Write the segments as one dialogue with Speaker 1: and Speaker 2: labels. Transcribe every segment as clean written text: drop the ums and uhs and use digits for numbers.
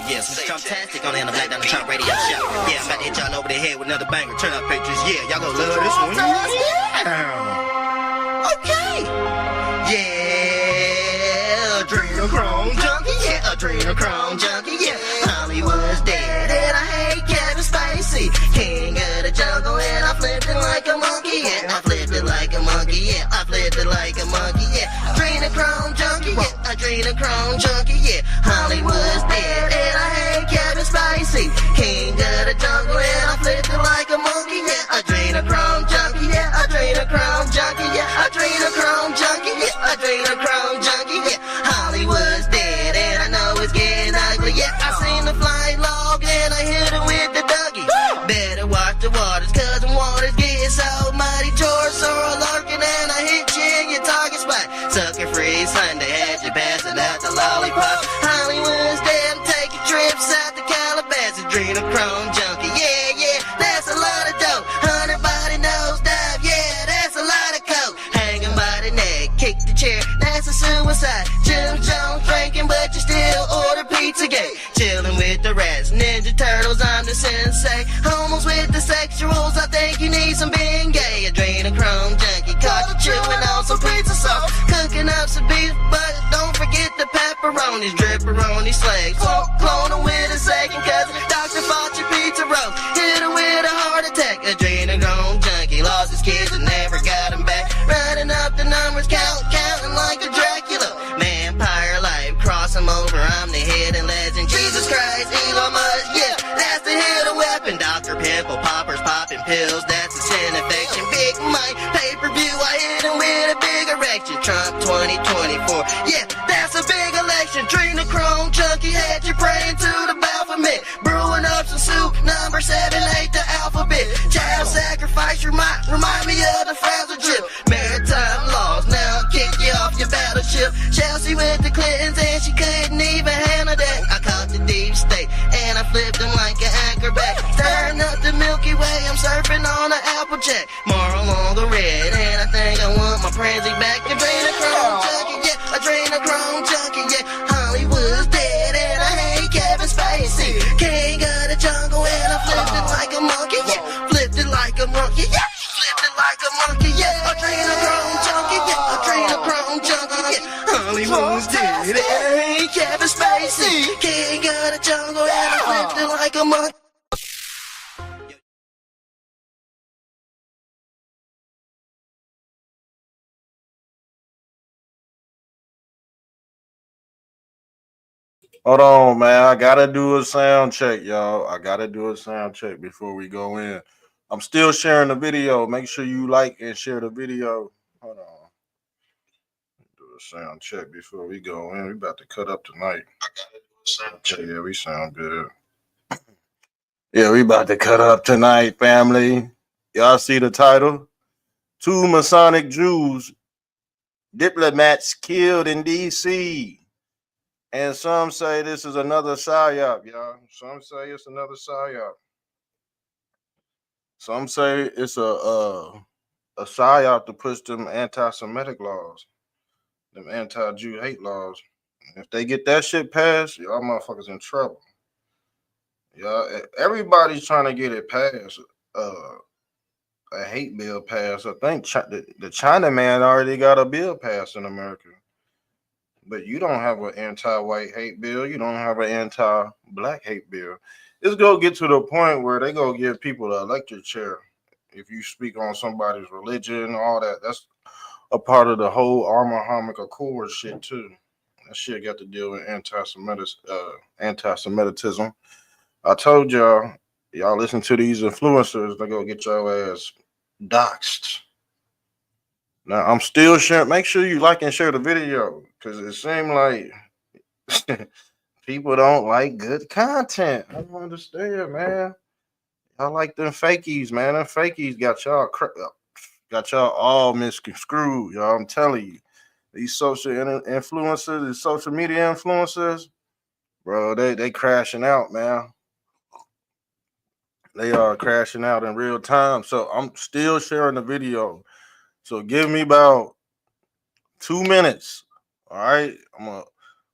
Speaker 1: Yes, Mr. Trumptastic on the Black Down the Trump radio show. Yeah, I'm about to hit y'all over the head with another banger. Turn up pictures, yeah, y'all gonna love this one. Yeah. Okay. Yeah, adrenochrome junkie, yeah, adrenochrome junkie, yeah. Hollywood's dead and I hate Kevin Spacey. King of the jungle and I flipped it like a monkey, yeah. I flipped it like a monkey, yeah. I flipped it like a monkey, yeah. Adrenochrome junkie, yeah. Adrenochrome junkie, yeah. Hollywood's dead and I hate Kevin Spacey. King of the jungle and I flipped it like a monkey, yeah. Adrenochrome junkie, yeah. Adrenochrome junkie, yeah. Adrenochrome junkie, yeah. Adrenochrome junkie, yeah. Hollywood's dead and I know it's getting ugly, yeah. I seen the flying log and I hit it with the Dougie. Better watch the waters cause the waters getting so muddy. George Sorrel lurking and I hit you in your target spot. Sucker free Sunday had you passing out the lollipop. Hollywood's dead, I'm taking trips out to Calabasas. Adrenochrome junkie, yeah, yeah, that's a lot of dope. 100 body nose dive, yeah, that's a lot of coke. Hanging by the neck, kick the chair, that's a suicide. Jim Jones drinking, but you still order Pizzagate. Chilling with the rats, Ninja Turtles, I'm the sensei. Homos with the sexuals, I think you need some being gay. Adrenochrome junkie, caught you chewing on some pizza sauce. Cooking up some beef, but don't forget the pepperonis. Dripperoni slags, clone her with a second cousin. Dr. Fauci pizza roll, hit her with a heart attack. Adrenochrome junkie, lost his kids and never got them back. Running up the numbers, counting like a Dracula. Vampire life, cross him over, I'm the hidden legend. Jesus Christ, Elon Musk, yeah, that's the hidden weapon. Dr. Pimple Poppers popping pills, that's a sin infection. Big Mike, pay-per-view, I hit him with a big erection. Trump 2024, yeah, that's a big election. Adrenochrome junkie had you praying to the Baphomet. Brewing up some soup, number 7, 8, the alphabet. Child sacrifice, remind me of the frazzle drip. Maritime laws, now I'll kick you off your battleship. Chelsea with the Clintons and she couldn't even handle that. I caught the deep state and I flipped them like an acrobat. Stirring up the Milky Way, I'm surfing on an Applejack. Moral on the red and I think I want my Pranzy back. Adrenochrome junkie, yeah, adrenochrome junkie, yeah. Hollywood's dead and I hate Kevin Spacey. King of the jungle and I flipped it like a monkey, yeah. Flipped it like a monkey, yeah. Flipped it like a monkey, yeah. Adrenochrome junkie, yeah. Adrenochrome junkie, yeah. Hollywood's dead and I hate Kevin Spacey. King of the jungle and I flipped it like a monkey.
Speaker 2: Hold on, man. I gotta do a sound check, y'all. I gotta do a sound check before we go in. I'm still sharing the video. Make sure you like and share the video. Hold on. Do a sound check before we go in. We about to cut up tonight. I gotta do a sound check. Yeah, we sound good. Yeah, we about to cut up tonight, family. Y'all see the title? 2 Masonic Jews, diplomats killed in D.C. And some say this is another psyop, y'all. Some say it's another psyop. Some say it's a psyop to push them anti-Semitic laws, them anti-Jew hate laws. If they get that shit passed, y'all motherfuckers in trouble. Y'all, everybody's trying to get it passed. A hate bill passed. I think the China man already got a bill passed in America. But you don't have an anti-white hate bill. You don't have an anti-black hate bill. It's going to get to the point where they going to give people an electric chair if you speak on somebody's religion, all that. That's a part of the whole Abrahamic Accord shit, too. That shit got to deal with anti-Semitism. I told y'all listen to these influencers, they're going to get your ass doxxed. Now, I'm still sharing. Make sure you like and share the video because it seems like people don't like good content. I don't understand, man. I like them fakies, man. Them fakies got y'all all misconstrued, y'all. I'm telling you. These social influencers, these social media influencers, bro, they crashing out, man. They are crashing out in real time. So I'm still sharing the video. So give me about 2 minutes. All right. I'm gonna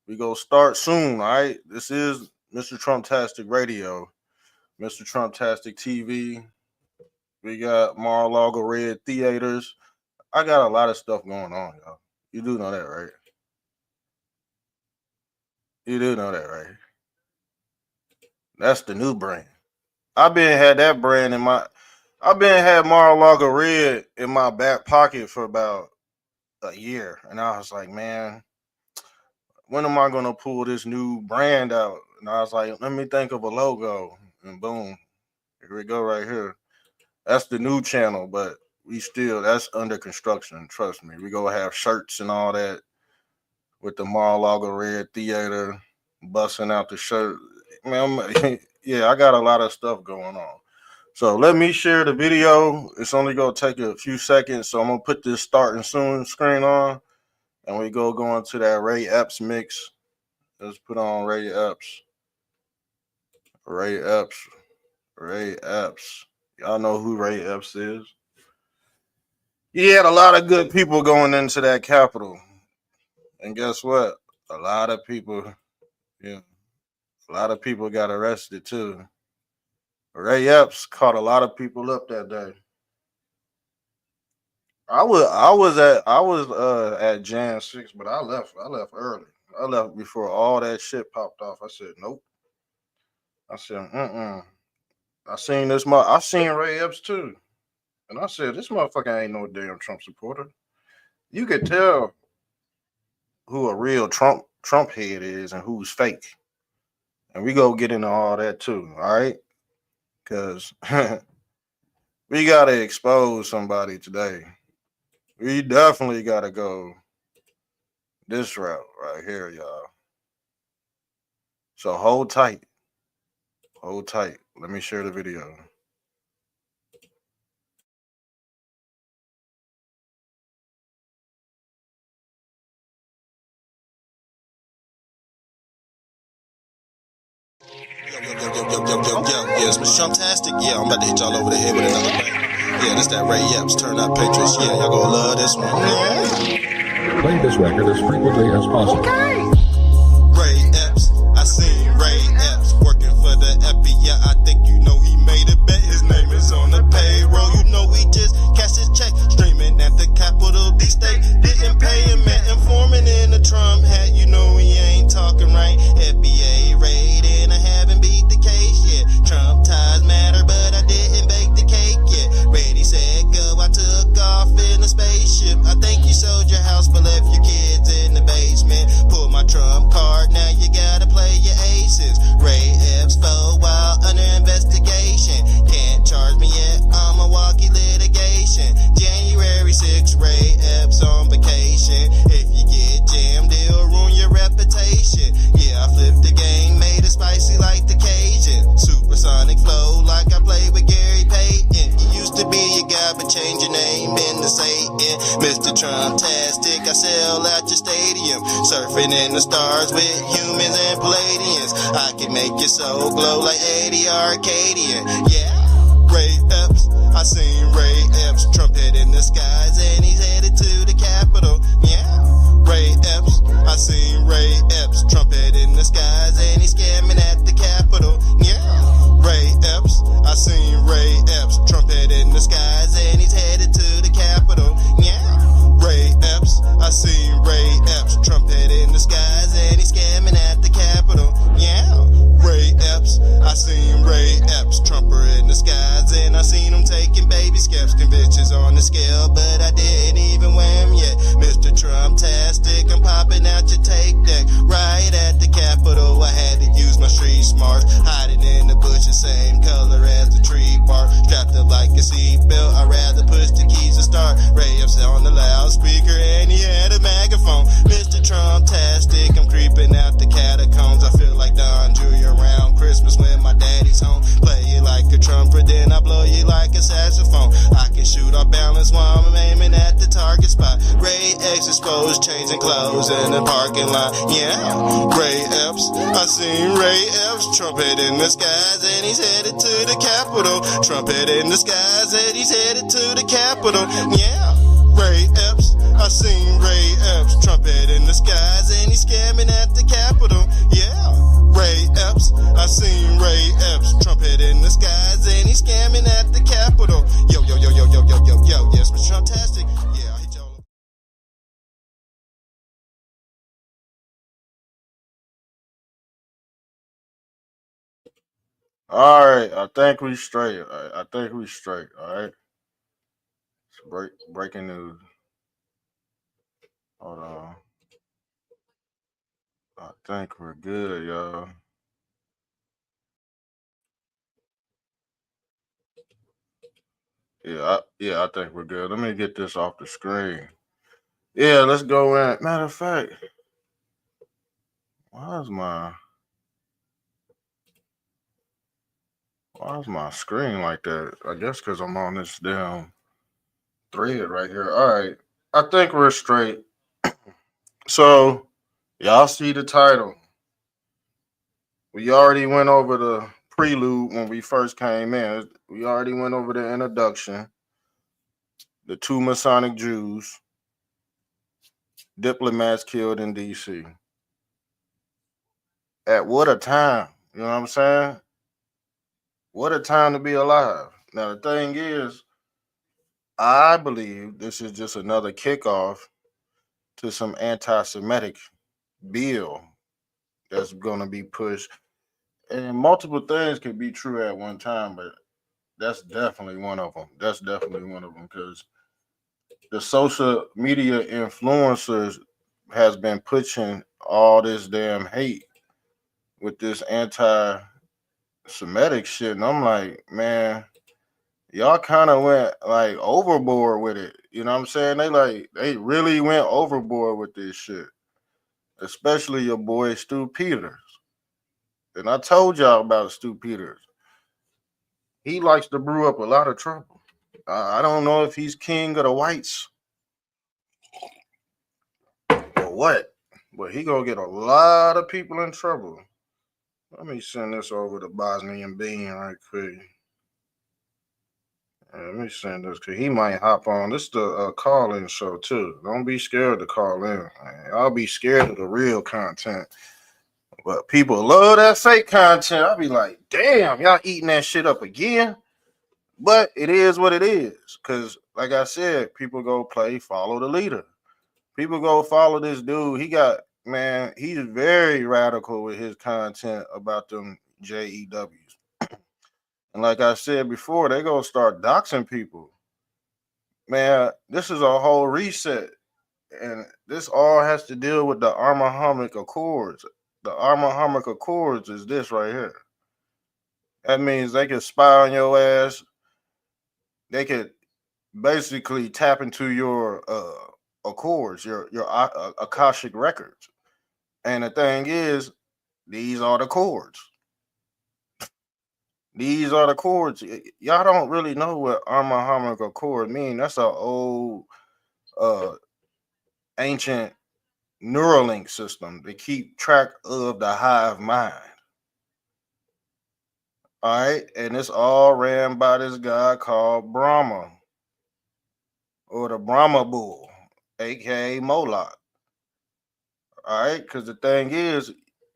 Speaker 2: We go start soon, all right? This is Mr. Trumptastic Radio, Mr. Trumptastic TV. We got Mar-a-Lago Red Theaters. I got a lot of stuff going on, y'all. You do know that, right? You do know that, right? That's the new brand. I've been had Mar-a-Lago Red in my back pocket for about a year. And I was like, man, when am I going to pull this new brand out? And I was like, let me think of a logo. And boom, here we go right here. That's the new channel, but that's under construction. Trust me. We go have shirts and all that with the Mar-a-Lago Red Theater, busting out the shirt. Man, yeah, I got a lot of stuff going on. So let me share the video. It's only going to take a few seconds. So I'm going to put this starting soon screen on. And we go into that Ray Epps mix. Let's put on Ray Epps. Ray Epps. Ray Epps. Y'all know who Ray Epps is. He had a lot of good people going into that Capitol. And guess what? A lot of people got arrested too. Ray Epps caught a lot of people up that day. I was at Jan 6, but I left early. I left before all that shit popped off. I said nope. I said I seen Ray Epps too, and I said this motherfucker ain't no damn Trump supporter. You could tell who a real Trump head is and who's fake, and we go get into all that too. All right, because we gotta expose somebody today. We definitely gotta go this route right here, y'all. So hold tight. Hold tight. Let me share the video.
Speaker 3: Yeah, it's Mr. Trumptastic. Yeah, I'm about to hit y'all over the head with another bang. Yeah, this that Ray Epps, Turn Up Patriots. Yeah, y'all gonna love this one.
Speaker 4: Play this record as frequently as possible.
Speaker 3: Okay. Ray Epps, I seen Ray Epps working for the Epi. Yeah, I think you know he made a bet. His name is on the payroll. You know he just cashed his check, streaming at the Capitol D-State. Didn't pay him, met informant in a Trump hat. You know he ain't talking right. FBA raid and I haven't beat the case yet. Trump ties matter, but I didn't bake the cake yet. Ready, set, go. I took off in a spaceship. I think you sold your house but left your kids in the basement. Pull my Trump card, now you gotta play your aces. Ray Epps for while under investigation. Can't charge me yet, I'm a walkie litigation. January 6th, Ray Epps on vacation. If you get jammed, it'll ruin your reputation. Yeah, I flipped the game, made it spicy like the Cajun. Supersonic flow like I played with Gary Payton. You used to be a guy, but change your name into Satan. Mr. Trumptastic, I sell out your stadium. Surfing in the stars with humans and Palladians. I can make your soul glow like 80 Arcadian. Yeah, Ray Epps, I seen Ray Epps, Trump head in the skies, and he's headed to the Capitol. Yeah, Ray Epps, I seen Ray Epps, Trump head in the skies, and he's scamming at the Capitol. Yeah, Ray Epps, I seen Ray Epps, Trump head in the skies, and he's headed to the Capitol. Yeah, Ray Epps, I seen Ray Epps, Trump head in the skies, and he's scamming at the Capitol. Yeah, Ray Epps, I seen Ray Epps, Trumper in the skies, and I seen him taking baby steps, conventions on the scale, but I didn't even wear him yet. Mr. Trumptastic, I'm popping out your tape deck, right at the Capitol. I had to use my street smarts, hiding in the bushes, same color as the tree bark, strapped up like a seatbelt. I'd rather push the keys to start. Ray Epps on the loudspeaker, and he had a megaphone. Mr. Trumptastic, I'm creeping out the catacombs. I feel like Don Jr. around Christmas when my daddy's home. Play you like a trumpet, then I blow you like a saxophone. I can shoot off balance while I'm aiming at the target spot. Ray X exposed, changing clothes in the parking lot. Yeah, Ray Epps, I seen Ray Epps, trumpet in the skies, and he's headed to the Capitol. Trumpet in the skies, and he's headed to the Capitol. Yeah, Ray Epps, I seen Ray Epps, trumpet in the skies, and he's he's scamming at the Capitol. Yeah, Ray Epps, I seen Ray Epps, trumpet in the skies, and he's scamming at the Capitol. Yo, yes, Mr. Fantastic. Yeah, I hit y'all.
Speaker 2: All right, I think we straight. I think we straight. All right. Breaking news. Hold on. I think we're good, y'all. I think we're good. Let me get this off the screen. Yeah, let's go in. Matter of fact, why is my screen like that? I guess because I'm on this damn thread right here. All right, I think we're straight. So y'all see the title. We already went over the prelude when we first came in. We already went over the introduction. The two Masonic Jews, diplomats killed in D.C. At what a time, you know what I'm saying? What a time to be alive. Now, the thing is, I believe this is just another kickoff to some anti Semitic bill that's going to be pushed. And multiple things can be true at one time, but that's definitely one of them. That's definitely one of them because the social media influencers has been pushing all this damn hate with this anti-Semitic shit, and I'm like, man, y'all kind of went like overboard with it. You know what I'm saying? They really went overboard with this shit, especially your boy Stu Peters. And I told y'all about Stu Peters. He likes to brew up a lot of trouble. I don't know if he's king of the whites or what, but he gonna get a lot of people in trouble. Let me send this over to Bosnian Bean right quick. Let me send this because he might hop on. This is the call-in show too. Don't be scared to call in. I'll be scared of the real content. But people love that fake content. I'll be like, damn, y'all eating that shit up again. But it is what it is. Because, like I said, people go follow the leader. People go follow this dude. He's very radical with his content about them JEWs. And like I said before, they gonna start doxing people. Man, this is a whole reset. And this all has to deal with the Abrahamic Accords. The Abrahamic Accords is this right here. That means they can spy on your ass. They could basically tap into your accords, your Akashic records. And the thing is, these are the chords. These are the chords. Y'all don't really know what Abrahamic Accord mean. That's an old ancient Neuralink system to keep track of the hive mind. All right, and it's all ran by this guy called Brahma, or the Brahma Bull, aka Moloch. All right, because the thing is,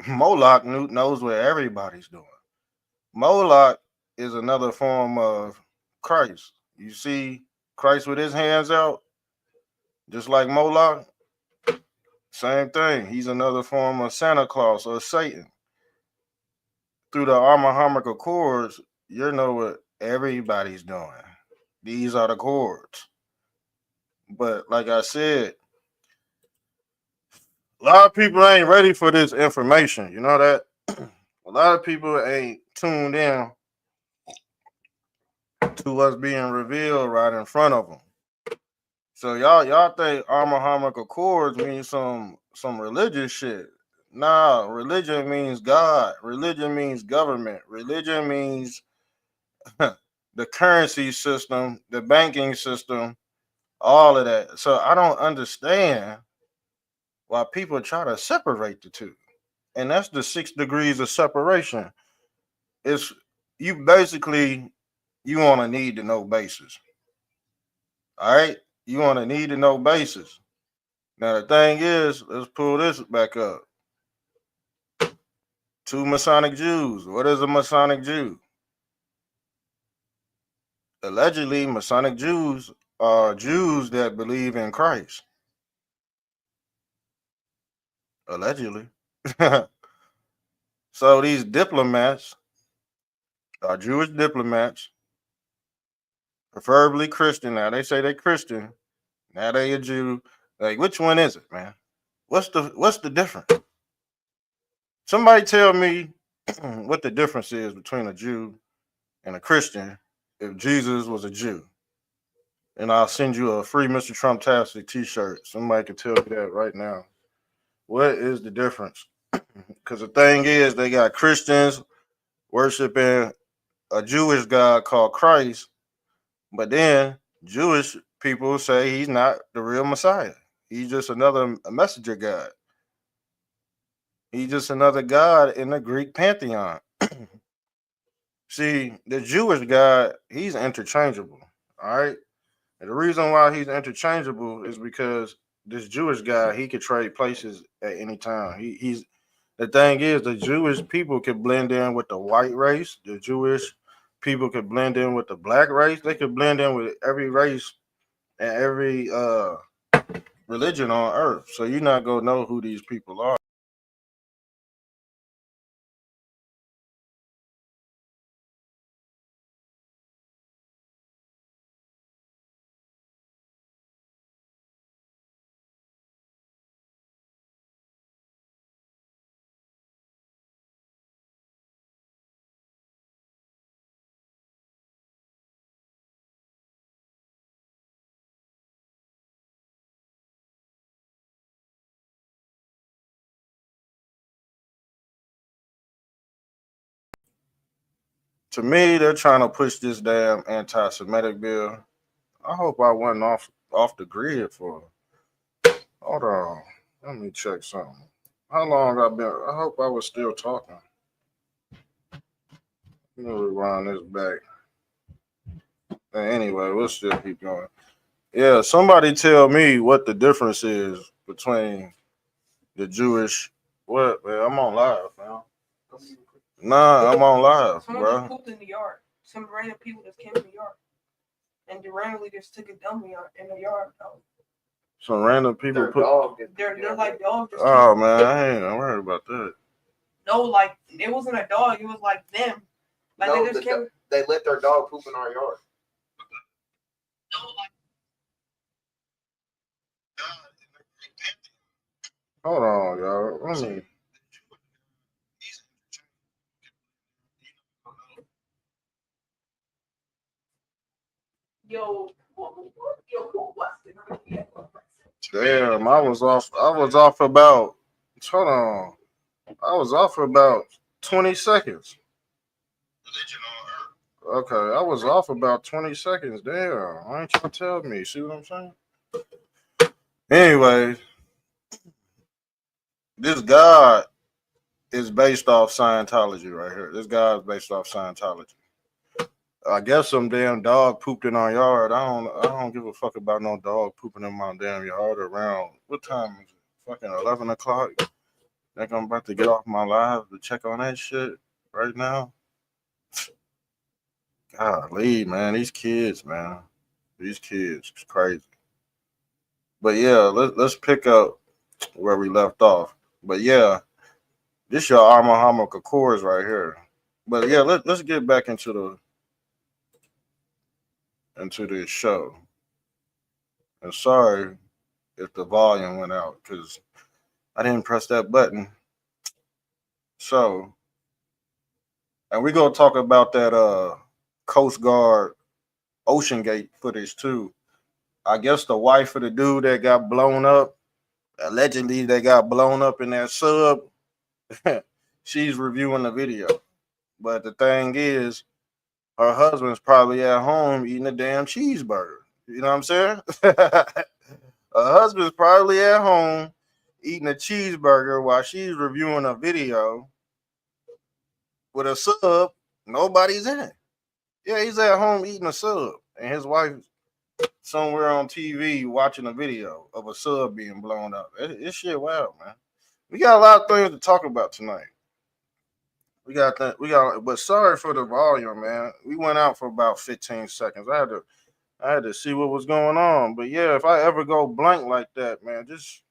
Speaker 2: Moloch knows what everybody's doing. Moloch is another form of Christ. You see Christ with his hands out, just like Moloch. Same thing. He's another form of Santa Claus or Satan. Through the Abrahamic Accords, you know what everybody's doing. These are the chords. But like I said, a lot of people ain't ready for this information. You know that? A lot of people ain't tuned in to what's being revealed right in front of them. So y'all think Abrahamic Accords means some religious shit. Nah, religion means God. Religion means government. Religion means the currency system, the banking system, all of that. So I don't understand why people try to separate the two. And that's the 6 degrees of separation. It's you basically you on a need to know basis. All right? You on a need to know basis. Now the thing is, let's pull this back up. Two Masonic Jews. What is a Masonic Jew? Allegedly, Masonic Jews are Jews that believe in Christ. Allegedly. So these diplomats are Jewish diplomats, preferably Christian. Now they say they're Christian. Now they a Jew. Like, which one is it, man? What's the difference? Somebody tell me what the difference is between a Jew and a Christian if Jesus was a Jew. And I'll send you a free Mr. Trump-tastic t-shirt. Somebody can tell me that right now. What is the difference? Because the thing is, they got Christians worshiping a Jewish God called Christ, but then Jewish people say he's not the real Messiah. He's just another messenger God. He's just another God in the Greek pantheon. See, the Jewish God, he's interchangeable. All right. And the reason why he's interchangeable is because this Jewish guy, he could trade places at any time. He's the thing is, the Jewish people could blend in with the white race. The Jewish people could blend in with the black race. They could blend in with every race and every religion on earth. So you're not gonna know who these people are. To me, they're trying to push this damn anti-Semitic bill. I hope I wasn't off the grid for. Hold on, let me check something. How long I been? I hope I was still talking. Let me rewind this back. Anyway, we'll still keep going. Yeah, somebody tell me what the difference is between the Jewish. What, man? I'm on live, man. Nah, I'm on live,
Speaker 5: Someone
Speaker 2: bro.
Speaker 5: just pooped in the yard. Some random people just came in the yard. And they randomly just took a dump in the yard.
Speaker 2: Some random people
Speaker 5: They're like dogs.
Speaker 2: Oh man, I ain't worried about that.
Speaker 5: No, like it wasn't a dog. It was like them. Like
Speaker 6: no,
Speaker 5: they just came.
Speaker 6: They let their dog poop in our yard.
Speaker 2: Hold on, y'all. Let me.
Speaker 5: Yo,
Speaker 2: Damn, I was off. I was off about. Hold on. I was off for about 20 seconds. Okay, I was off about 20 seconds. Damn, why ain't you tell me? See what I'm saying? Anyway, this God is based off Scientology right here. This God is based off Scientology. I guess some damn dog pooped in our yard. I don't give a fuck about no dog pooping in my damn yard around. What time is it? Fucking 11 o'clock. Think I'm about to get off my live to check on that shit right now. Golly, man, these kids, man. These kids, it's crazy. But yeah, let's pick up where we left off. But yeah, this your Armor Hammer Accords right here. But yeah, let's get back into this show. And sorry if the volume went out because I didn't press that button. So, and we're gonna talk about that Coast Guard OceanGate footage too. I guess the wife of the dude that got blown up, allegedly that got blown up in that sub, she's reviewing the video. But the thing is, her husband's probably at home eating a damn cheeseburger. You know what I'm saying? Her husband's probably at home eating a cheeseburger while she's reviewing a video with a sub. Nobody's in it. Yeah, he's at home eating a sub, and his wife somewhere on TV watching a video of a sub being blown up. It's shit wild, man. We got a lot of things to talk about tonight. But sorry for the volume, man. We went out for about 15 seconds. I had to see what was going on. But yeah, if I ever go blank like that, man, just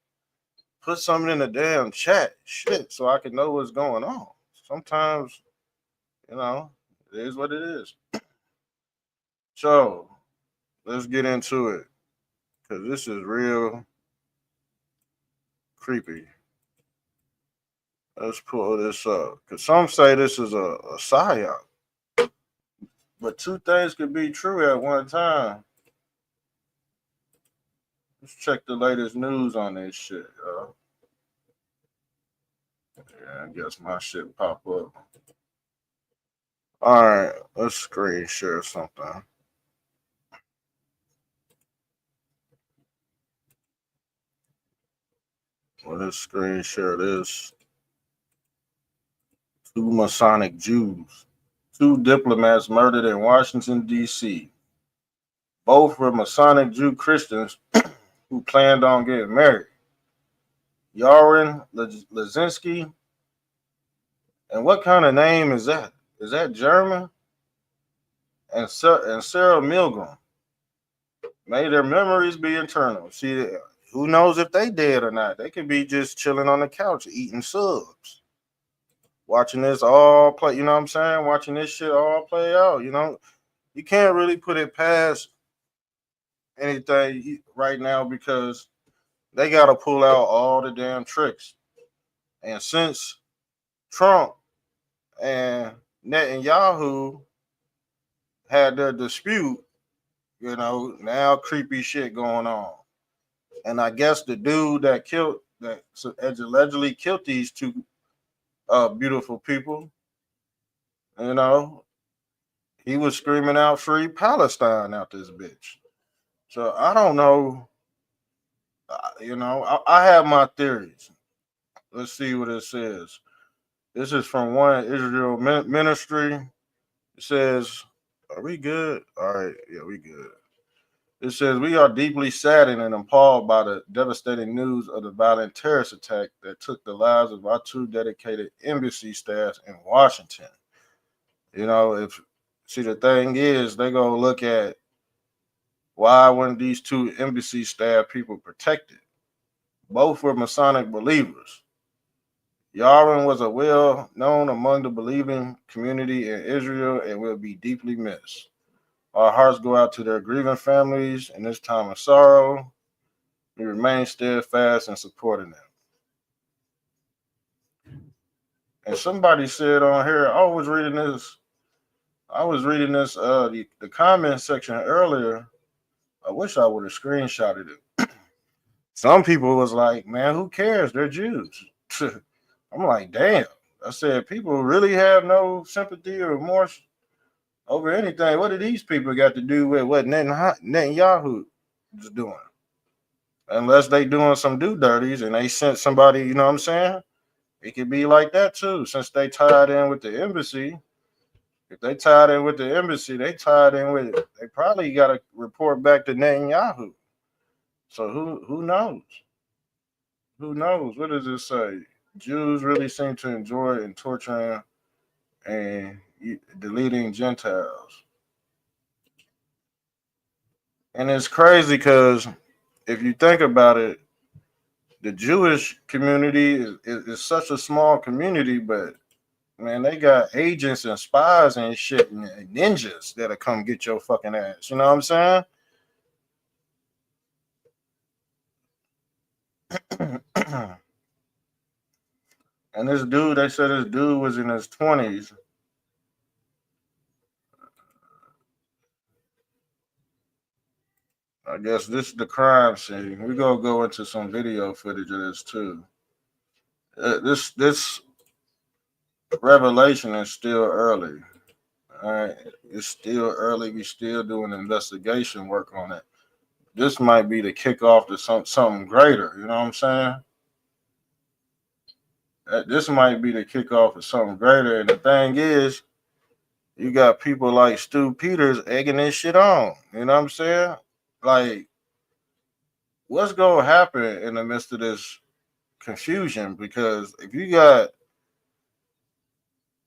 Speaker 2: put something in the damn chat, shit, so I can know what's going on. Sometimes, you know, it is what it is. So let's get into it, because this is real creepy. Let's pull this up, because some say this is a psyop, but two things could be true at one time. Let's check the latest news on this shit, yo. Yeah, I guess my shit pop up. All right, let's screen share something. Let's screen share this. Two Masonic Jews. Two diplomats murdered in Washington, D.C. Both were Masonic Jew Christians who planned on getting married. Yaron Lazinski. And what kind of name is that? Is that German? And Sarah Milgram. May their memories be eternal. See, who knows if they dead or not? They could be just chilling on the couch eating subs, watching this all play. You know what I'm saying? Watching this shit all play out. You know, you can't really put it past anything right now because they got to pull out all the damn tricks. And since Trump and Netanyahu had their dispute, you know, now creepy shit going on. And I guess the dude that allegedly killed these two beautiful people, you know, he was screaming out free Palestine out this bitch. So I don't know. You know, I have my theories. Let's see what it says. This is from one Israel ministry. It says, are we good? All right. Yeah, we good. It says, we are deeply saddened and appalled by the devastating news of the violent terrorist attack that took the lives of our two dedicated embassy staffs in Washington. You know, the thing is, they go look at why weren't these two embassy staff people protected? Both were Masonic believers. Yaron was a well-known among the believing community in Israel and will be deeply missed. Our hearts go out to their grieving families in this time of sorrow. We remain steadfast in supporting them. And somebody said on here, I was reading this, the comment section earlier. I wish I would have screenshotted it. Some people was like, man, who cares? They're Jews. I'm like, damn. I said, people really have no sympathy or remorse over anything. What do these people got to do with what Netanyahu is doing? Unless they doing some dirties and they sent somebody, you know what I'm saying? It could be like that too, since they tied in with the embassy. If they tied in with the embassy, they tied in with it. They probably got to report back to Netanyahu. So who knows? Who knows? What does it say? Jews really seem to enjoy and torturing and deleting Gentiles. And it's crazy because if you think about it, the Jewish community is such a small community, but man, they got agents and spies and shit and ninjas that'll come get your fucking ass. You know what I'm saying? And this dude, they said this dude was in his 20s. I guess this is the crime scene. We're gonna go into some video footage of this too. This revelation is still early. All right, it's still early. We still doing investigation work on it. This might be the kickoff to something greater. You know what I'm saying? This might be the kickoff of something greater. And the thing is, you got people like Stu Peters egging this shit on. You know what I'm saying? like, what's gonna happen in the midst of this confusion? Because if you got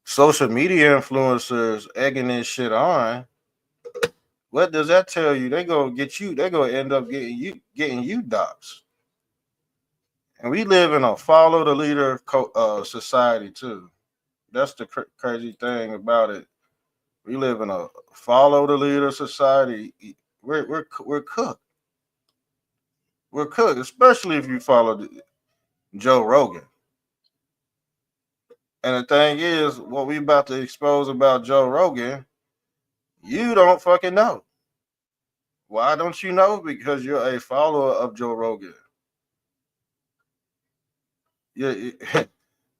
Speaker 2: social media influencers egging this shit on, what does that tell you? They gonna get you. They gonna end up getting you doxxed. And we live in a follow the leader society too. That's the crazy thing about it. We live in a follow the leader society. We're cooked. We're cooked, especially if you follow Joe Rogan. And the thing is, what we about to expose about Joe Rogan, you don't fucking know. Why don't you know? Because you're a follower of Joe Rogan. You,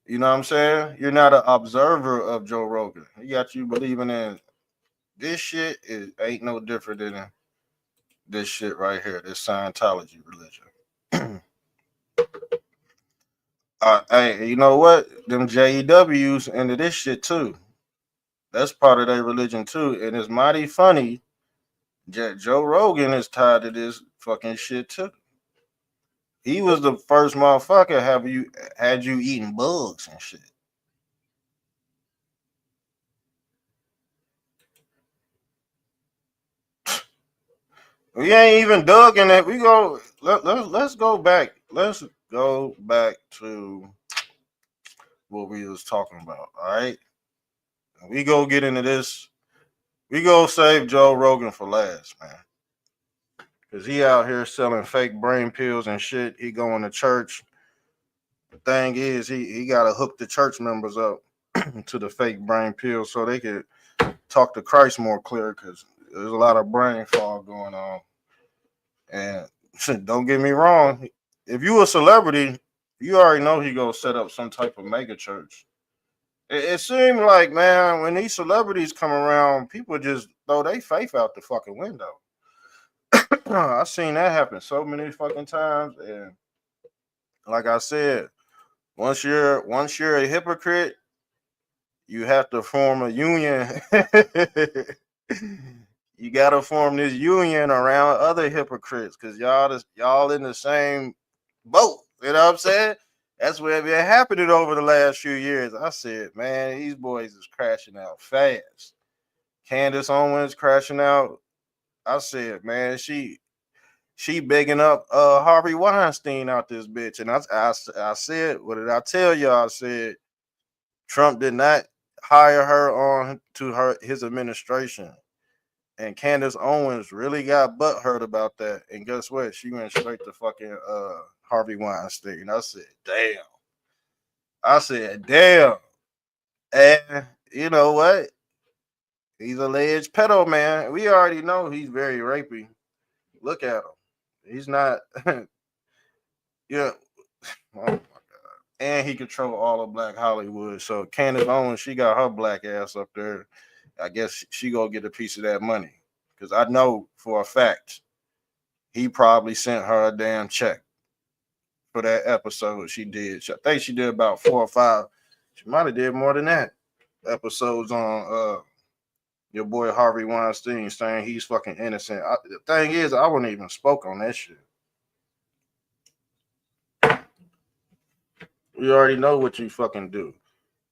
Speaker 2: you know what I'm saying? You're not an observer of Joe Rogan. He got you believing in this shit ain't no different than this shit right here, this Scientology religion. Hey, you know what? Them JEWs into this shit too. That's part of their religion too. And it's mighty funny that Joe Rogan is tied to this fucking shit too. He was the first motherfucker had you eating bugs and shit. We ain't even dug in it. Let's go back. Let's go back to what we was talking about. All right. We go get into this. We go save Joe Rogan for last, man. Cause he out here selling fake brain pills and shit. He going to church. The thing is, he gotta hook the church members up to the fake brain pills so they could talk to Christ more clear. Cause there's a lot of brain fog going on. And don't get me wrong, if you a celebrity, you already know he gonna set up some type of mega church. It seemed like, man, when these celebrities come around, people just throw their faith out the fucking window. I seen that happen so many fucking times, and like I said, once you're a hypocrite, you have to form a union. You gotta form this union around other hypocrites, cause y'all in the same boat. You know what I'm saying? That's what been happening over the last few years. I said, man, these boys is crashing out fast. Candace Owens crashing out. I said, man, she bigging up Harvey Weinstein out this bitch. And I said, what did I tell y'all? I said Trump did not hire her on to his administration. And Candace Owens really got butthurt about that. And guess what? She went straight to fucking Harvey Weinstein. I said, damn. And you know what? He's alleged pedo, man. We already know he's very rapey. Look at him. He's not, yeah. Oh my God. And he control all of Black Hollywood. So Candace Owens, she got her black ass up there. I guess she gonna get a piece of that money. Because I know for a fact he probably sent her a damn check for that episode she did. I think she did about 4 or 5. She might have did more than that. Episodes on your boy Harvey Weinstein saying he's fucking innocent. The thing is, I wouldn't even spoke on that shit. We already know what you fucking do.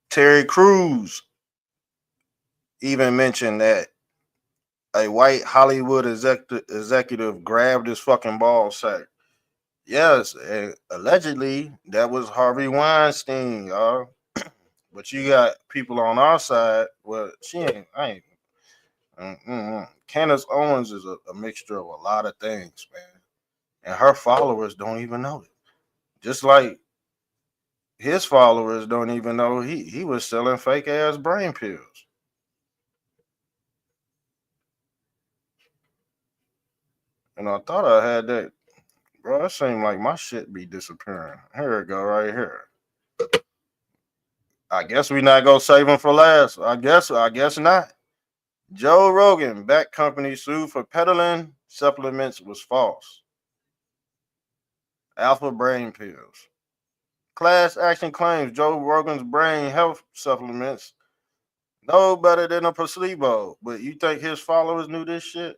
Speaker 2: Terry Crews even mentioned that a white Hollywood executive grabbed his fucking ball sack. Yes, allegedly that was Harvey Weinstein, y'all. But you got people on our side. Well, I ain't. Candace Owens is a mixture of a lot of things, man. And her followers don't even know it. Just like his followers don't even know he was selling fake ass brain pills. And I thought I had that. Bro, it seemed like my shit be disappearing. Here it go, right here. I guess we not gonna save him for last. I guess not. Joe Rogan, back company sued for peddling supplements was false. Alpha brain pills. Class action claims Joe Rogan's brain health supplements no better than a placebo. But you think his followers knew this shit?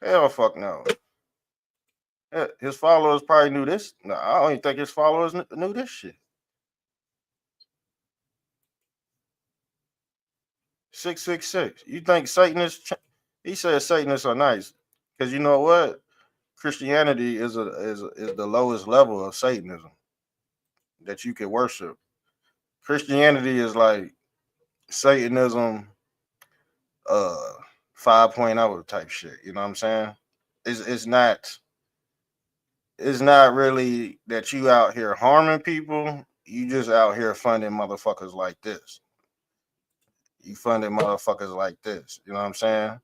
Speaker 2: Hell fuck no. His followers probably knew this. No, I don't even think his followers knew this shit. 666. You think Satanists? He said Satanists are nice because you know what? Christianity is the lowest level of Satanism that you can worship. Christianity is like Satanism, uh, 5.0 type shit. You know what I'm saying? It's not. It's not really that you out here harming people. You just out here funding motherfuckers like this. You funding motherfuckers like this. You know what I'm saying?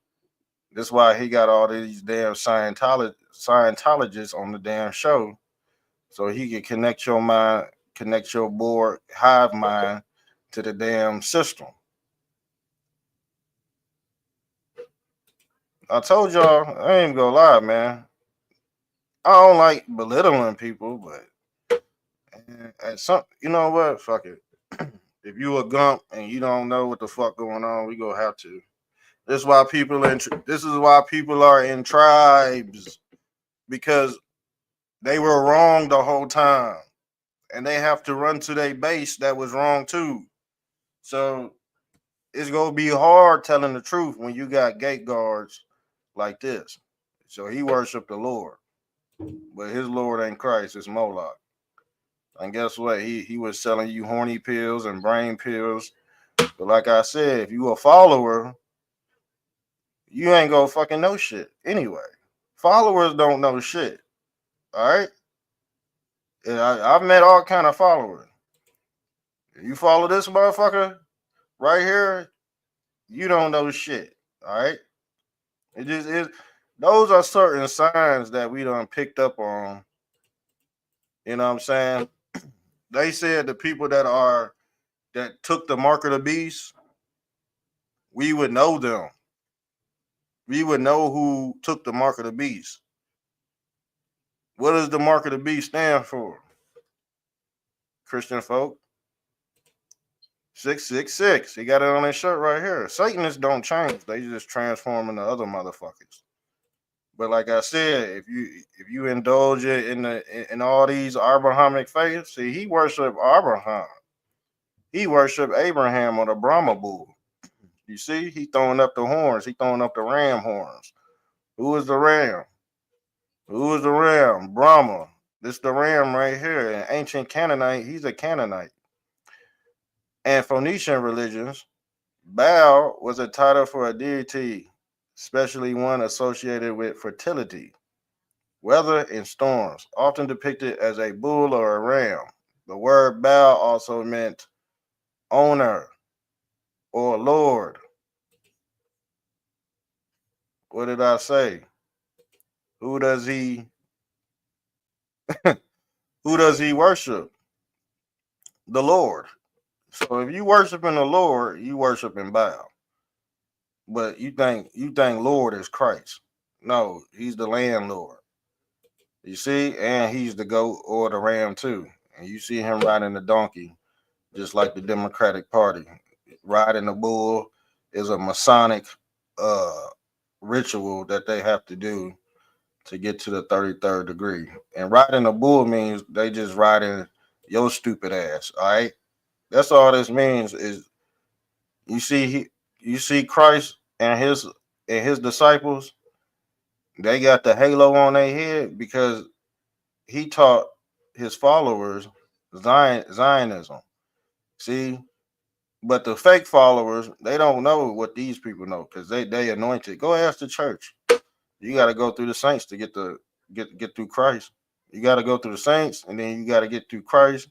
Speaker 2: That's why he got all these damn Scientologists on the damn show, so he can connect your mind, connect your board hive mind to the damn system. I told y'all, I ain't gonna lie, man. I don't like belittling people, but at some, you know what? Fuck it. If you a gump and you don't know what the fuck going on, we gonna have to. This is why people this is why people are in tribes, because they were wrong the whole time, and they have to run to their base that was wrong too. So it's gonna be hard telling the truth when you got gate guards like this. So he worshiped the Lord, but his Lord ain't Christ, it's Moloch. And guess what? He was selling you horny pills and brain pills. But like I said, if you a follower, you ain't gonna fucking know shit anyway. Followers don't know shit. All right. And I've met all kind of followers. If you follow this motherfucker right here, you don't know shit. All right. It just is. Those are certain signs that we done picked up on. You know what I'm saying? They said the people that took the mark of the beast, we would know them. We would know who took the mark of the beast. What does the mark of the beast stand for? Christian folk. 666. He got it on his shirt right here. Satanists don't change. They just transform into other motherfuckers. But like I said, if you indulge it in all these Abrahamic faiths, see, he worshiped Abraham. He worshiped Abraham on the Brahma bull. You see, he throwing up the horns. He throwing up the ram horns. Who is the ram? Who is the ram? Brahma. This the ram right here. An ancient Canaanite. He's a Canaanite. And Phoenician religions, Baal was a title for a deity, especially one associated with fertility, weather, and storms, often depicted as a bull or a ram. The word Baal also meant owner or lord. What did I say? Who does he who does he worship? The Lord. So if you worshiping the Lord, you worshiping Baal. But you think Lord is Christ. No, he's the landlord. You see, and he's the goat or the ram too. And you see him riding the donkey, just like the Democratic Party. Riding the bull is a Masonic ritual that they have to do to get to the 33rd degree. And riding a bull means they just riding your stupid ass. All right. That's all this means is you see Christ and his disciples, they got the halo on their head because he taught his followers Zionism. See, but the fake followers, they don't know what these people know because they anointed. Go ask the church. You got to go through the saints to get through Christ. You got to go through the saints, and then you got to get through Christ,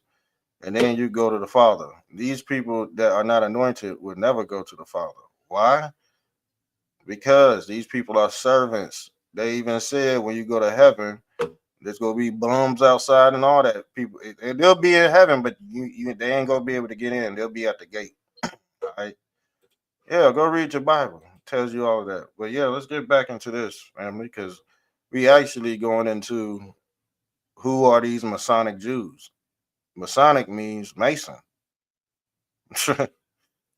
Speaker 2: and then you go to the Father. These people that are not anointed would never go to the Father. Why? Because these people are servants. They even said when you go to heaven, there's gonna be bums outside and all that. People, they'll be in heaven, but they ain't gonna be able to get in. They'll be at the gate. All right. Yeah, go read your Bible. It tells you all of that. But yeah, let's get back into this, family, because we actually going into who are these Masonic Jews. Masonic means Mason.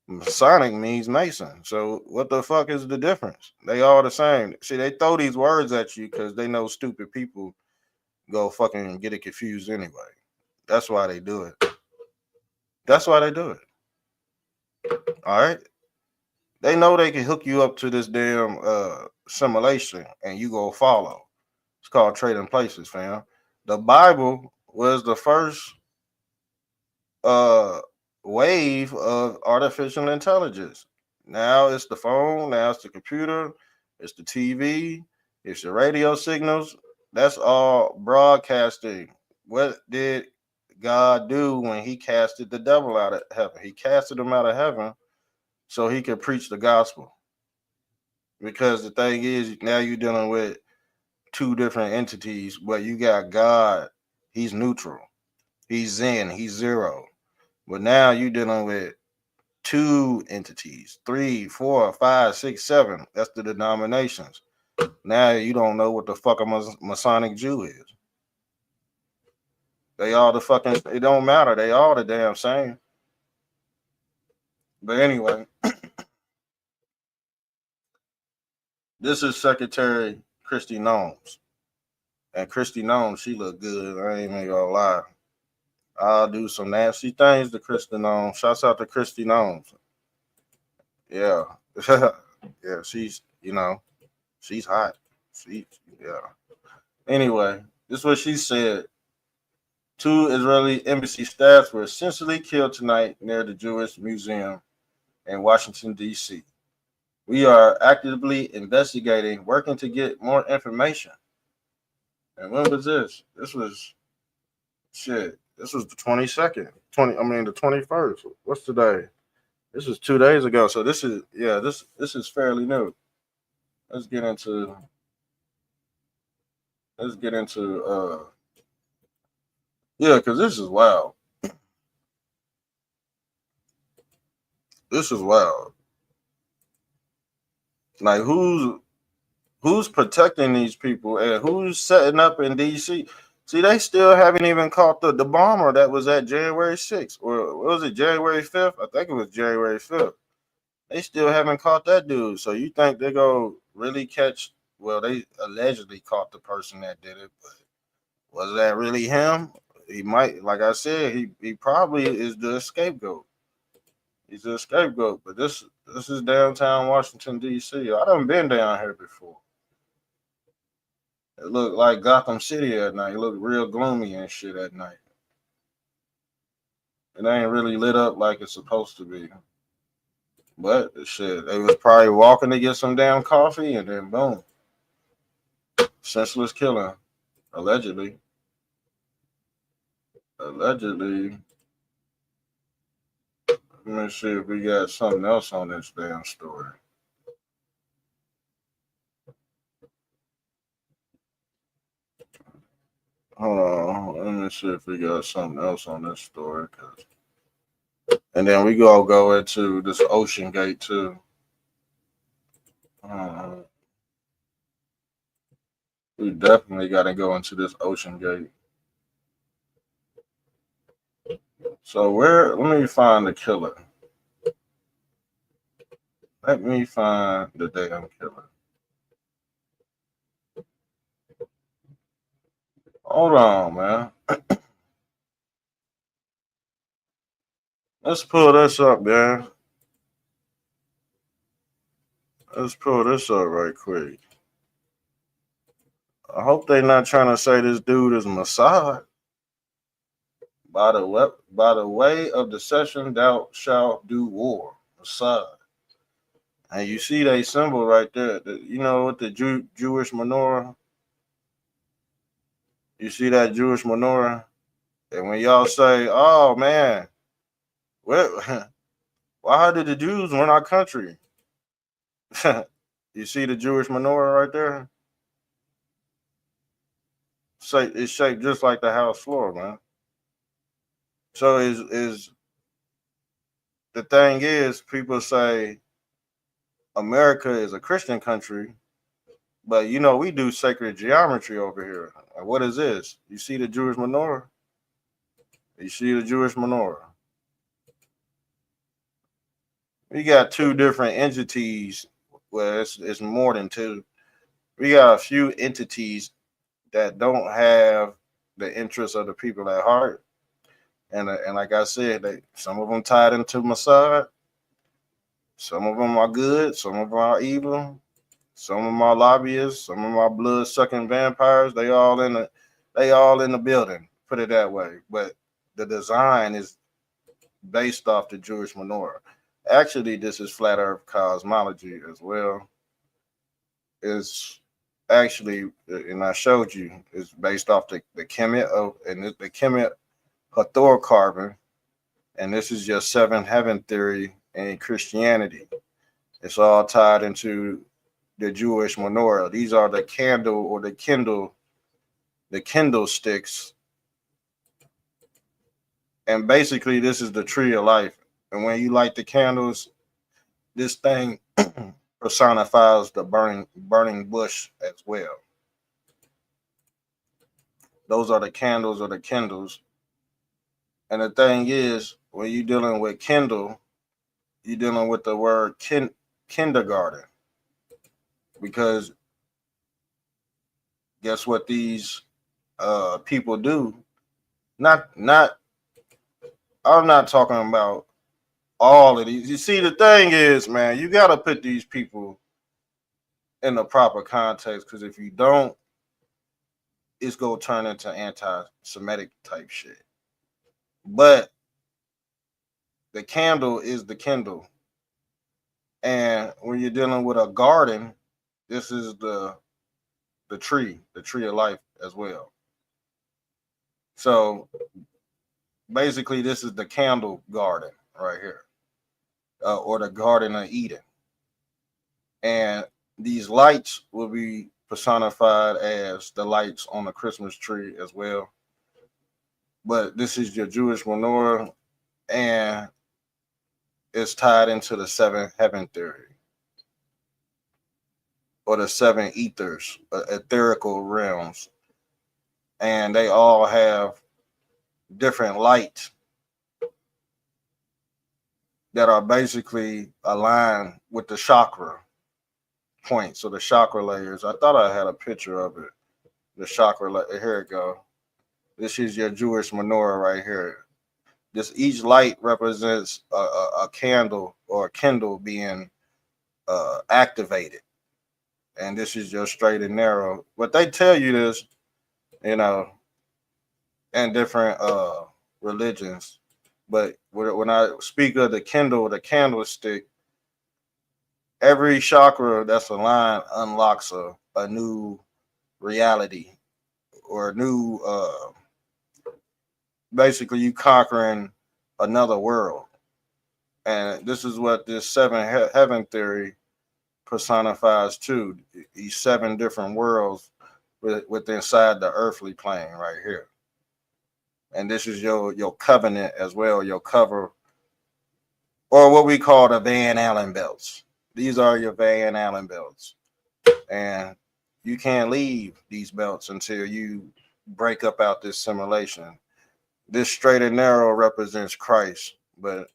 Speaker 2: Masonic means Mason. So what the fuck is the difference? They all the same. See, they throw these words at you because they know stupid people go fucking get it confused anyway. That's why they do it. That's why they do it. All right. They know they can hook you up to this damn simulation and you go follow. It's called trading places, fam. The Bible was the first uh wave of artificial intelligence. Now it's the phone, now it's the computer, it's the TV, it's the radio signals. That's all broadcasting. What did God do when he casted the devil out of heaven? He casted him out of heaven so he could preach the gospel. Because the thing is, now you're dealing with two different entities, but you got God, he's neutral. He's Zen, he's zero. But now you're dealing with two entities, 3, 4, 5, 6, 7. That's the denominations. Now you don't know what the fuck a Masonic Jew is. They all the fucking, it don't matter. They all the damn same. But anyway, this is Secretary Christy Gnomes. And Christy Gnomes, she look good. I ain't even gonna lie. I'll do some nasty things to Christy Gnomes. Shouts out to Christy Gnomes. Yeah. Yeah, she's, she's hot. Yeah. Anyway, this is what she said. 2 Israeli embassy staffs were essentially killed tonight near the Jewish Museum in Washington, D.C. We are actively investigating, working to get more information. And when was this? This was This was the 22nd. The 21st. What's today? This was 2 days ago. So this is fairly new. Let's get into because this is wild. This is wild. Like who's protecting these people and who's setting up in DC? See, they still haven't even caught the bomber that was at January 6th. Or was it January 5th? I think it was January 5th. They still haven't caught that dude. So you think they're gonna really catch? Well, they allegedly caught the person that did it, but was that really him? He might, like I said, he probably is the scapegoat. He's the scapegoat. But this is downtown Washington, D.C. I done been down here before. It looked like Gotham City at night. It looked real gloomy and shit at night. It ain't really lit up like it's supposed to be. But shit, they was probably walking to get some damn coffee and then boom. Senseless killing. Allegedly. Let me see if we got something else on this damn story. Hold on. Let me see if we got something else on this story. And then we go into this OceanGate too. We definitely got to go into this OceanGate. So let me find the killer. Let me find the damn killer. Hold on, man. Let's pull this up, man. Let's pull this up right quick. I hope they're not trying to say this dude is Mossad. By the way of deception, thou shalt do war. Mossad. And you see that symbol right there. With the Jewish menorah. You see that Jewish menorah? And when y'all say, "Oh man, why did the Jews win our country?" You see the Jewish menorah right there? It's shaped just like the house floor, man. So is the thing is, people say America is a Christian country, but we do sacred geometry over here. And what is this? You see the Jewish menorah? You see the Jewish menorah? We got two different entities. Well, it's more than two. We got a few entities that don't have the interests of the people at heart. And like I said, some of them tied into my side. Some of them are good. Some of them are evil. Some of them are lobbyists. Some of them are blood sucking vampires. They all in the building. Put it that way. But the design is based off the Jewish menorah. Actually, this is flat Earth cosmology as well. It's actually, and I showed you, it's based off the Kemet of and the Kemet Hathor carbon, and this is your seven heaven theory in Christianity. It's all tied into the Jewish menorah. These are the candle or the Kindle sticks, and basically this is the tree of life. And when you light the candles, this thing personifies the burning bush as well. Those are the candles or the kindles. And the thing is, when you're dealing with Kindle, you're dealing with the word kindergarten. Because guess what these people do? Not I'm not talking about all of these. You see, the thing is, man, you gotta put these people in the proper context, because if you don't, it's gonna turn into anti-Semitic type shit. But the candle is the Kindle. And when you're dealing with a garden, this is the tree of life as well. So basically, this is the candle garden right here, or the Garden of Eden. And these lights will be personified as the lights on the Christmas tree as well. But this is your Jewish menorah, and it's tied into the seven heaven theory, or the seven ethers, etherical realms. And they all have different lights that are basically aligned with the chakra points or the chakra layers. I thought I had a picture of it. The chakra layer. Here it go. This is your Jewish menorah right here. This each light represents a candle or a kindle being activated, and this is your straight and narrow. But they tell you this, you know, in different religions. But when I speak of the kindle, the candlestick, every chakra that's aligned unlocks a new reality, or a new basically you conquering another world. And this is what this seven heaven theory personifies too. These seven different worlds with inside the earthly plane right here. And this is your covenant as well, your cover, or what we call the Van Allen belts. These are your Van Allen belts. And you can't leave these belts until you break up out this simulation. This straight and narrow represents Christ, but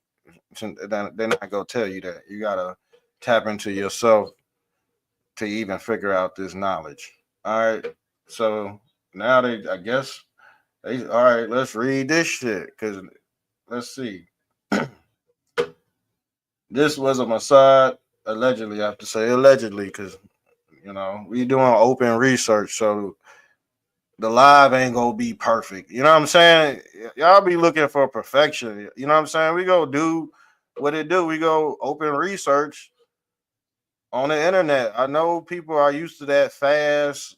Speaker 2: they're not gonna tell you that. You gotta tap into yourself to even figure out this knowledge. All right. So now I guess all right. Let's read this shit, because let's see. This was a Mossad, allegedly. I have to say allegedly, because we doing open research, so the live ain't gonna be perfect. You know what I'm saying? Y'all be looking for perfection. You know what I'm saying? We go do what it do. We go open research on the internet. I know people are used to that fast,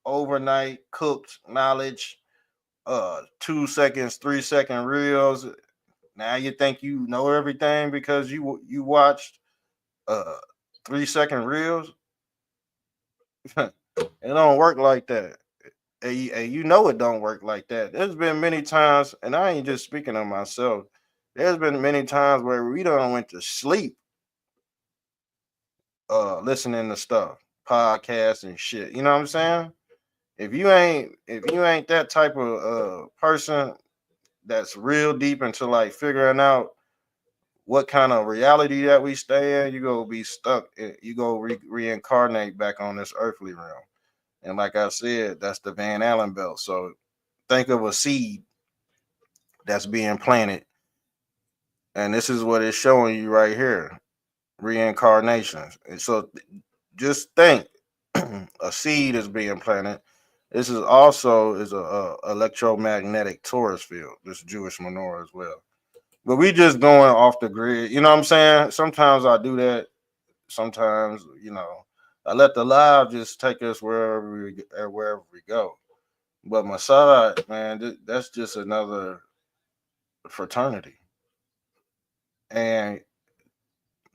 Speaker 2: overnight cooked knowledge, 2 seconds, 3 second reels. Now you think you know everything because you watched 3 second reels. It don't work like that. And you know it don't work like that. There's been many times, and I ain't just speaking of myself. There's been many times where we done went to sleep listening to stuff, podcasts and shit. You know what I'm saying? If you ain't that type of person that's real deep into like figuring out what kind of reality that we stay in, you go be stuck. You go reincarnate back on this earthly realm. And like I said, that's the Van Allen belt. So think of a seed that's being planted, and this is what it's showing you right here: reincarnations. And so just think, a seed is being planted. This is also is a electromagnetic Taurus field. This Jewish menorah as well. But we just going off the grid. You know what I'm saying? Sometimes I do that. Sometimes, I let the live just take us wherever we go. But Mossad, man, that's just another fraternity. And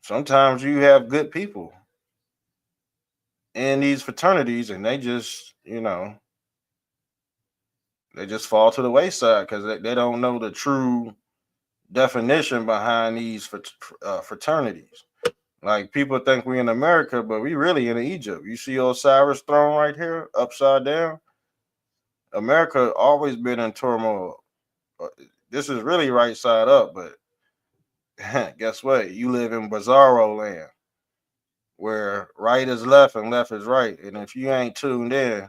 Speaker 2: sometimes you have good people in these fraternities, and they just fall to the wayside because they don't know the true definition behind these fraternities. Like, people think we in America, but we really in Egypt. You see Osiris throne right here, upside down. America always been in turmoil. This is really right side up, but guess what? You live in Bizarro land, where right is left and left is right. And if you ain't tuned in,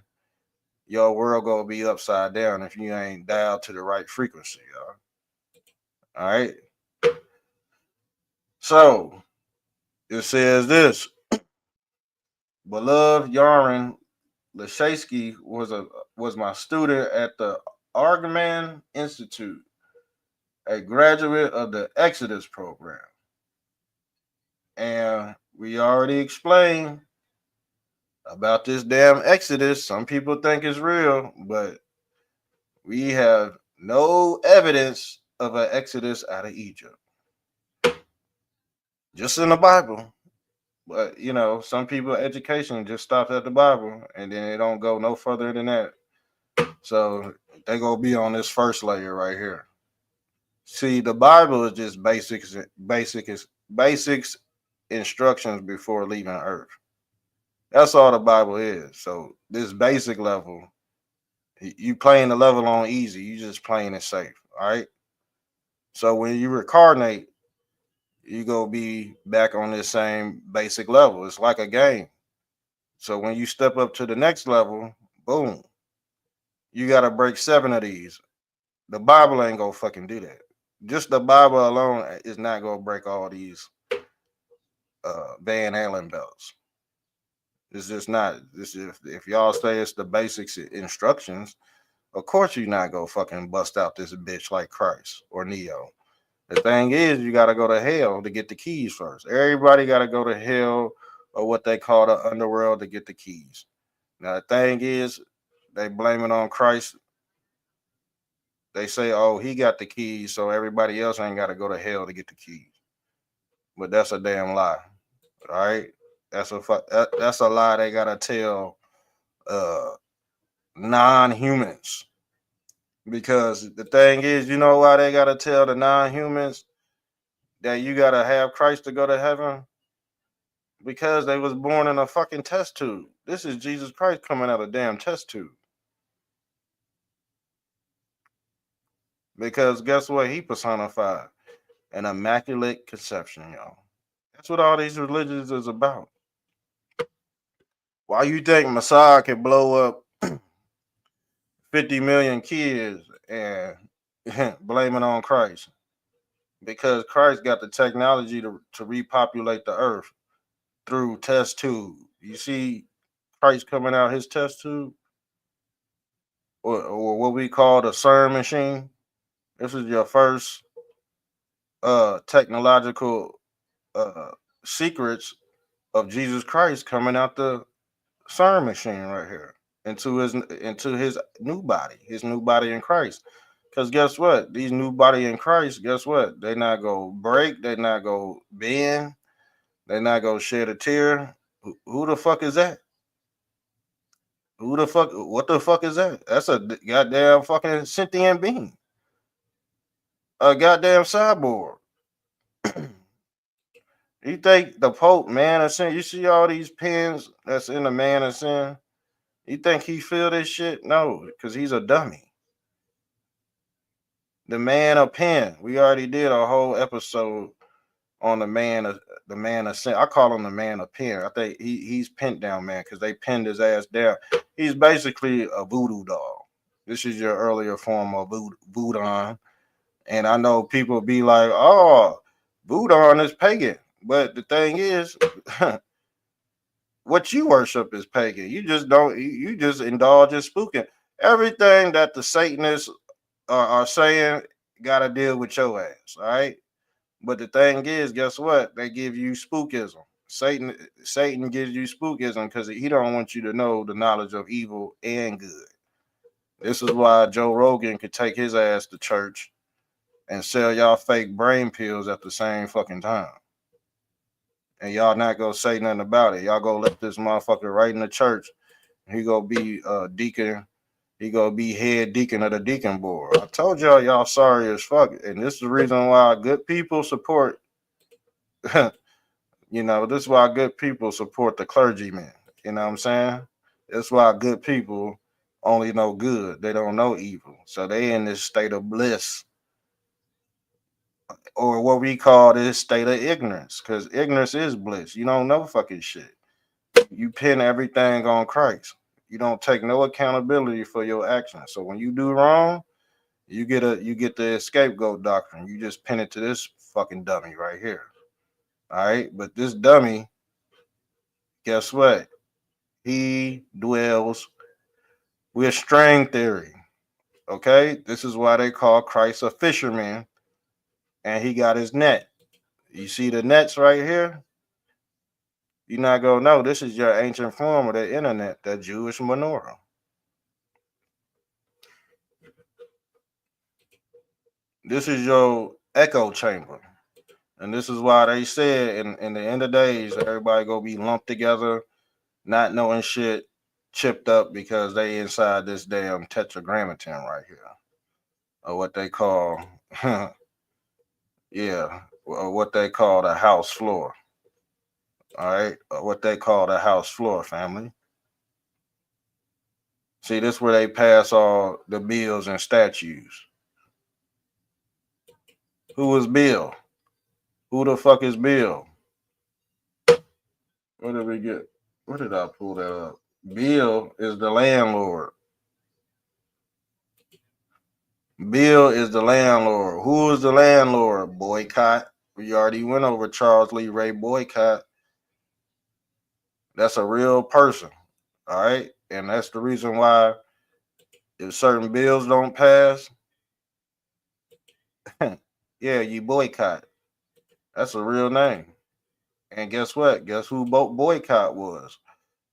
Speaker 2: your world gonna be upside down if you ain't dialed to the right frequency, y'all. All right. So it says this: beloved Yaron Lashesky was my student at the Argaman Institute, a graduate of the Exodus program. And we already explained about this damn Exodus. Some people think it's real, but we have no evidence of an Exodus out of Egypt. Just in the Bible. But, some people education just stops at the Bible, and then they don't go no further than that. So they gonna be on this first layer right here. See, the Bible is just basics instructions before leaving Earth. That's all the Bible is. So this basic level, you playing the level on easy. You just playing it safe. All right. So when you reincarnate, you go be back on this same basic level. It's like a game. So when you step up to the next level, boom, you got to break 7 of these. The Bible ain't gonna fucking do that. Just the Bible alone is not gonna break all these Van Allen belts. It's just not. This if y'all say it's the basics instructions, of course you're not gonna fucking bust out this bitch like Christ or Neo. The thing is, you gotta go to hell to get the keys first. Everybody gotta go to hell or what they call the underworld to get the keys. Now the thing is, they blame it on Christ. They say, "Oh, he got the keys, so everybody else ain't gotta go to hell to get the keys." But that's a damn lie. All right, that's a lie they gotta tell non-humans. Because the thing is, you know why they gotta tell the non-humans that you gotta have Christ to go to heaven? Because they was born in a fucking test tube. This is Jesus Christ coming out of a damn test tube. Because guess what? He personified an immaculate conception, y'all. That's what all these religions is about. Why you think Messiah can blow up 50 million kids and blame it on Christ? Because Christ got the technology to repopulate the earth through test tube. You see Christ coming out his test tube, or what we call the CERN machine. This is your first technological secrets of Jesus Christ coming out the CERN machine right here into his new body in Christ. Because guess what? These new body in Christ, guess what? They not go break, they not go bend, they not go shed a tear. Who the fuck is that? Who the fuck? What the fuck is that? That's a goddamn fucking sentient being. A goddamn cyborg. You think the Pope, man of sin? You see all these pins that's in the man of sin? You think he feel this shit? No, because he's a dummy. The man of pen. We already did a whole episode on the man of sin. I call him the man of pen. I think he's pinned down man because they pinned his ass down. He's basically a voodoo doll. This is your earlier form of voodoo. And I know people be like, oh, voodoo is pagan. But the thing is, what you worship is pagan. You just don't, you just indulge in spooking. Everything that the Satanists are saying got to deal with your ass, all right? But the thing is, guess what? They give you spookism. Satan gives you spookism because he don't want you to know the knowledge of evil and good. This is why Joe Rogan could take his ass to church and sell y'all fake brain pills at the same fucking time. And y'all not gonna say nothing about it. Y'all go let this motherfucker right in the church. He gonna be deacon. He gonna be head deacon of the deacon board. I told y'all sorry as fuck. And this is the reason why good people support you know, this is why good people support the clergymen. You know what I'm saying? That's why good people only know good. They don't know evil. So they in this state of bliss, or what we call this state of ignorance, because ignorance is bliss. You don't know fucking shit. You pin everything on Christ. You don't take no accountability for your actions. So when you do wrong, you get the scapegoat doctrine. You just pin it to this fucking dummy right here. All right, but this dummy, guess what? He dwells with string theory. Okay, this is why they call Christ a fisherman, and he got his net. You see the nets right here? You're not gonna know this is your ancient form of the internet, that Jewish menorah. This is your echo chamber. And this is why they said in the end of days, everybody gonna be lumped together, not knowing shit, chipped up because they inside this damn tetragrammaton right here. Or what they call yeah, or what they call the house floor. All right, or what they call the house floor, family. See, this is where they pass all the bills and statutes. Who is Bill? Who the fuck is Bill? Where did we get? Where did I pull that up? Bill is the landlord. Bill is the landlord. Who is the landlord? Boycott. We already went over Charles Lee Ray Boycott. That's a real person. All right. And that's the reason why if certain bills don't pass, yeah, you boycott. That's a real name. And guess what? Guess who Boycott was?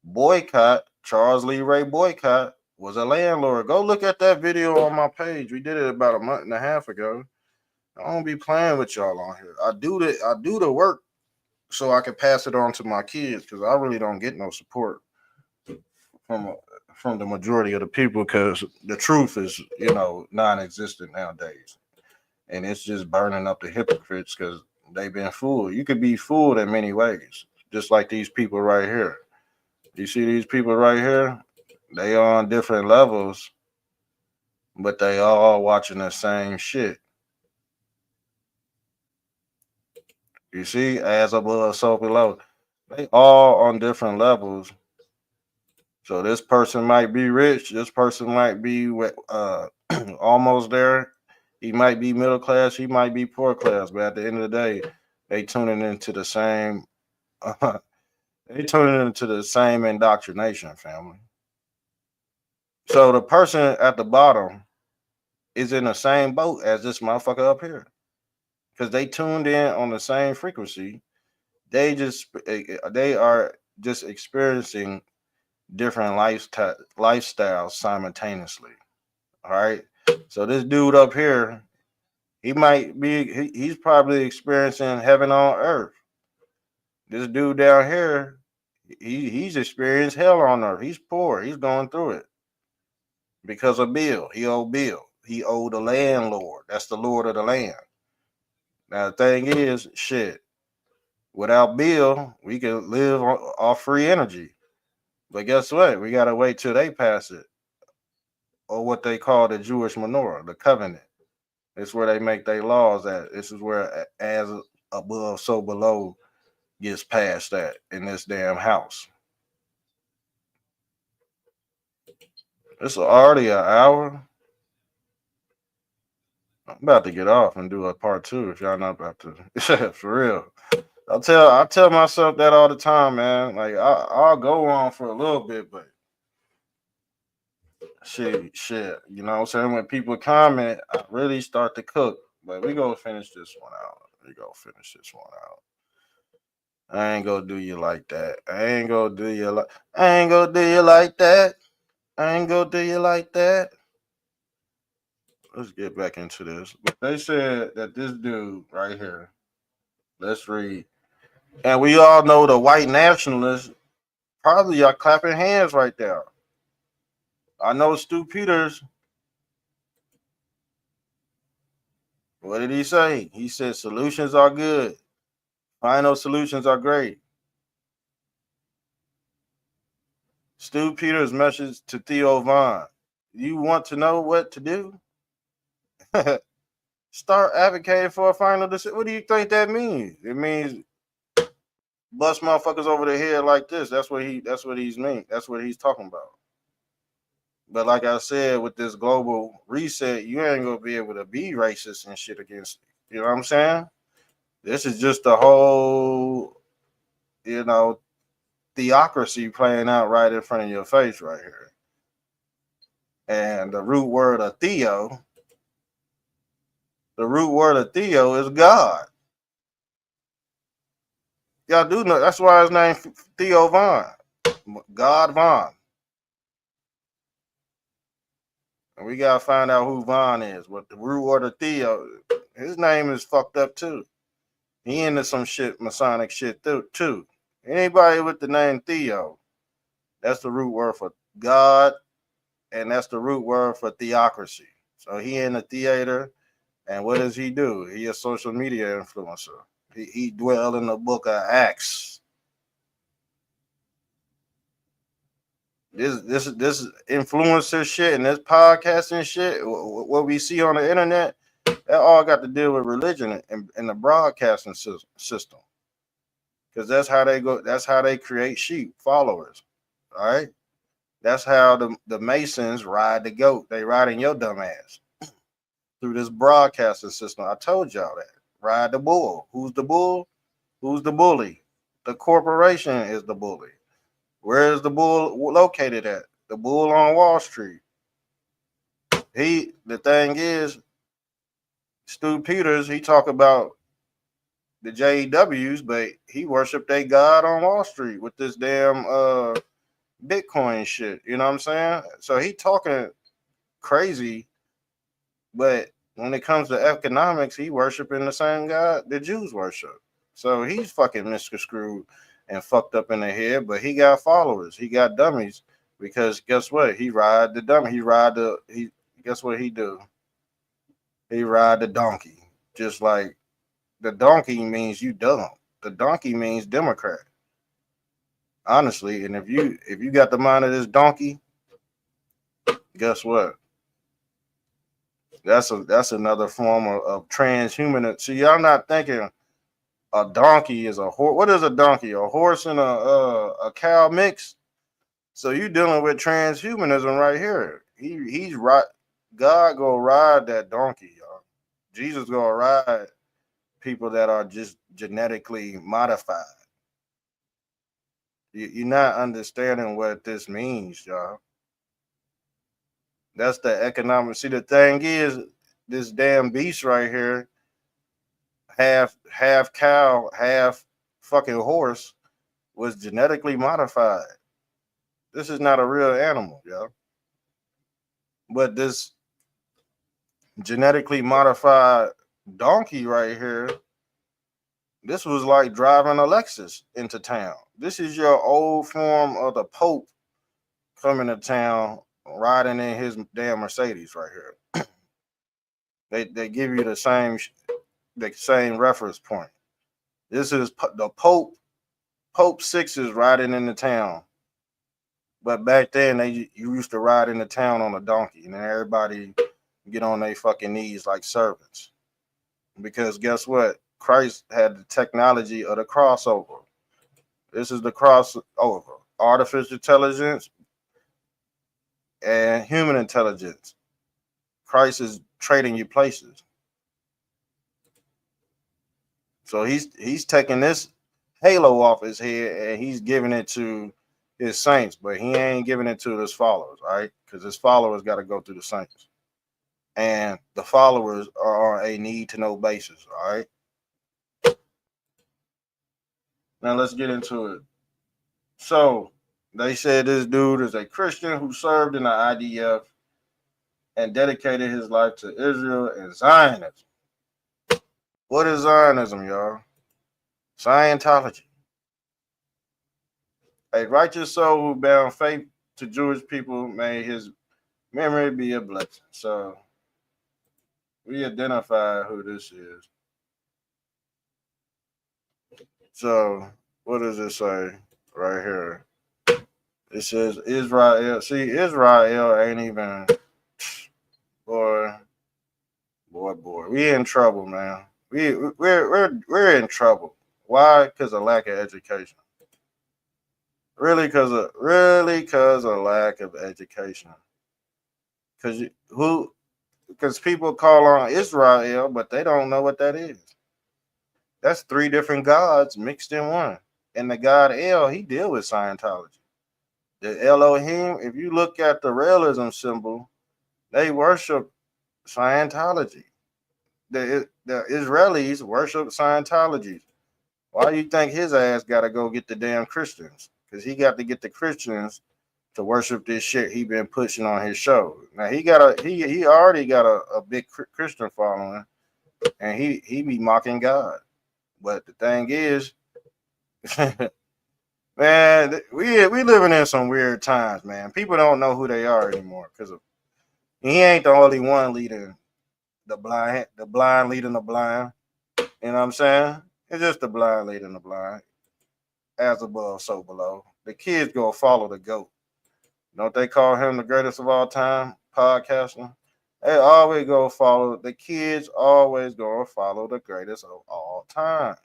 Speaker 2: Boycott, Charles Lee Ray Boycott, was a landlord. Go look at that video on my page. We did it about a month and a half ago. I don't be playing with y'all on here. I do the work so I can pass it on to my kids, because I really don't get no support from the majority of the people, because the truth is, non-existent nowadays. And it's just burning up the hypocrites because they've been fooled. You could be fooled in many ways, just like these people right here. You see these people right here? They are on different levels, but they all watching the same shit. You see, as above, so below. They all on different levels. So this person might be rich. This person might be almost there. He might be middle class. He might be poor class. But at the end of the day, they tuning into the same. They tuning into the same indoctrination, family. So the person at the bottom is in the same boat as this motherfucker up here, because they tuned in on the same frequency. They are just experiencing different lifestyles simultaneously. All right. So this dude up here, he's probably experiencing heaven on earth. This dude down here, he's experienced hell on earth. He's poor. He's going through it because of Bill. He owed Bill. He owed the landlord. That's the lord of the land. Now the thing is, shit. Without Bill, we could live off free energy. But guess what? We gotta wait till they pass it, or what they call the Jewish menorah, the covenant. It's where they make their laws at. This is where, as above, so below gets past that in this damn house. It's already an hour. I'm about to get off and do a part 2 if y'all not about to. For real. I tell myself that all the time, man. Like I'll go on for a little bit, but shit. You know what I'm saying? When people comment, I really start to cook. But we gonna finish this one out. I ain't gonna do you like that. I ain't gonna do you like that. I ain't gonna do you like that. Let's get back into this. But they said that this dude right here, let's read. And we all know the white nationalists probably are clapping hands right there. I know Stu Peters. What did he say? He said solutions are good. Final solutions are great. Stu Peters' message to Theo Vaughn. You want to know what to do? Start advocating for a final decision. What do you think that means? It means bust motherfuckers over the head like this. That's what he's mean. That's what he's talking about. But like I said, with this global reset, you ain't gonna be able to be racist and shit against it. You know what I'm saying? This is just a whole, theocracy playing out right in front of your face right here. And the root word of Theo is God. Y'all do know that's why his name Theo Vaughn. God Vaughn. And we gotta find out who Vaughn is. What the root word of Theo, his name is fucked up too. He into some shit, Masonic shit too. Anybody with the name Theo, that's the root word for God, and that's the root word for theocracy. So he in the theater, and what does he do? He a social media influencer. He dwell in the book of Acts. This influencer shit and this podcasting shit, what we see on the internet, that all got to deal with religion and the broadcasting system. Because that's how they go. That's how they create sheep followers. All right. That's how the Masons ride the goat. They ride in your dumb ass through this broadcasting system. I told y'all that. Ride the bull. Who's the bull? Who's the bully? The corporation is the bully. Where is the bull located at? The bull on Wall Street. The thing is, Stu Peters, he talk about the JEWs, but he worshiped a god on Wall Street with this damn Bitcoin shit. You know what I'm saying? So he talking crazy, but when it comes to economics, he worshiping the same god the Jews worship. So he's fucking misconstrued and fucked up in the head, but he got followers. He got dummies because guess what? He ride the dummy. Guess what he do? He ride the donkey. Just like the donkey means you dumb. The donkey means Democrat. Honestly, and if you got the mind of this donkey, guess what? That's another form of transhuman. See, y'all not thinking a donkey is a horse. What is a donkey? A horse and a cow mix. So you dealing with transhumanism right here. He's right. God go ride that donkey, y'all. Jesus go ride people that are just genetically modified. You're not understanding what this means, y'all. That's the economic. See, the thing is, this damn beast right here, half cow, half fucking horse, was genetically modified. This is not a real animal, y'all. But this genetically modified donkey right here, this was like driving a Lexus into town. This is your old form of the Pope coming to town, riding in his damn Mercedes right here. They give you the same reference point. This is the Pope 6 is riding into town. But back then, you used to ride into town on a donkey, and then everybody get on their fucking knees like servants. Because guess what? Christ had the technology of the crossover. This is the crossover. Artificial intelligence and human intelligence. Christ is trading you places. So he's taking this halo off his head and he's giving it to his saints, but he ain't giving it to his followers, right? Because his followers got to go through the saints. And the followers are on a need to know basis, all right? Now let's get into it. So they said this dude is a Christian who served in the IDF and dedicated his life to Israel and Zionism. What is Zionism, y'all? Scientology. A righteous soul who bound faith to Jewish people, may his memory be a blessing. So we identify who this is. So what does it say right here? It says Israel. See, Israel ain't even boy. We in trouble, man. We're in trouble. Why? Because of lack of education. Really, because of lack of education. Because people call on Israel, but they don't know what that is. That's three different gods mixed in one. And the god El, he deal with Scientology. The Elohim, if you look at the realism symbol, they worship Scientology. The Israelis worship Scientology. Why do you think his ass got to go get the damn Christians? Because he got to get the Christians to worship this shit he been pushing on his show. Now he already got a big Christian following, and he be mocking God. But the thing is, man, we living in some weird times, man. People don't know who they are anymore because he ain't the only one leading the blind leading the blind. You know what I'm saying? It's just the blind leading the blind. As above, so below. The kids go follow the GOAT. Don't they call him the greatest of all time? Podcasting. They always go follow the kids. Always go follow the greatest of all time.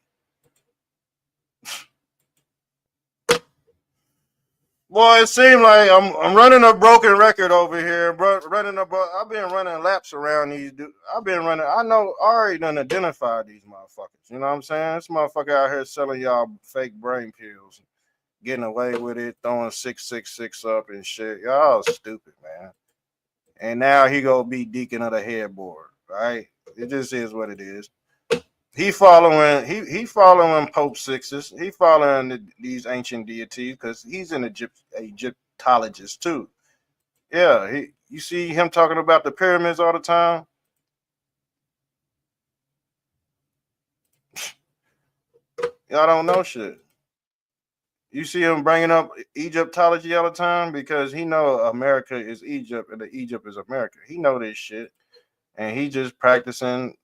Speaker 2: Boy, it seems like I'm running a broken record over here, bro. I've been running laps around these dudes. I know already done identified these motherfuckers. You know what I'm saying? This motherfucker out here selling y'all fake brain pills, getting away with it, throwing 666 up and shit. Y'all stupid, man. And now he gonna be deacon of the headboard, right? It just is what it is. He following Pope Sixes. He following these ancient deities because he's an Egyptologist too. Yeah, you see him talking about the pyramids all the time. Y'all don't know shit. You see him bringing up Egyptology all the time because he know America is Egypt and the Egypt is America. He know this shit, and he just practicing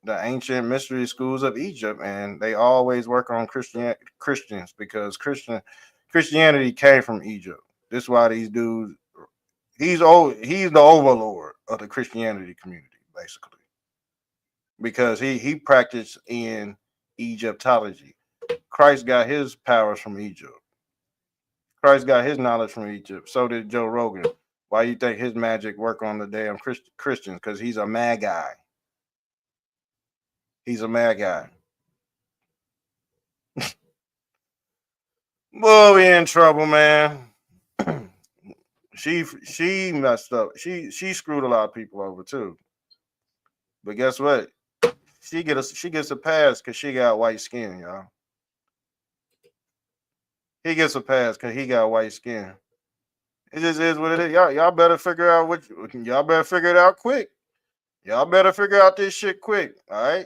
Speaker 2: the ancient mystery schools of Egypt, and they always work on Christians because Christianity came from Egypt. This is why these dudes. He's the overlord of the Christianity community, basically, because he practiced in Egyptology. Christ got his powers from Egypt. Christ got his knowledge from Egypt. So did Joe Rogan. Why you think his magic work on the damn Christians? Because he's a mad guy. He's a mad guy. Boy, we in trouble, man. She messed up. She screwed a lot of people over too. But guess what? She gets a pass because she got white skin, y'all. He gets a pass because he got white skin. It just is what it is. Y'all better figure out y'all better figure it out quick. Y'all better figure out this shit quick. All right.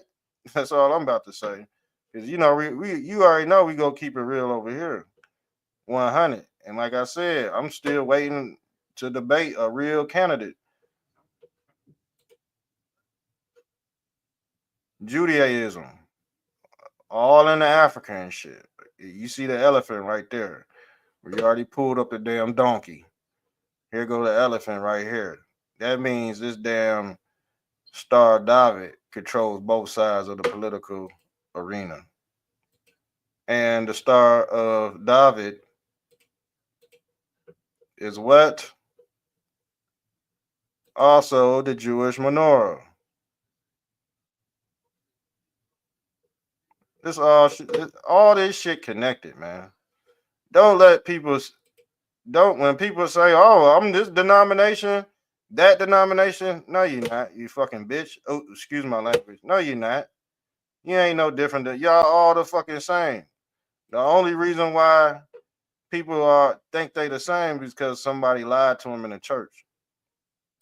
Speaker 2: That's all I'm about to say. Because you already know we gonna keep it real over here. 100. And like I said, I'm still waiting to debate a real candidate. Judaism. All in the African shit. You see the elephant right there. We already pulled up the damn donkey. Here go the elephant right here. That means this damn Star David controls both sides of the political arena. And the Star of David is what? Also the Jewish menorah. This all this shit connected, man. Don't let people don't when people say, "Oh, I'm this denomination, that denomination." No, you're not. You fucking bitch. Oh, excuse my language. No, you're not. You ain't no different. Than y'all all the fucking same. The only reason why people think they the same is because somebody lied to them in the church.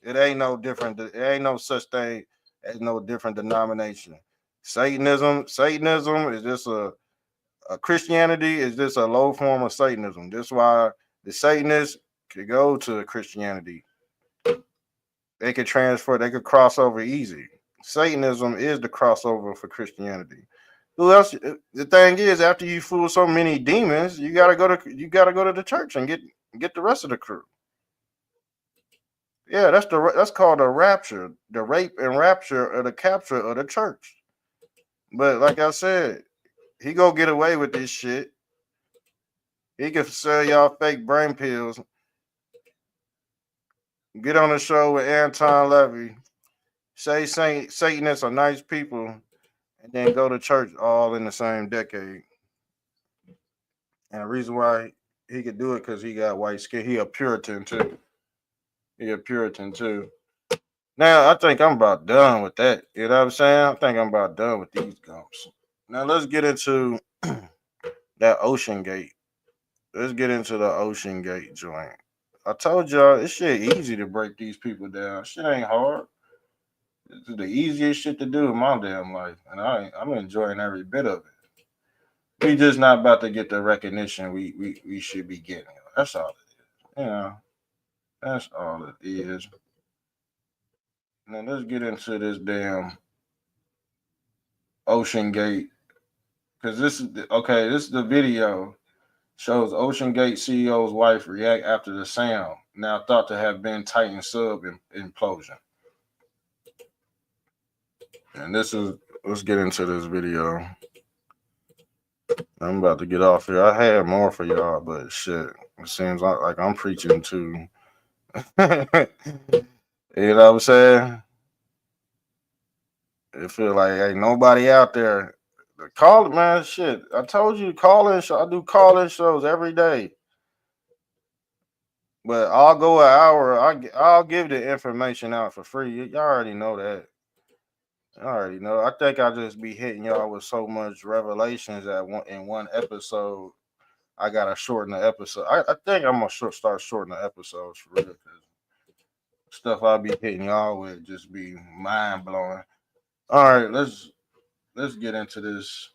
Speaker 2: It ain't no different. It ain't no such thing as no different denomination. Satanism is just a Christianity is just a low form of Satanism. That's why the Satanists could go to Christianity. They could transfer. They could cross over easy. Satanism is the crossover for Christianity. Who else? The thing is, after you fool so many demons, you gotta go to the church and get the rest of the crew. Yeah, that's called a rapture, the rape and rapture of the capture of the church. But like I said, he gonna get away with this shit. He can sell y'all fake brain pills. Get on the show with Anton Levy. Say Satanists are nice people, and then go to church all in the same decade. And the reason why he could do it because he got white skin. He a Puritan too. Now I think I'm about done with that. You know what I'm saying? I think I'm about done with these gumps. Now let's get into that OceanGate. Let's get into the OceanGate joint. I told y'all this shit easy to break these people down. Shit ain't hard. It's the easiest shit to do in my damn life, and I'm enjoying every bit of it. We just not about to get the recognition we should be getting. That's all it is. You know, that's all it is. Now let's get into this damn OceanGate, because this is okay. This is the video shows OceanGate CEO's wife react after the sound, now thought to have been Titan sub implosion. And let's get into this video. I'm about to get off here. I had more for y'all, but shit, it seems like I'm preaching too. You know what I'm saying? It feel like ain't nobody out there. Call it, man. Shit, I told you call-in show. I do call-in shows every day. But I'll go an hour. I'll give the information out for free. Y'all already know that. I already know. I think I just be hitting y'all with so much revelations in one episode. I gotta shorten the episode. I think I'm gonna start shortening the episodes for real, because stuff I'll be hitting y'all with just be mind blowing. All right, let's get into this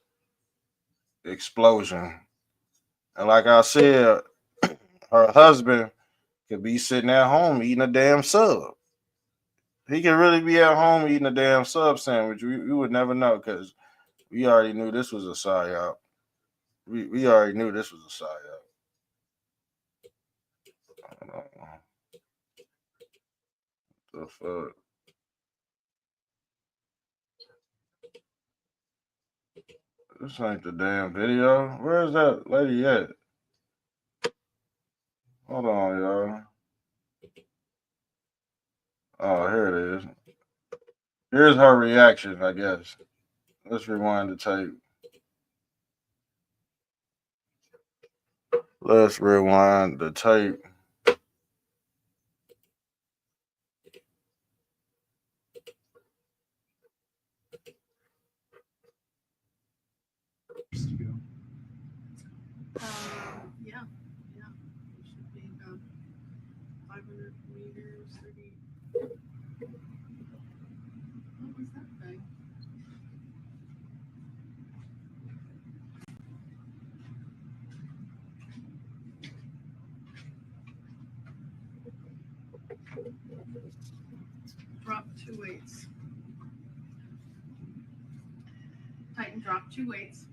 Speaker 2: explosion. And like I said, her husband could be sitting at home eating a damn sub. He could really be at home eating a damn sub sandwich. We would never know, because we already knew this was a psyop. We already knew this was a psyop. The fuck? This ain't the damn video. Where is that lady at? Hold on, y'all. Oh, here it is. Here's her reaction, I guess. Let's rewind the tape. Let's rewind the tape.
Speaker 7: Yeah. It should be about 500 meters, 30. What was that thing? Drop 2 weights. Tighten, drop 2 weights.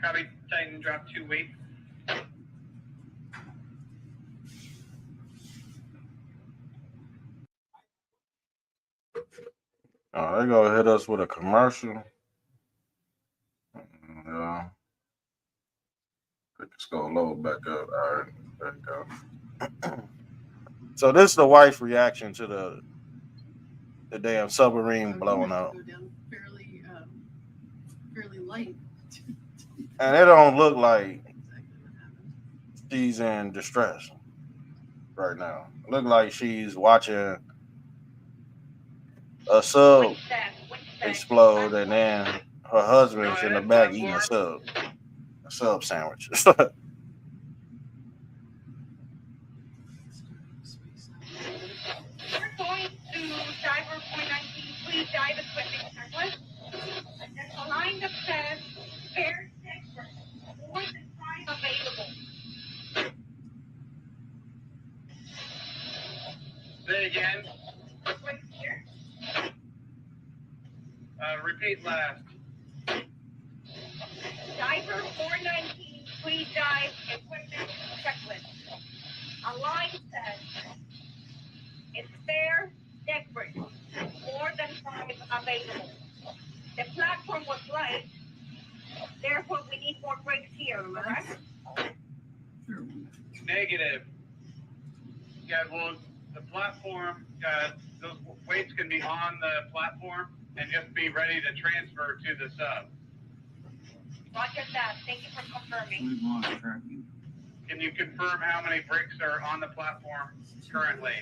Speaker 8: Copy. Tighten, drop 2 weights.
Speaker 2: Oh, they gonna hit us with a commercial. Yeah. It's gonna load back up. All right, there you go. So this is the wife's reaction to the damn submarine blowing up,
Speaker 7: Go down fairly light.
Speaker 2: and it don't look like
Speaker 7: Exactly what happened.
Speaker 2: she's in distress right now. It look like she's watching a sub explode, and then her husband's in the back eating a sub sandwich.
Speaker 8: We're going to diver point 19, please dive equipment checklist. There's a line that says spare sector, more than 5 available. Say again. Right here. Repeat last. Diver 419, please dive equipment checklist. A line says it's spare deck bricks, more than 5 available. The platform was light, therefore we need more bricks here, correct? Negative. Yeah, well, the platform, those weights can be on the platform and just be ready to transfer to the sub. Roger that. Thank you for confirming. Can you confirm how many bricks are on the platform currently?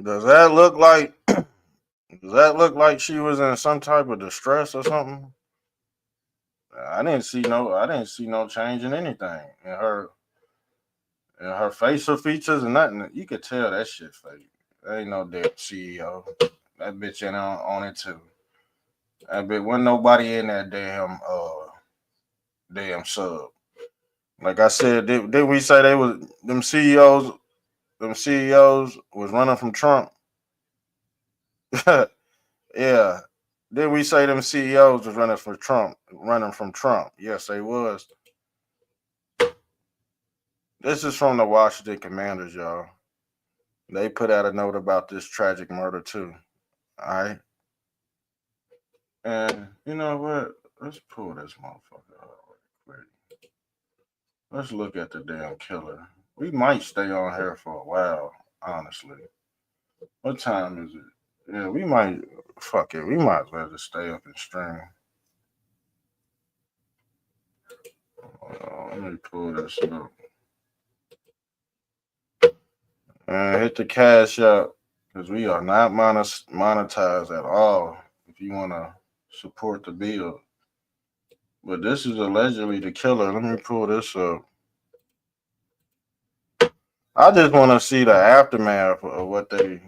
Speaker 2: Does that look like? Does that look like she was in some type of distress or something? I didn't see no change in anything in her facial features and nothing. You could tell that shit fake. There ain't no damn CEO. That bitch ain't on it too. That bitch wasn't nobody in that damn sub. Like I said, did we say they was them CEOs? Them CEOs was running from Trump. Yeah. Did we say them CEOs was running from Trump? Running from Trump? Yes, they was. This is from the Washington Commanders, y'all. They put out a note about this tragic murder too. All right. And you know what? Let's pull this motherfucker up real quick. Let's look at the damn killer. We might stay on here for a while, honestly. What time is it? Yeah, we might. Fuck it. We might as well just stay up and stream. Let me pull this up. And hit the cash up because we are not monetized at all. If you want to support the bill, but this is allegedly the killer. Let me pull this up. I just want to see the aftermath of what they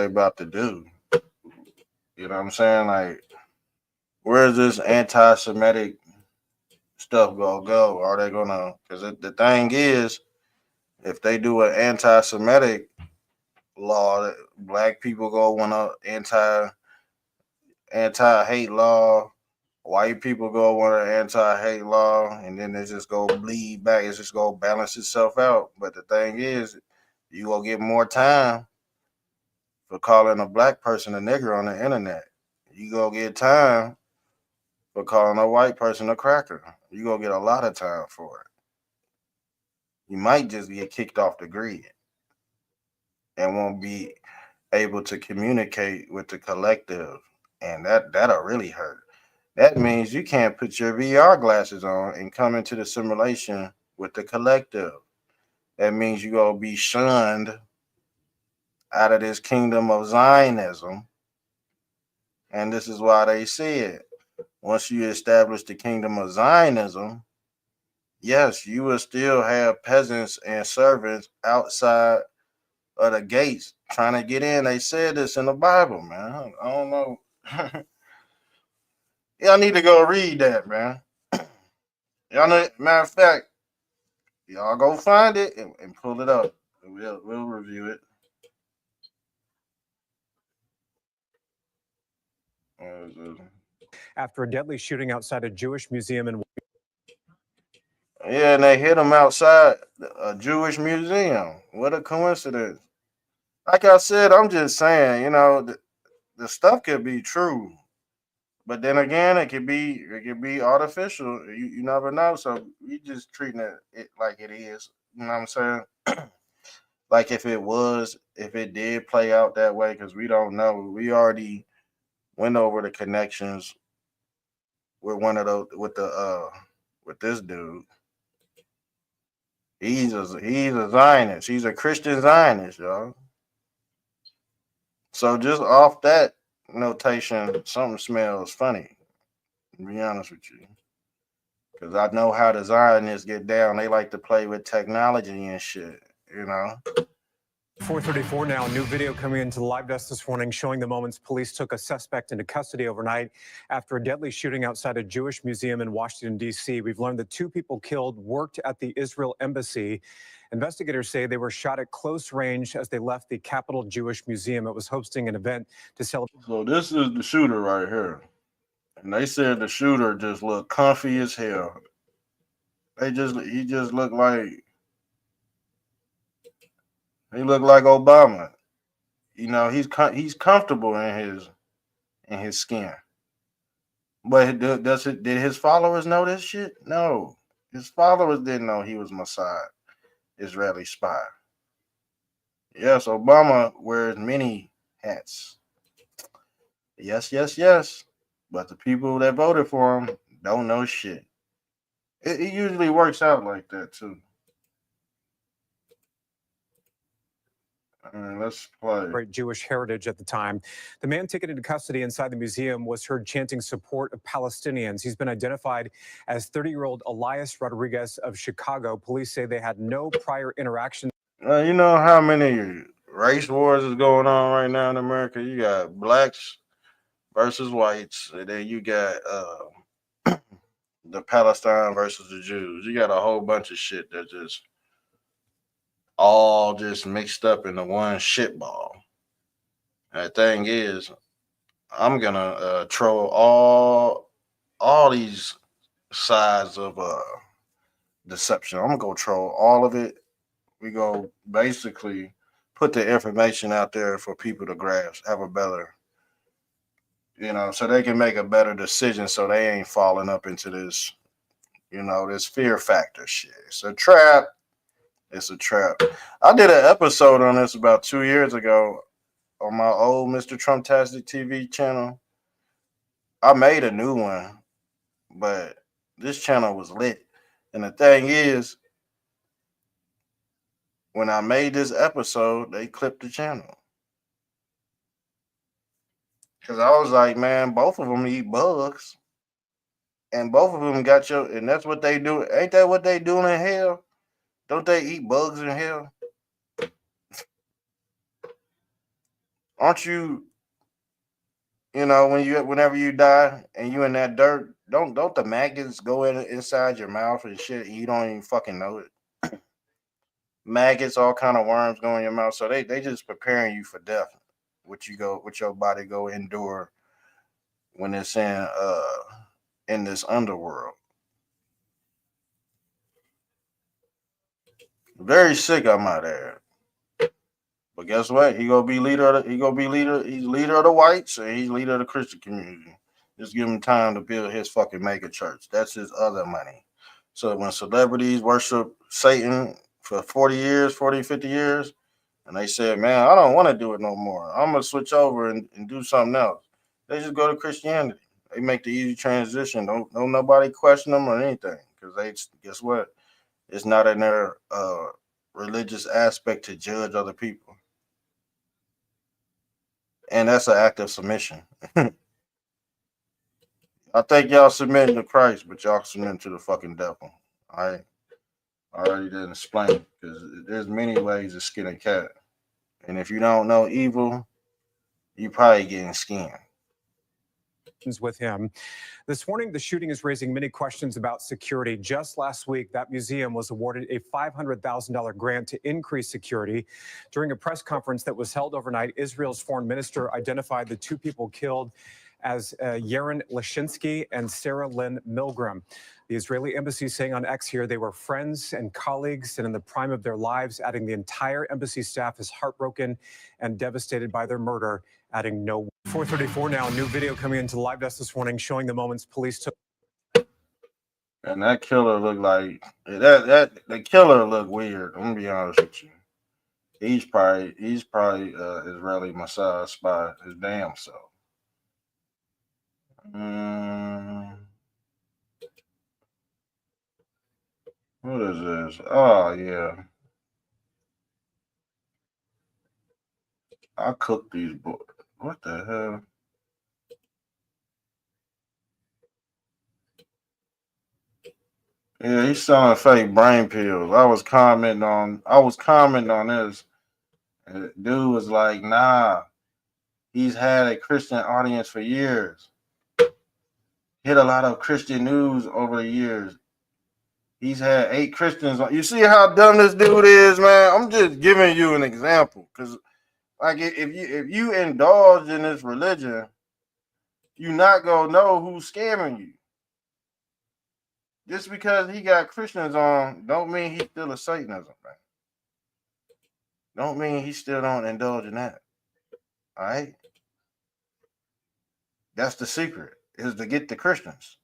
Speaker 2: about to do. You know what I'm saying? Like, where's this anti-Semitic stuff gonna go? Are they gonna? Because the thing is, if they do an anti-Semitic law, black people go want an anti-hate law. White people go want an anti-hate law, and then it just go bleed back. It's just go balance itself out. But the thing is, you gonna get more time for calling a black person a nigger on the internet. You gonna get time for calling a white person a cracker. You gonna get a lot of time for it. You might just get kicked off the grid and won't be able to communicate with the collective, and that'll really hurt. That means you can't put your VR glasses on and come into the simulation with the collective. That means you're going to be shunned out of this kingdom of Zionism. And this is why they said, once you establish the kingdom of Zionism, yes, you will still have peasants and servants outside of the gates trying to get in. They said this in the Bible, man. I don't know. Y'all need to go read that, man. Y'all know, matter of fact, y'all go find it and pull it up. We'll review it.
Speaker 9: After a deadly shooting outside a Jewish museum in.
Speaker 2: Yeah, and they hit him outside a Jewish museum. What a coincidence. Like I said, I'm just saying, the stuff could be true, but then again, it could be artificial. You never know. So we just treating it like it is. You know what I'm saying? Like if it did play out that way, because we don't know. We already went over the connections with one of those with this dude. He's a Zionist. He's a Christian Zionist, y'all. So just off that notation, something smells funny. To be honest with you, because I know how the Zionists get down. They like to play with technology and shit.
Speaker 9: 4:34 now. New video coming into the live desk this morning showing the moments police took a suspect into custody overnight after a deadly shooting outside a Jewish museum in Washington, D.C. We've learned the two people killed worked at the Israel embassy. Investigators say they were shot at close range as they left the Capitol Jewish Museum. It was hosting an event to celebrate.
Speaker 2: So this is the shooter right here, and they said the shooter just looked comfy as hell. He just looked like Obama. He's comfortable in his skin. But did his followers know this shit? No, his followers didn't know he was Mossad, Israeli spy. Yes, Obama wears many hats. Yes, yes, yes. But the people that voted for him don't know shit. It usually works out like that too. Let's play.
Speaker 9: Jewish heritage at the time. The man taken into custody inside the museum was heard chanting support of Palestinians. He's been identified as 30-year-old Elias Rodriguez of Chicago. Police say they had no prior interaction.
Speaker 2: You know how many race wars is going on right now in America? You got blacks versus whites, and then you got the Palestine versus the Jews. You got a whole bunch of shit that just all just mixed up into one shitball. And the thing is, I'm gonna troll all these sides of deception. I'm gonna troll all of it. We go basically put the information out there for people to grasp, have a better, so they can make a better decision, so they ain't falling up into this, this fear factor shit. It's a trap. It's a trap. I did an episode on this about 2 years ago on my old Mr. Trumptastic TV channel. I made a new one, but this channel was lit. And the thing is, when I made this episode, they clipped the channel. Because I was like, man, both of them eat bugs. And both of them and that's what they do. Ain't that what they doing in hell? Don't they eat bugs in hell? Aren't you, whenever you die and you in that dirt, don't the maggots go inside your mouth and shit and you don't even fucking know it? Maggots, all kind of worms go in your mouth. So they just preparing you for death. What your body go endure when it's in this underworld. Very sick, I might add. But guess what? He's leader of the whites and he's leader of the Christian community. Just give him time to build his fucking mega church. That's his other money. So when celebrities worship Satan for 50 years, and they said, man, I don't want to do it no more. I'm going to switch over and do something else. They just go to Christianity. They make the easy transition. Don't nobody question them or anything. Because guess what? It's not in their religious aspect to judge other people. And that's an act of submission. I think y'all submitting to Christ, but y'all submitting to the fucking devil. All right? I already didn't explain it because there's many ways to skin a cat. And if you don't know evil, you probably getting skinned.
Speaker 9: With him. This morning, the shooting is raising many questions about security. Just last week, that museum was awarded a $500,000 grant to increase security. During a press conference that was held overnight, Israel's foreign minister identified the two people killed as Yaren Lashinsky and Sarah Lynn Milgram. The Israeli embassy saying on X here they were friends and colleagues and in the prime of their lives, adding the entire embassy staff is heartbroken and devastated by their murder, adding no. 4:34 now, new video coming into the live desk this morning showing the moments police took.
Speaker 2: And that killer looked like the killer looked weird. I'm gonna be honest with you. He's probably Israeli Mossad spy his damn self. What is this? Oh yeah. I cooked these boys. What the hell? Yeah, he's selling fake brain pills. I was commenting on this. And the dude was like, nah, he's had a Christian audience for years. Hit a lot of Christian news over the years. He's had 8 Christians on. You see how dumb this dude is, man? I'm just giving you an example. Because like if you indulge in this religion, you're not gonna know who's scamming you. Just because he got Christians on, don't mean he's still a Satanism, man. Don't mean he still don't indulge in that. All right? That's the secret, is to get the Christians.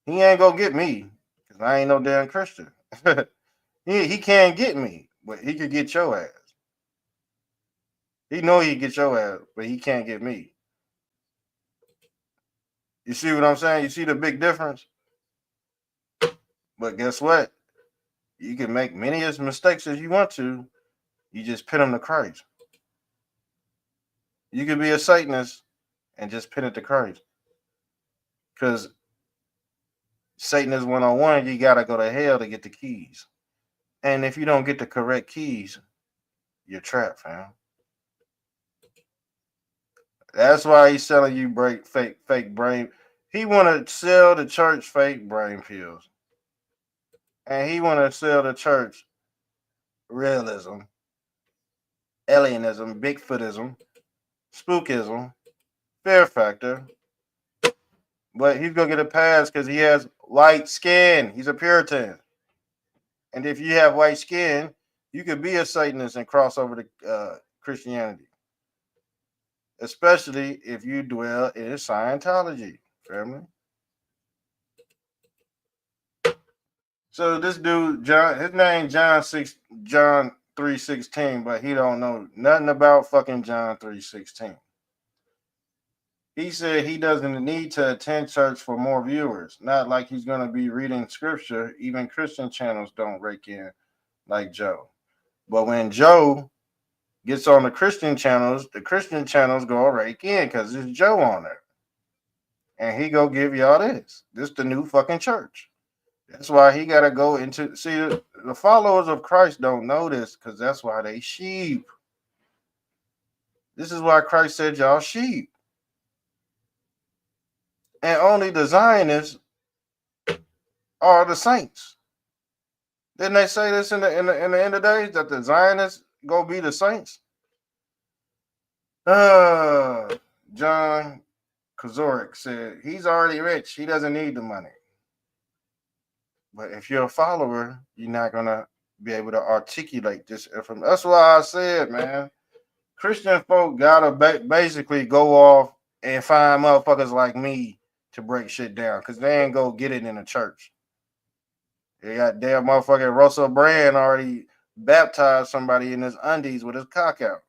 Speaker 2: He ain't gonna get me, because I ain't no damn Christian. he can't get me, but he could get your ass. He know he can get your ass, but he can't get me. You see what I'm saying? You see the big difference? But guess what? You can make many as mistakes as you want to. You just pin them to Christ. You can be a Satanist and just pin it to Christ. Because Satanist 101, you got to go to hell to get the keys. And if you don't get the correct keys, you're trapped, fam. That's why he's selling you fake brain. He want to sell the church fake brain pills. And he want to sell the church realism, alienism, Bigfootism, spookism, fear factor. But he's going to get a pass because he has white skin. He's a Puritan. And if you have white skin, you could be a Satanist and cross over to Christianity. Especially if you dwell in Scientology, family. So this dude, John, his name John 3:16, but he don't know nothing about fucking John 3:16. He said he doesn't need to attend church for more viewers. Not like he's going to be reading scripture. Even Christian channels don't rake in like Joe. But when Joe gets on the Christian channels go rake in because there's Joe on there. And he go give y'all this. This the new fucking church. That's why he got to go into... See, the followers of Christ don't know this because that's why they sheep. This is why Christ said y'all sheep. And only the Zionists are the saints. Didn't they say this in the end of days that the Zionists go be the saints? John Kazorik said he's already rich. He doesn't need the money. But if you're a follower, you're not gonna be able to articulate this information. That's why I said, man, Christian folk gotta basically go off and find motherfuckers like me to break shit down, because they ain't go get it in the church. They got damn motherfucking Russell Brand already baptized somebody in his undies with his cock out.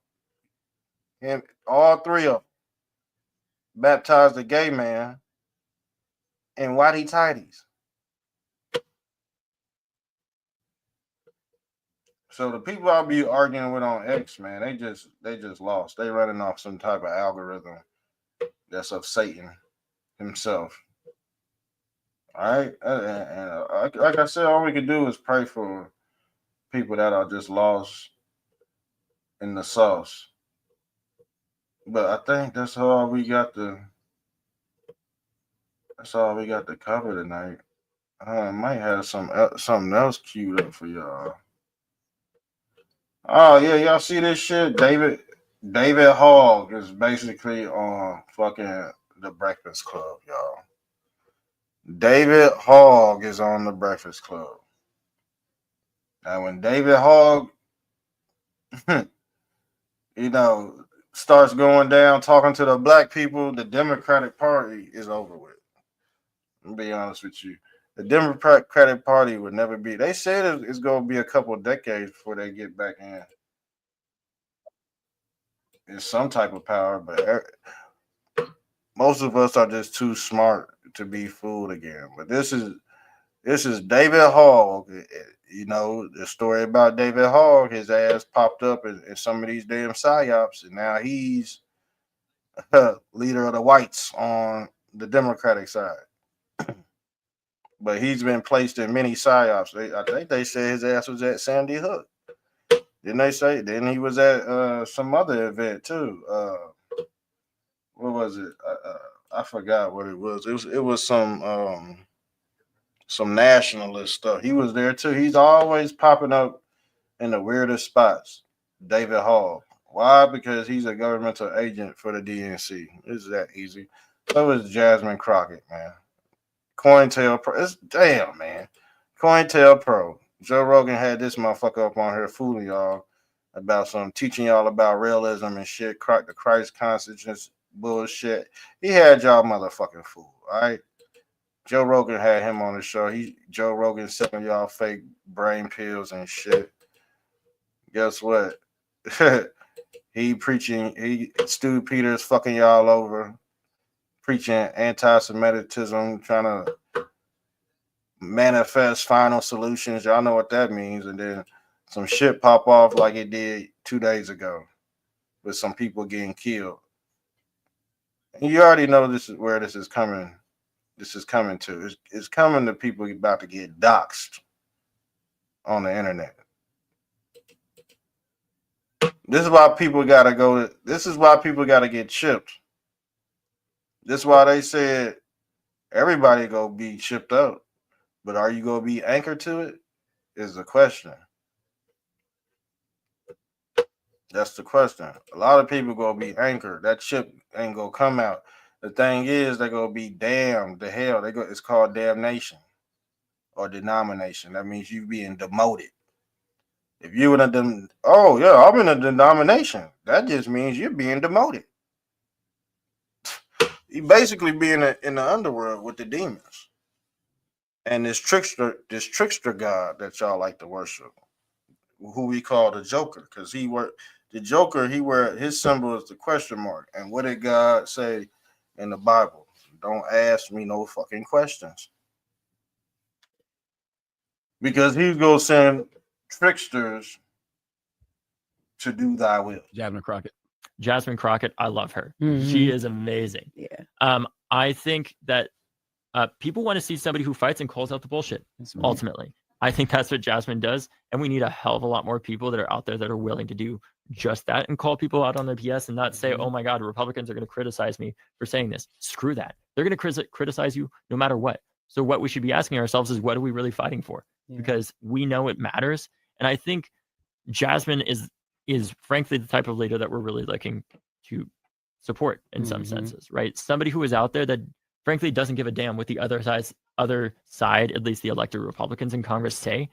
Speaker 2: Him, all 3 of them baptized a gay man in whitey tighties. So the people I'll be arguing with on X, man, they just lost. They running off some type of algorithm that's of Satan himself. All right, and like I said, all we can do is pray for people that are just lost in the sauce. But I think that's all we got to. That's all we got to cover tonight. I might have something else queued up for y'all. Oh yeah, y'all see this shit, David David Hogg is basically on fucking The Breakfast Club, y'all. David Hogg is on The Breakfast Club. Now, when David Hogg, starts going down talking to the black people, the Democratic Party is over with. I'm be honest with you. The Democratic Party would never be. They said it's going to be a couple of decades before they get back in some type of power, but most of us are just too smart to be fooled again. But this is David Hogg. The story about David Hogg, his ass popped up in some of these damn psyops, and now he's leader of the whites on the Democratic side. But he's been placed in many psyops. I think they said his ass was at Sandy Hook. Didn't they say? Then he was at some other event too. What was it? I forgot what it was. It was some nationalist stuff. He was there too. He's always popping up in the weirdest spots. David Hall. Why? Because he's a governmental agent for the DNC. It's that easy. So is Jasmine Crockett, man. COINTELPRO. Damn, man. COINTELPRO. Joe Rogan had this motherfucker up on here fooling y'all about teaching y'all about realism and shit, the Christ consciousness bullshit. He had y'all motherfucking fool, all right? Joe Rogan had him on the show. Joe Rogan selling y'all fake brain pills and shit. Guess what? Stu Peters fucking y'all over, preaching anti-Semitism, trying to manifest final solutions. Y'all know what that means. And then some shit pop off like it did 2 days ago with some people getting killed. And you already know this is where this is coming. This is coming to. It's coming to people about to get doxxed on the internet. This is why people gotta go. This is why people gotta get chipped. This is why they said everybody go be chipped up. But are you gonna be anchored to it? Is the question. That's the question. A lot of people gonna be anchored. That chip ain't gonna come out. The thing is, they're gonna be damned to hell. It's called damnation or denomination. That means you being demoted. If you in I'm in a denomination. That just means you're being demoted. You basically being in the underworld with the demons. And this trickster god that y'all like to worship, who we call the Joker, because his symbol is the question mark. And what did God say in the Bible? Don't ask me no fucking questions. Because he's gonna send tricksters to do thy will.
Speaker 10: Jasmine Crockett, I love her.
Speaker 11: Mhm.
Speaker 10: She is amazing.
Speaker 11: Yeah.
Speaker 10: I think that people want to see somebody who fights and calls out the bullshit. Ultimately, I think that's what Jasmine does, and we need a hell of a lot more people that are out there that are willing to do just that and call people out on their BS and not say, "Oh my God, Republicans are going to criticize me for saying this." Screw that. They're going to criticize you no matter what. So what we should be asking ourselves is, what are we really fighting for?
Speaker 11: Yeah.
Speaker 10: Because we know it matters, and I think Jasmine is frankly the type of leader that we're really looking to support in some senses, right? Somebody who is out there that frankly doesn't give a damn what the other side, at least the elected Republicans in Congress say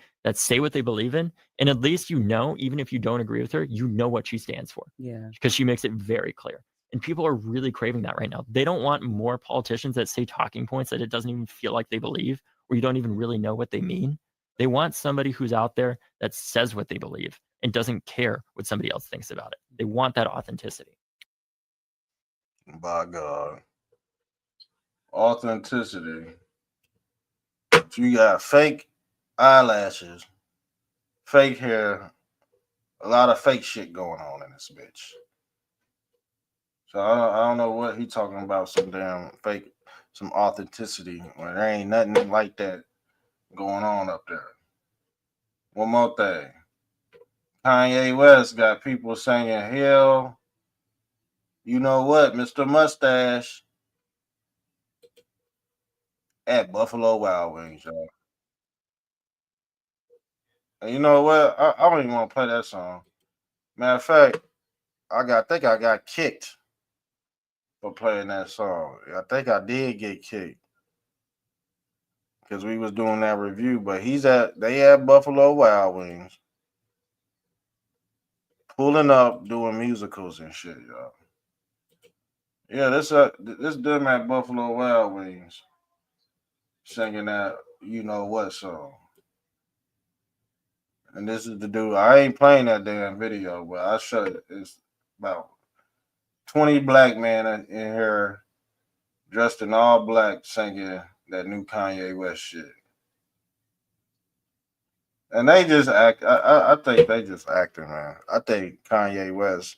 Speaker 10: what they believe in. And at least, even if you don't agree with her, you know what she stands for.
Speaker 11: Yeah.
Speaker 10: Because she makes it very clear. And people are really craving that right now. They don't want more politicians that say talking points that it doesn't even feel like they believe, or you don't even really know what they mean. They want somebody who's out there that says what they believe and doesn't care what somebody else thinks about it. They want that authenticity.
Speaker 2: By God. Authenticity. You got fake eyelashes, fake hair, a lot of fake shit going on in this bitch. So I don't know what he talking about, some damn fake, some authenticity, when there ain't nothing like that going on up there. One more thing. Kanye West got people singing, "Hell, you know what, Mr. Mustache," at Buffalo Wild Wings, y'all. And you know what? I don't even want to play that song. Matter of fact, I think I got kicked for playing that song. I think I did get kicked because we was doing that review. But they at Buffalo Wild Wings, pulling up doing musicals and shit, y'all. Yeah, this them at Buffalo Wild Wings singing that you know what song. And this is the dude. I ain't playing that damn video, but I shut it. It's about 20 black men in here dressed in all black singing that new Kanye West shit. And they just act. I think they just acting, man. I think Kanye West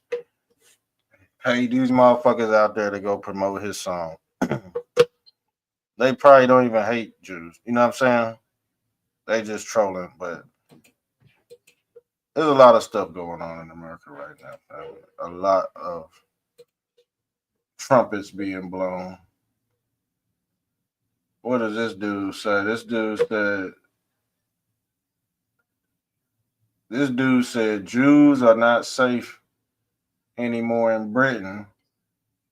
Speaker 2: paid these motherfuckers out there to go promote his song. They probably don't even hate Jews. You know what I'm saying? They just trolling, but there's a lot of stuff going on in America right now. Man. A lot of trumpets being blown. What does this dude say? This dude said Jews are not safe anymore in Britain.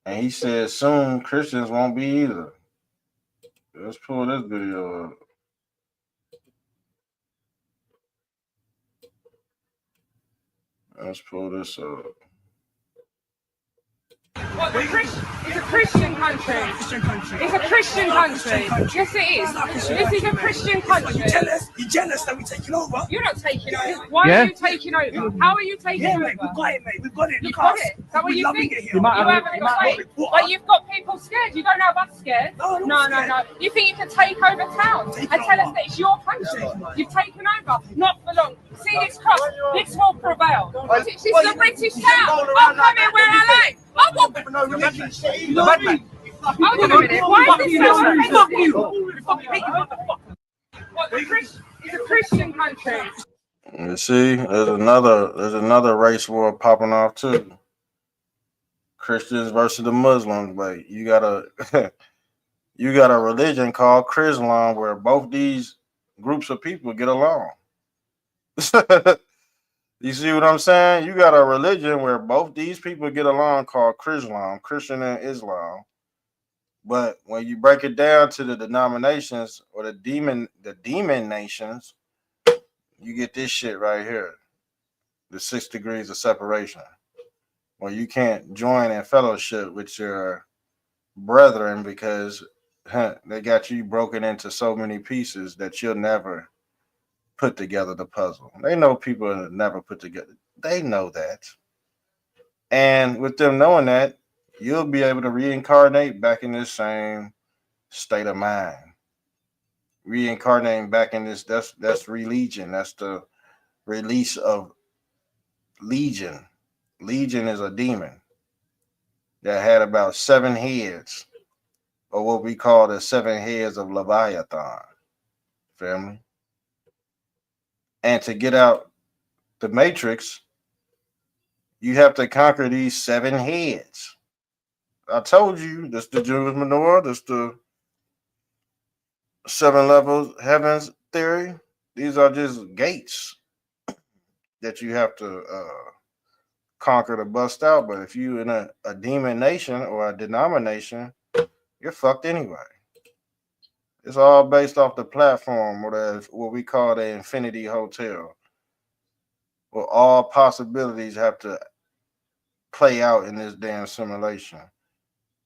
Speaker 2: And he said soon Christians won't be either. Let's pull this video up. Let's pull this up.
Speaker 11: What, it's a Christian country. It's a Christian country. Yes, it is. This is a Christian country.
Speaker 12: You're jealous that we're taking over?
Speaker 11: You're not taking over. Why are you taking over? How are you taking over?
Speaker 12: Mate, we've got it, mate. We've got it.
Speaker 11: You've got it. Is that what you think?
Speaker 12: You
Speaker 11: haven't got it. But you've got people scared. You don't know us scared. No. You think you can take over town and tell us that it's your country? You've taken over. Not for long. See this cross? This will prevail. This is the British town. I'm coming where I like. I want hold on a minute. Why is this so offensive? What, it's a Christian country.
Speaker 2: You see, there's another race war popping off too. Christians versus the Muslims, but you got a religion called Chrislam where both these groups of people get along. You see what I'm saying? You got a religion where both these people get along called Chrislam, Christian and Islam. But when you break it down to the denominations or the demon nations, you get this shit right here. The 6 degrees of separation. Where you can't join in fellowship with your brethren because they got you broken into so many pieces that you'll never put together the puzzle. They know people never put together. They know that. And with them knowing that, you'll be able to reincarnate back in this same state of mind. Reincarnating back in this, that's religion. That's the release of Legion. Legion is a demon that had about 7 heads, or what we call the 7 heads of Leviathan. Family. And to get out the matrix, you have to conquer these 7 heads. I told you, that's the Jewish menorah, that's the 7 levels heavens theory. These are just gates that you have to conquer to bust out. But if you in a demon nation or a denomination, you're fucked anyway. It's all based off the platform, or what we call the Infinity Hotel, where all possibilities have to play out in this damn simulation.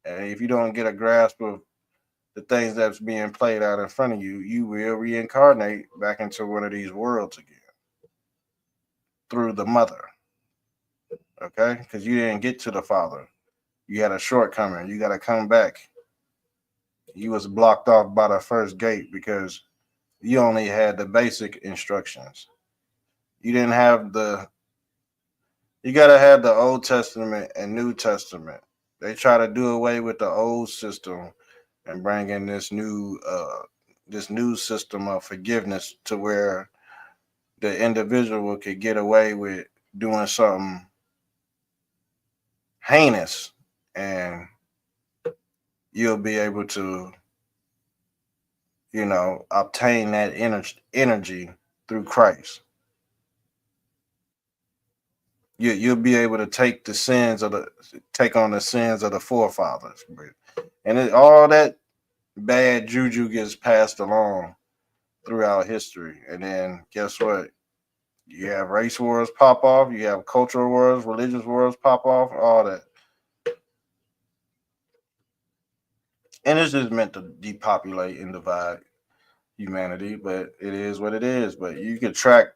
Speaker 2: And if you don't get a grasp of the things that's being played out in front of you, you will reincarnate back into one of these worlds again through the mother. Okay? Because you didn't get to the father. You had a shortcoming. You got to come back. You was blocked off by the first gate because you only had the basic instructions. You didn't have you got to have the Old Testament and New Testament. They try to do away with the old system and bring in this new system of forgiveness to where the individual could get away with doing something heinous, and you'll be able to, obtain that energy through Christ. you'll be able to take on the sins of the forefathers, and all that bad juju gets passed along throughout history. And then guess what? You have race wars pop off, you have cultural wars, religious wars pop off, all that. And it's just meant to depopulate and divide humanity, but it is what it is. But you can track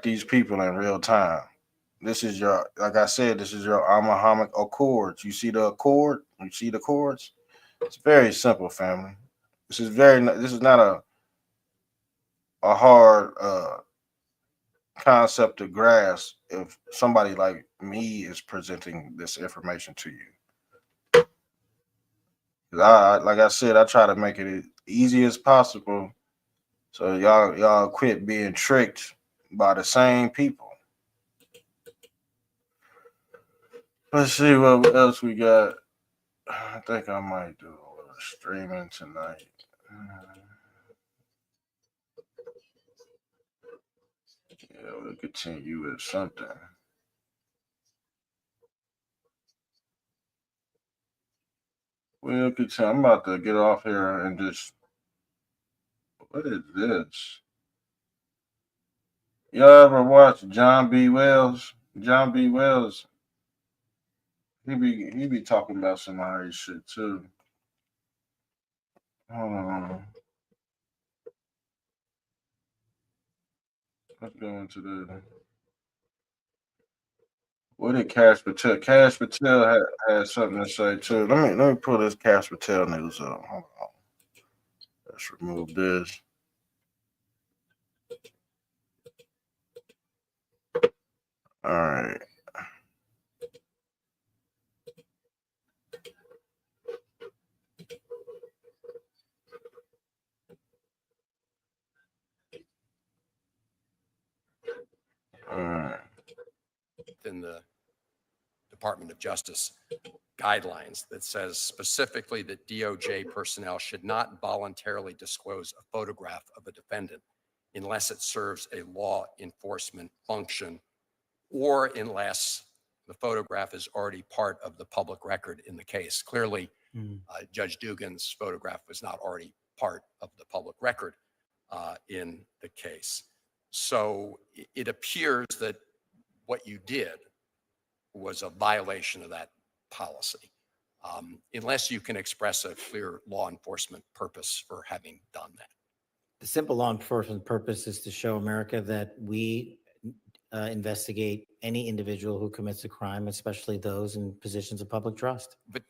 Speaker 2: these people in real time. This is your, like I said, this is your Abrahamic Accords. You see the accord? You see the chords? It's very simple, family. This is not a hard concept to grasp if somebody like me is presenting this information to you. 'Cause like I said, I try to make it as easy as possible, so y'all quit being tricked by the same people. Let's see what else we got. I think I might do a little streaming tonight. Yeah, we'll continue with something. We'll continue. I'm about to get off here and just. What is this? Y'all ever watch John B. Wells? John B. Wells. He be talking about some high shit too. Hold on. Let's go into the. What did Cash Patel? Cash Patel had something to say too. Let me pull this Cash Patel news up. Hold on. Let's remove this. All right. All right.
Speaker 13: In the Department of Justice guidelines that says specifically that DOJ personnel should not voluntarily disclose a photograph of a defendant unless it serves a law enforcement function or unless the photograph is already part of the public record in the case. Clearly, Judge Dugan's photograph was not already part of the public record in the case. So it appears that what you did was a violation of that policy, unless you can express a clear law enforcement purpose for having done that.
Speaker 14: The simple law enforcement purpose is to show America that we investigate any individual who commits a crime, especially those in positions of public trust.
Speaker 13: But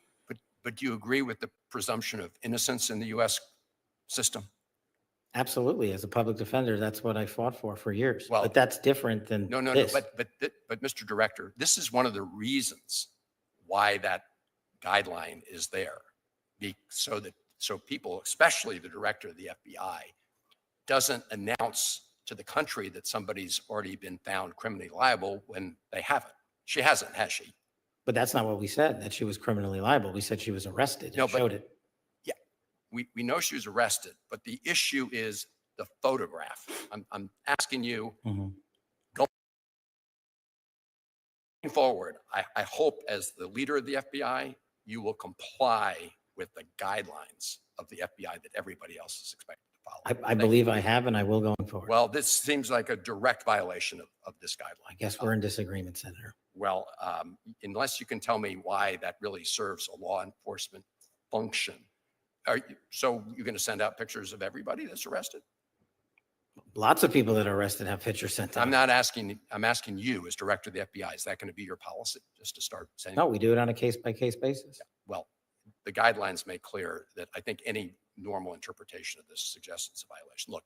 Speaker 13: do you agree with the presumption of innocence in the U.S. system?
Speaker 14: Absolutely. As a public defender, that's what I fought for years.
Speaker 13: Well,
Speaker 14: but that's different than this.
Speaker 13: But Mr. Director, this is one of the reasons why that guideline is there, so people, especially the director of the FBI, doesn't announce to the country that somebody's already been found criminally liable when they haven't. She hasn't, has she?
Speaker 14: But that's not what we said, that she was criminally liable. We said she was arrested.
Speaker 13: No,
Speaker 14: showed it.
Speaker 13: Yeah, we know she was arrested, but the issue is the photograph. I'm asking you, going forward, I hope as the leader of the FBI, you will comply with the guidelines of the FBI that everybody else is expected to follow.
Speaker 14: I believe I have, and I will going forward.
Speaker 13: Well, this seems like a direct violation of this guideline.
Speaker 14: I guess we're in disagreement, Senator.
Speaker 13: Well, unless you can tell me why that really serves a law enforcement function. So you're going to send out pictures of everybody that's arrested?
Speaker 14: Lots of people that are arrested have pictures sent out.
Speaker 13: I'm asking you as director of the FBI, is that going to be your policy just to start saying?
Speaker 14: No, we do it on a case-by-case basis.
Speaker 13: Yeah. Well, the guidelines make clear that I think any normal interpretation of this suggests it's a violation. Look,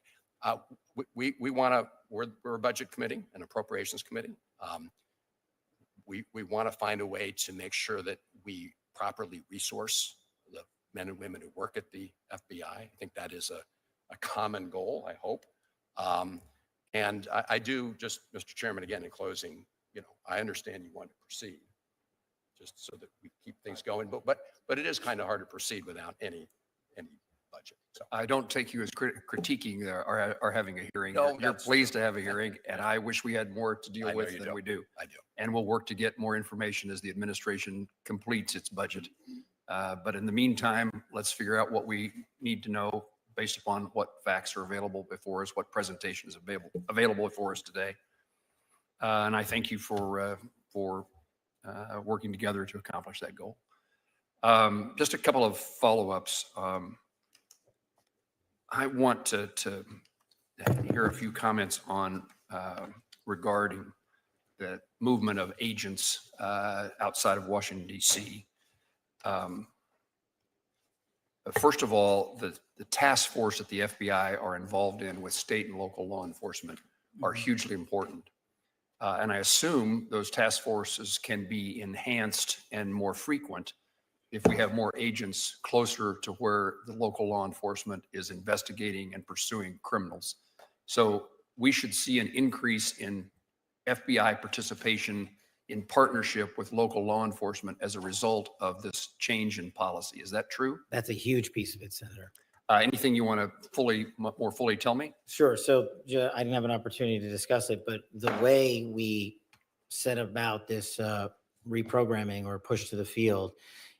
Speaker 13: we're a budget committee, an appropriations committee. We want to find a way to make sure that we properly resource the men and women who work at the FBI. I think that is a common goal, I hope. And I do just, Mr. Chairman, again, in closing, I understand you want to proceed just so that we keep things going, but it is kind of hard to proceed without any budget. So
Speaker 3: I don't take you as critiquing or having a hearing.
Speaker 13: No,
Speaker 3: You're
Speaker 13: that's-
Speaker 3: pleased to have a hearing, and I wish we had more to
Speaker 13: I
Speaker 3: deal
Speaker 13: know
Speaker 3: with
Speaker 13: you
Speaker 3: than
Speaker 13: do.
Speaker 3: we do.
Speaker 13: I do.
Speaker 3: And we'll work to get more information as the administration completes its budget. But in the meantime, let's figure out what we need to know based upon what facts are available before us, what presentation is available for us today. And I thank you for working together to accomplish that goal. Just a couple of follow-ups. I want to hear a few comments on regarding the movement of agents outside of Washington, D.C. First of all, the task force that the FBI are involved in with state and local law enforcement are hugely important. And I assume those task forces can be enhanced and more frequent if we have more agents closer to where the local law enforcement is investigating and pursuing criminals. So we should see an increase in FBI participation in partnership with local law enforcement as a result of this change in policy. Is that true?
Speaker 14: That's a huge piece of it, Senator.
Speaker 3: Anything you want to more fully tell me?
Speaker 14: Sure. So I didn't have an opportunity to discuss it, but the way we set about this reprogramming or push to the field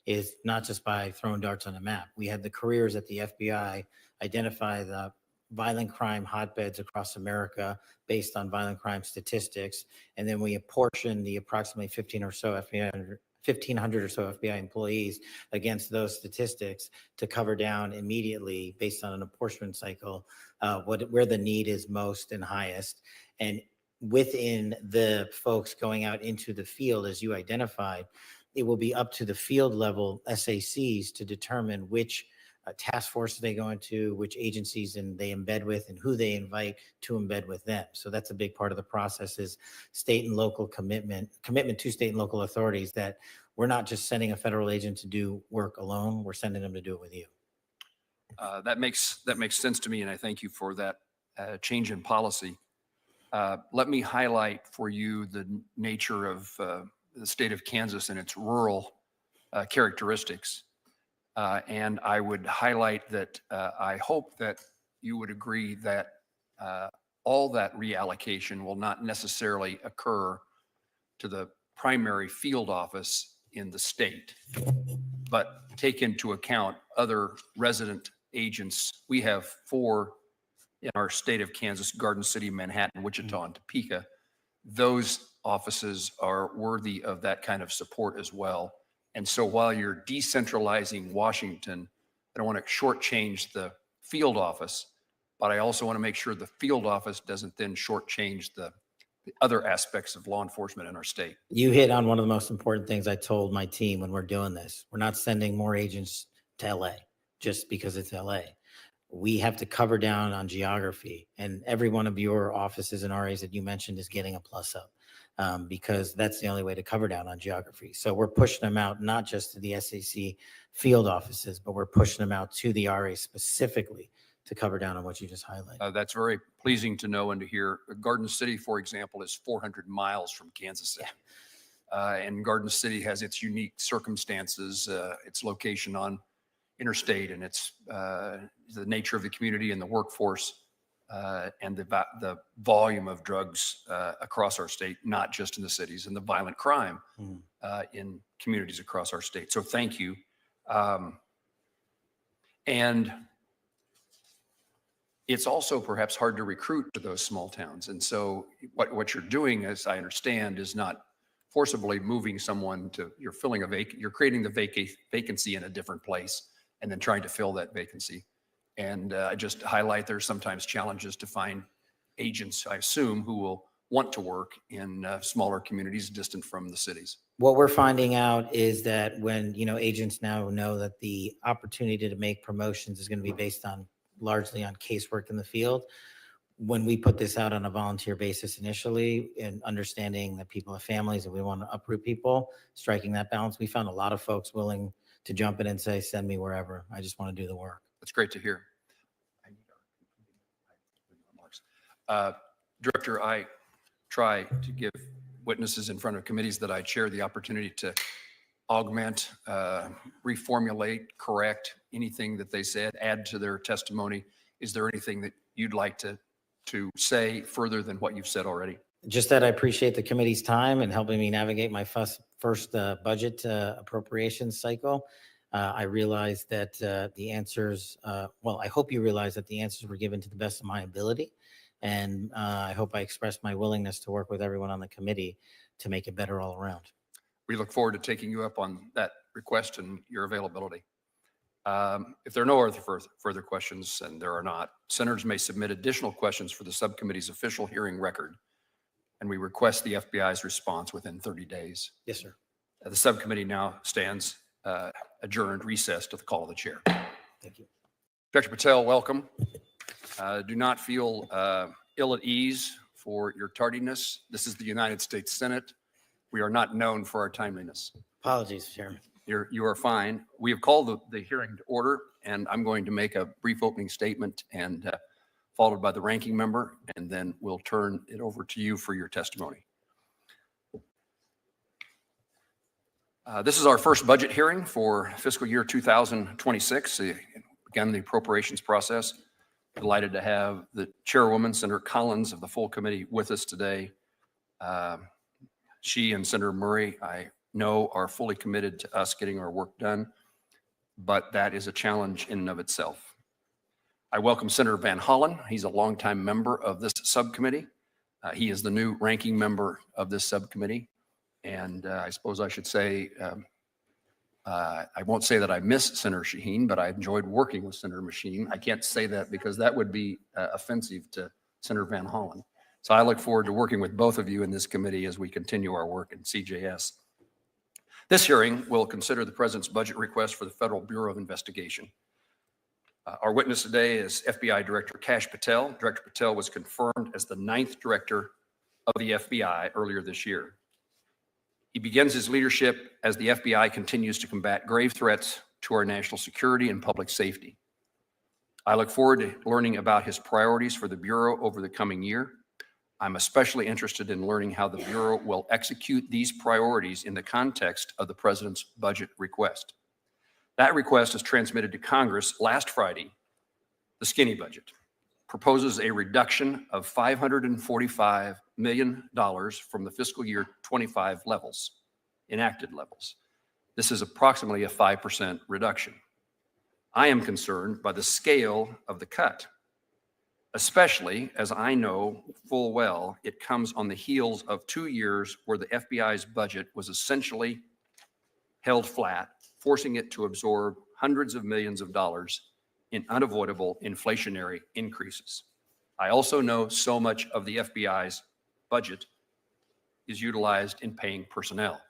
Speaker 14: is not just by throwing darts on a map. We had the careers at the FBI identify the violent crime hotbeds across America based on violent crime statistics. And then we apportion the approximately 1,500 or so FBI employees against those statistics to cover down immediately based on an apportionment cycle, where the need is most and highest. And within the folks going out into the field, as you identified, it will be up to the field level SACs to determine which task force they go into, which agencies and they embed with, and who they invite to embed with them. So that's a big part of the process, is state and local commitment to state and local authorities, that we're not just sending a federal agent to do work alone, we're sending them to do it with you.
Speaker 3: That makes sense to me, and I thank you for that change in policy. Let me highlight for you the nature of the state of Kansas and its rural characteristics. And I would highlight that I hope that you would agree that all that reallocation will not necessarily occur to the primary field office in the state, but take into account other resident agents. We have 4 in our state of Kansas: Garden City, Manhattan, Wichita, and Topeka. Those offices are worthy of that kind of support as well. And so while you're decentralizing Washington, I don't want to shortchange the field office, but I also want to make sure the field office doesn't then shortchange the other aspects of law enforcement in our state.
Speaker 14: You hit on one of the most important things I told my team when we're doing this. We're not sending more agents to LA just because it's LA. We have to cover down on geography, and every one of your offices and RAs that you mentioned is getting a plus up. Because that's the only way to cover down on geography. So we're pushing them out, not just to the SAC field offices, but we're pushing them out to the RA specifically to cover down on what you just highlighted.
Speaker 3: That's very pleasing to know and to hear. Garden City, for example, is 400 miles from Kansas City. And Garden City has its unique circumstances, its location on interstate, and its the nature of the community and the workforce. And the volume of drugs across our state, not just in the cities, and the violent crime in communities across our state. So thank you. And it's also perhaps hard to recruit to those small towns. And so what you're doing, as I understand, is not forcibly moving someone to, you're creating the vacancy in a different place and then trying to fill that vacancy. And I just highlight there's sometimes challenges to find agents, I assume, who will want to work in smaller communities distant from the cities.
Speaker 14: What we're finding out is that when, agents now know that the opportunity to make promotions is going to be based on largely on casework in the field. When we put this out on a volunteer basis initially, and understanding that people have families and we want to uproot people, striking that balance, we found a lot of folks willing to jump in and say, send me wherever. I just want to do the work.
Speaker 3: That's great to hear. Director, I try to give witnesses in front of committees that I chair the opportunity to augment, reformulate, correct
Speaker 13: anything that they said, add to their testimony? Is there anything that you'd like to say further than what you've said already?
Speaker 14: Just that I appreciate the committee's time and helping me navigate my first budget appropriations cycle. I realize that the answers, I hope you realize that the answers were given to the best of my ability. And I hope I expressed my willingness to work with everyone on the committee to make it better all around.
Speaker 13: We look forward to taking you up on that request and your availability. If there are no other further questions, and there are not, senators may submit additional questions for the subcommittee's official hearing record, and we request the FBI's response within 30 days.
Speaker 14: Yes, sir.
Speaker 13: The subcommittee now stands adjourned, recessed to the call of the chair.
Speaker 14: Thank you.
Speaker 13: Director Patel, welcome. Do not feel ill at ease for your tardiness. This is the United States Senate. We are not known for our timeliness.
Speaker 14: Apologies, Chairman.
Speaker 13: You are fine. We have called the hearing to order, and I'm going to make a brief opening statement and followed by the ranking member, and then we'll turn it over to you for your testimony. This is our first budget hearing for fiscal year 2026. Again, the appropriations process. Delighted to have the chairwoman, Senator Collins of the full committee, with us today. She and Senator Murray, I know, are fully committed to us getting our work done, but that is a challenge in and of itself. I welcome Senator Van Hollen. He's a longtime member of this subcommittee. He is the new ranking member of this subcommittee. And I suppose I should say, I won't say that I miss Senator Shaheen, but I enjoyed working with Senator Shaheen. I can't say that because that would be offensive to Senator Van Hollen. So I look forward to working with both of you in this committee as we continue our work in CJS. This hearing will consider the President's budget request for the Federal Bureau of Investigation. Our witness today is FBI Director Kash Patel. Director Patel was confirmed as the 9th director of the FBI earlier this year. He begins his leadership as the FBI continues to combat grave threats to our national security and public safety. I look forward to learning about his priorities for the Bureau over the coming year. I'm especially interested in learning how the Bureau will execute these priorities in the context of the President's budget request. That request is transmitted to Congress last Friday. The skinny budget proposes a reduction of $545 million from the fiscal year 25 levels, enacted levels. This is approximately a 5% reduction. I am concerned by the scale of the cut, especially as I know full well it comes on the heels of 2 years where the FBI's budget was essentially held flat, forcing it to absorb hundreds of millions of dollars in unavoidable inflationary increases. I also know so much of the FBI's budget is utilized in paying personnel.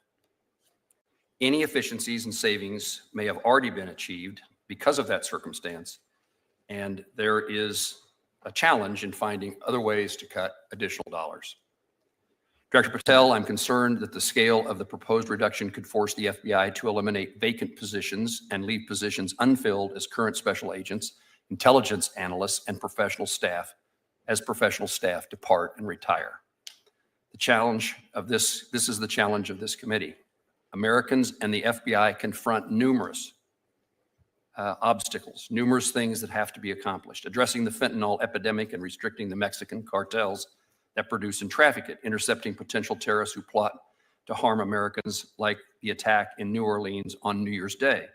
Speaker 13: Any efficiencies and savings may have already been achieved because of that circumstance, and there is a challenge in finding other ways to cut additional dollars. Director Patel, I'm concerned that the scale of the proposed reduction could force the FBI to eliminate vacant positions and leave positions unfilled as current special agents, intelligence analysts, and professional staff as professional staff depart and retire. The challenge of this is the challenge of this committee. Americans and the FBI confront numerous obstacles, numerous things that have to be accomplished. Addressing the fentanyl epidemic and restricting the Mexican cartels that produce and traffic it, intercepting potential terrorists who plot to harm Americans, like the attack in New Orleans on New Year's Day,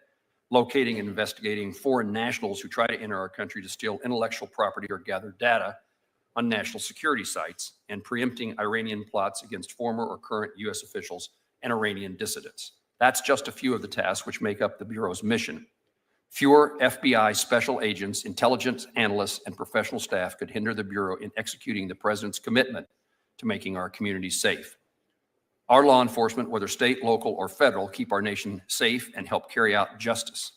Speaker 13: locating and investigating foreign nationals who try to enter our country to steal intellectual property or gather data on national security sites, and preempting Iranian plots against former or current U.S. officials and Iranian dissidents. That's just a few of the tasks which make up the Bureau's mission. Fewer FBI special agents, intelligence analysts, and professional staff could hinder the Bureau in executing the President's commitment to making our communities safe. Our law enforcement, whether state, local, or federal, keep our nation safe and help carry out justice.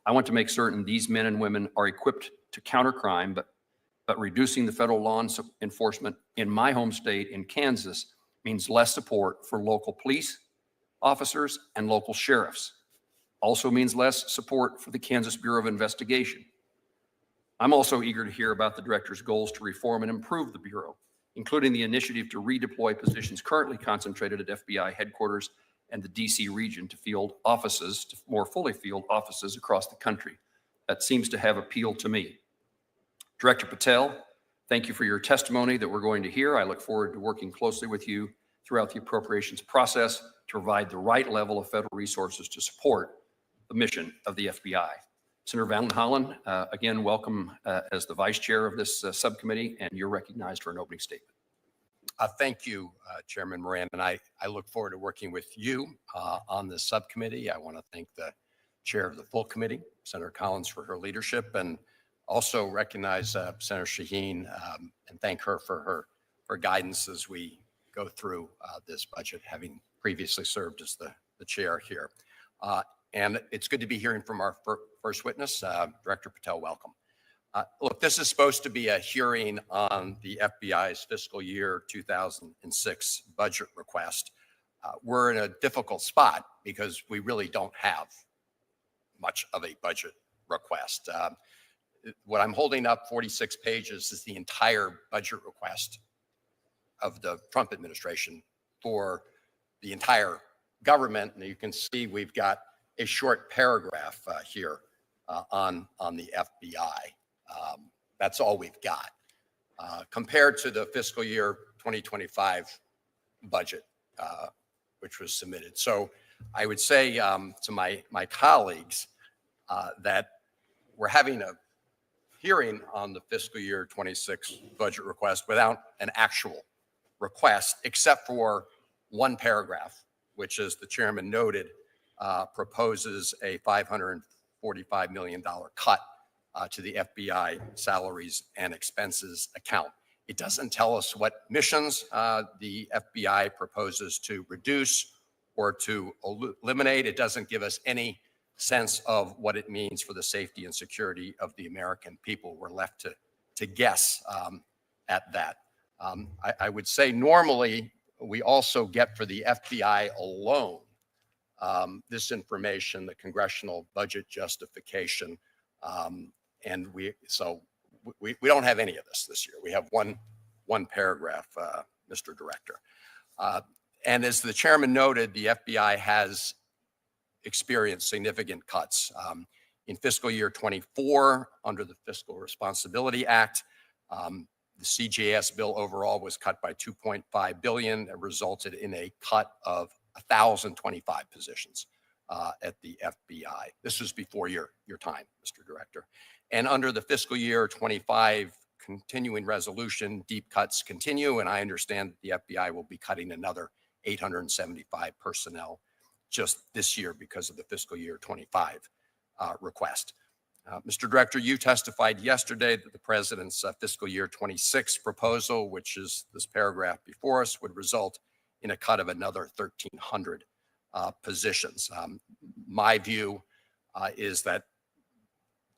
Speaker 13: I want to make certain these men and women are equipped to counter crime, but reducing the federal law enforcement in my home state in Kansas means less support for local police officers and local sheriffs. Also means less support for the Kansas Bureau of Investigation. I'm also eager to hear about the director's goals to reform and improve the Bureau, including the initiative to redeploy positions currently concentrated at FBI headquarters and the DC region to field offices, to more fully field offices across the country.
Speaker 15: that seems to have appealed to me. Director Patel, thank you for your testimony that we're going to hear. I look forward to working closely with you throughout the appropriations process to provide the right level of federal resources to support the mission of the FBI. Senator Van Hollen, again, welcome as the vice chair of this subcommittee, and you're recognized for an opening statement.
Speaker 13: Thank you, Chairman Moran, and I look forward to working with you on this subcommittee. I want to thank the chair of the full committee, Senator Collins, for her leadership, and also recognize Senator Shaheen and thank her for her guidance as we go through this budget, having previously served as the chair here. And it's good to be hearing from our first witness. Director Patel, welcome. Look, this is supposed to be a hearing on the FBI's fiscal year 2006 budget request. We're in a difficult spot because we really don't have much of a budget request. What I'm holding up, 46 pages, is the entire budget request of the Trump administration for the entire government. And you can see we've got a short paragraph here on the FBI. That's all we've got compared to the fiscal year 2025 budget, which was submitted. So I would say to my colleagues that we're having a hearing on the fiscal year 26 budget request without an actual request, except for one paragraph, which, as the chairman noted, proposes a $545 million cut to the FBI salaries and expenses account. It doesn't tell us what missions the FBI proposes to reduce or to eliminate. It doesn't give us any sense of what it means for the safety and security of the American people. We're left to guess at that. I would say normally we also get for the FBI alone this information, the congressional budget justification, and we don't have any of this year. We have one paragraph, Mr. Director. And as the chairman noted, the FBI has experienced significant cuts. In fiscal year 24, under the Fiscal Responsibility Act, the CJS bill overall was cut by $2.5 billion. It resulted in a cut of 1,025 positions at the FBI. This was before your time, Mr. Director. And under the fiscal year 25 continuing resolution, deep cuts continue, and I understand that the FBI will be cutting another 875 personnel just this year because of the fiscal year 25 request. Mr. Director, you testified yesterday that the president's fiscal year 26 proposal, which is this paragraph before us, would result in a cut of another 1,300 positions. My view is that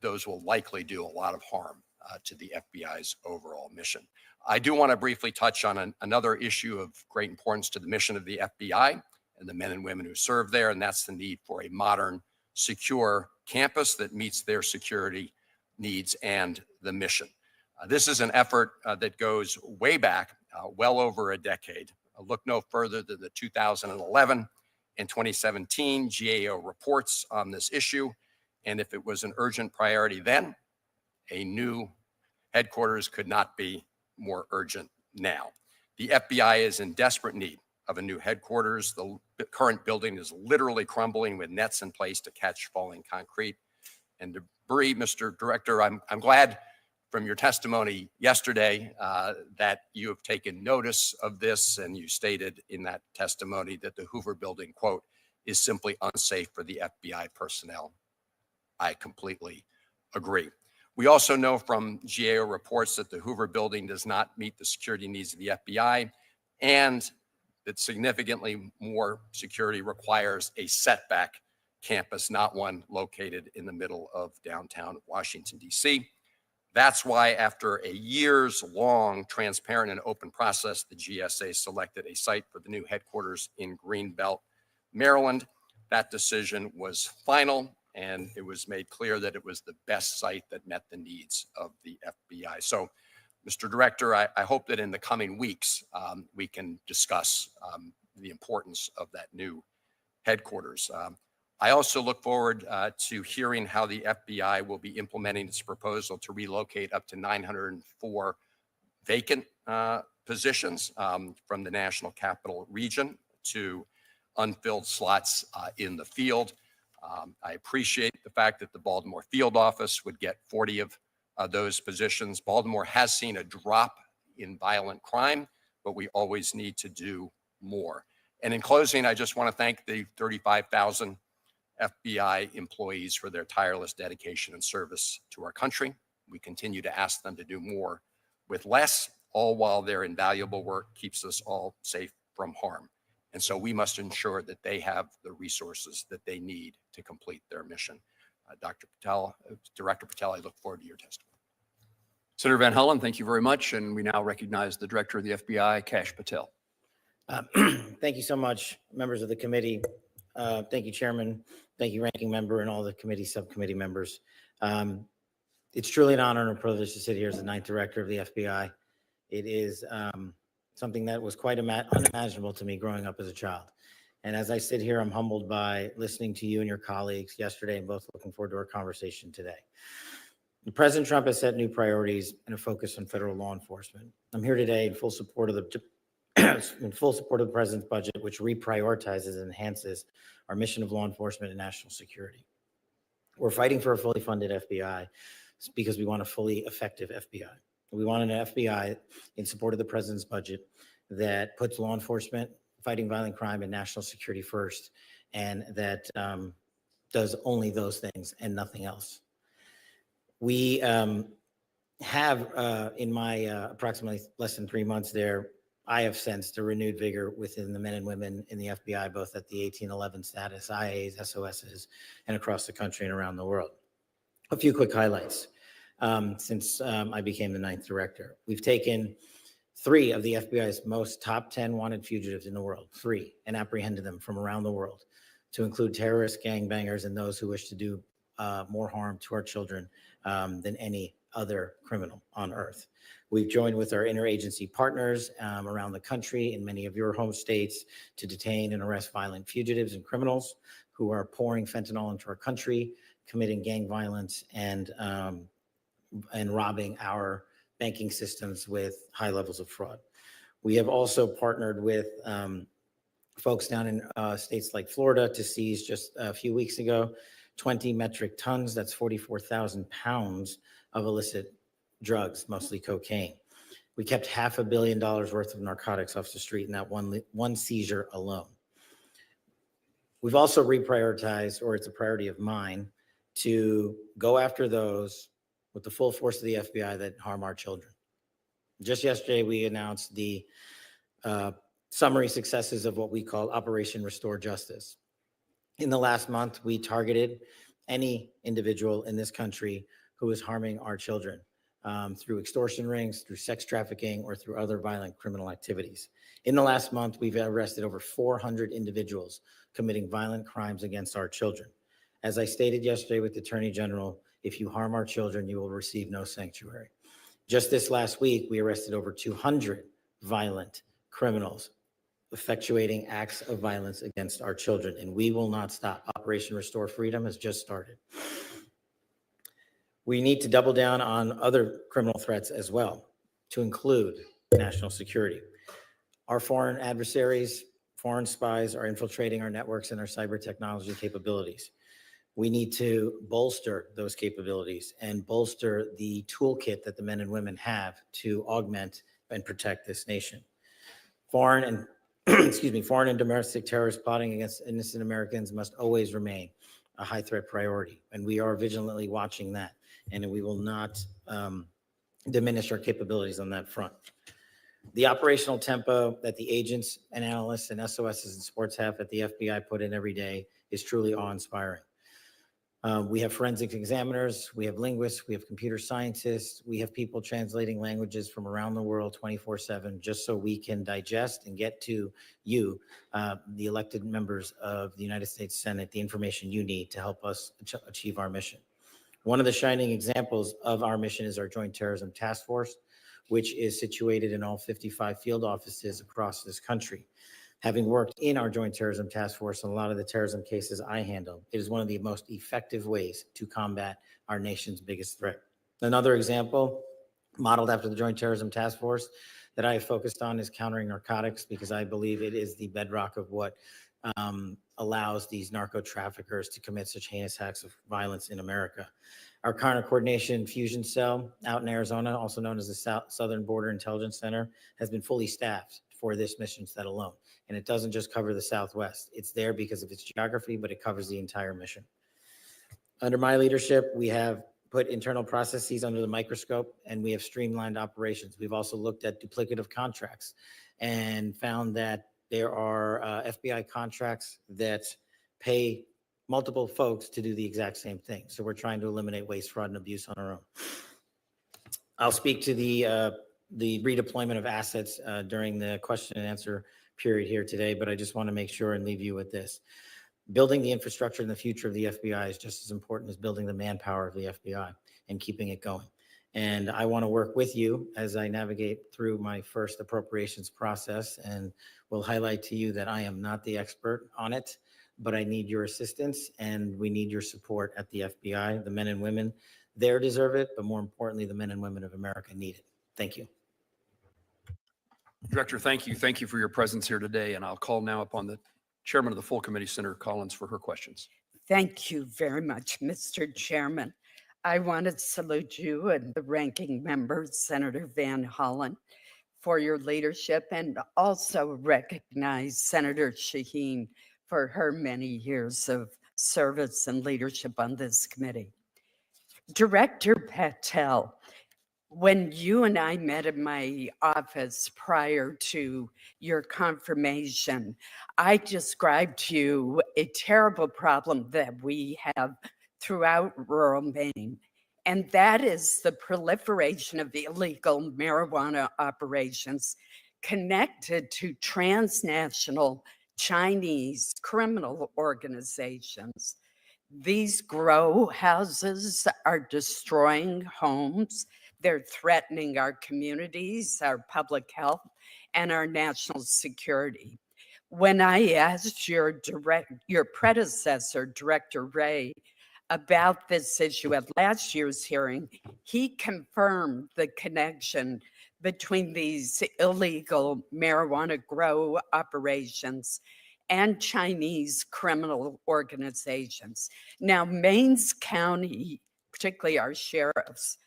Speaker 13: those will likely do a lot of harm to the FBI's overall mission. I do want to briefly touch on another issue of great importance to the mission of the FBI and the men and women who serve there, and that's the need for a modern, secure campus that meets their security needs and the mission. This is an effort that goes way back, well over a decade. Look no further than the 2011 and 2017 GAO reports on this issue. And if it was an urgent priority then, a new headquarters could not be more urgent now. The FBI is in desperate need of a new headquarters. The current building is literally crumbling with nets in place to catch falling concrete and debris. Mr. Director, I'm glad from your testimony yesterday that you have taken notice of this, and you stated in that testimony that the Hoover building, quote, is simply unsafe for the FBI personnel. I completely agree. We also know from GAO reports that the Hoover building does not meet the security needs of the FBI, and that significantly more security requires a setback campus, not one located in the middle of downtown Washington, D.C. That's why after a years-long transparent and open process, the GSA selected a site for the new headquarters in Greenbelt, Maryland. That decision was final, and it was made clear that it was the best site that met the needs of the FBI. So, Mr. Director, I hope that in the coming weeks, we can discuss the importance of that new headquarters. I also look forward to hearing how the FBI will be implementing its proposal to relocate up to 904 vacant positions from the National Capital Region to unfilled slots in the field. I appreciate the fact that the Baltimore field office would get 40 of those positions. Baltimore has seen a drop in violent crime, but we always need to do more. And in closing, I just want to thank the 35,000 FBI employees for their tireless dedication and service to our country. We continue to ask them to do more with less, all while their invaluable work keeps us all safe from harm. And so we must ensure that they have the resources that they need to complete their mission. Dr. Patel, Director Patel, I look forward to your testimony.
Speaker 15: Senator Van Hollen, thank you very much. And we now recognize the Director of the FBI, Kash Patel.
Speaker 14: Thank you so much, members of the committee. Thank you, Chairman. Thank you, Ranking Member, and all the committee, subcommittee members. It's truly an honor and a privilege to sit here as the 9th Director of the FBI. It is something that was quite unimaginable to me growing up as a child. And as I sit here, I'm humbled by listening to you and your colleagues yesterday, and both looking forward to our conversation today. President Trump has set new priorities and a focus on federal law enforcement. I'm here today in full support of the president's budget, which reprioritizes and enhances our mission of law enforcement and national security. We're fighting for a fully funded FBI because we want a fully effective FBI. We want an FBI in support of the president's budget that puts law enforcement, fighting violent crime, and national security first, and that does only those things and nothing else. We have, in my approximately less than 3 months there, I have sensed a renewed vigor within the men and women in the FBI, both at the 1811 status, IAs, SOSs, and across the country and around the world. A few quick highlights since I became the 9th Director. We've taken 3 of the FBI's most top 10 wanted fugitives in the world, 3, and apprehended them from around the world, to include terrorists, gangbangers, and those who wish to do more harm to our children than any other criminal on earth. We've joined with our interagency partners around the country in many of your home states to detain and arrest violent fugitives and criminals who are pouring fentanyl into our country, committing gang violence, and robbing our banking systems with high levels of fraud. We have also partnered with folks down in states like Florida to seize just a few weeks ago 20 metric tons, that's 44,000 pounds of illicit drugs, mostly cocaine. We kept $500 million worth of narcotics off the street in that one seizure alone. We've also reprioritized, or it's a priority of mine, to go after those with the full force of the FBI that harm our children. Just yesterday, we announced the summary successes of what we call Operation Restore Justice. In the last month, we targeted any individual in this country who is harming our children through extortion rings, through sex trafficking, or through other violent criminal activities. In the last month, we've arrested over 400 individuals committing violent crimes against our children. As I stated yesterday with the Attorney General, if you harm our children, you will receive no sanctuary. Just this last week, we arrested over 200 violent criminals effectuating acts of violence against our children, and we will not stop. Operation Restore Freedom has just started. We need to double down on other criminal threats as well, to include national security. Our foreign adversaries, foreign spies are infiltrating our networks and our cyber technology capabilities. We need to bolster those capabilities and bolster the toolkit that the men and women have to augment and protect this nation. Foreign and foreign and domestic terrorists plotting against innocent Americans must always remain a high threat priority, and we are vigilantly watching that, and we will not diminish our capabilities on that front. The operational tempo that the agents and analysts and SOSs and support staff at the FBI put in every day is truly awe-inspiring. We have forensic examiners, we have linguists, we have computer scientists, we have people translating languages from around the world 24/7, just so we can digest and get to you, the elected members of the United States Senate, the information you need to help us achieve our mission. One of the shining examples of our mission is our Joint Terrorism Task Force, which is situated in all 55 field offices across this country. Having worked in our Joint Terrorism Task Force on a lot of the terrorism cases I handle, it is one of the most effective ways to combat our nation's biggest threat. Another example, modeled after the Joint Terrorism Task Force, that I have focused on is countering narcotics, because I believe it is the bedrock of what allows these narco traffickers to commit such heinous acts of violence in America. Our Counter Coordination Fusion Cell out in Arizona, also known as the Southern Border Intelligence Center, has been fully staffed for this mission set alone. And it doesn't just cover the Southwest. It's there because of its geography, but it covers the entire mission. Under my leadership, we have put internal processes under the microscope, and we have streamlined operations. We've also looked at duplicative contracts and found that there are FBI contracts that pay multiple folks to do the exact same thing. So we're trying to eliminate waste, fraud, and abuse on our own. I'll speak to the redeployment of assets during the question and answer period here today, but I just want to make sure and leave you with this. Building the infrastructure in the future of the FBI is just as important as building the manpower of the FBI and keeping it going. And I want to work with you as I navigate through my first appropriations process, and will highlight to you that I am not the expert on it, but I need your assistance and we need your support at the FBI. The men and women there deserve it, but more importantly, the men and women of America need it. Thank you.
Speaker 15: Director, thank you. Thank you for your presence here today. And I'll call now upon the Chairman of the Full Committee, Senator Collins, for her questions.
Speaker 16: Thank you very much, Mr. Chairman. I want to salute you and the ranking member, Senator Van Hollen, for your leadership, and also recognize Senator Shaheen for her many years of service and leadership on this committee. Director Patel, when you and I met in my office prior to your confirmation, I described to you a terrible problem that we have throughout rural Maine, and that is the proliferation of illegal marijuana operations connected to transnational Chinese criminal organizations. These grow houses are destroying homes. They're threatening our communities, our public health, and our national security. When I asked your predecessor, Director Wray, about this issue at last year's hearing, he confirmed the connection between these illegal marijuana grow operations and Chinese criminal organizations. Now, Maine's county, particularly our sheriffs,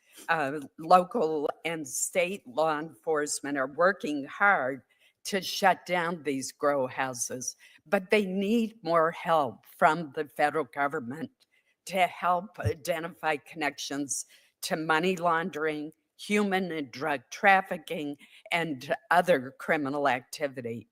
Speaker 16: local and state law enforcement are working hard to shut down these grow houses, but they need more help from the federal government to help identify connections to money laundering, human and drug trafficking, and other criminal activity.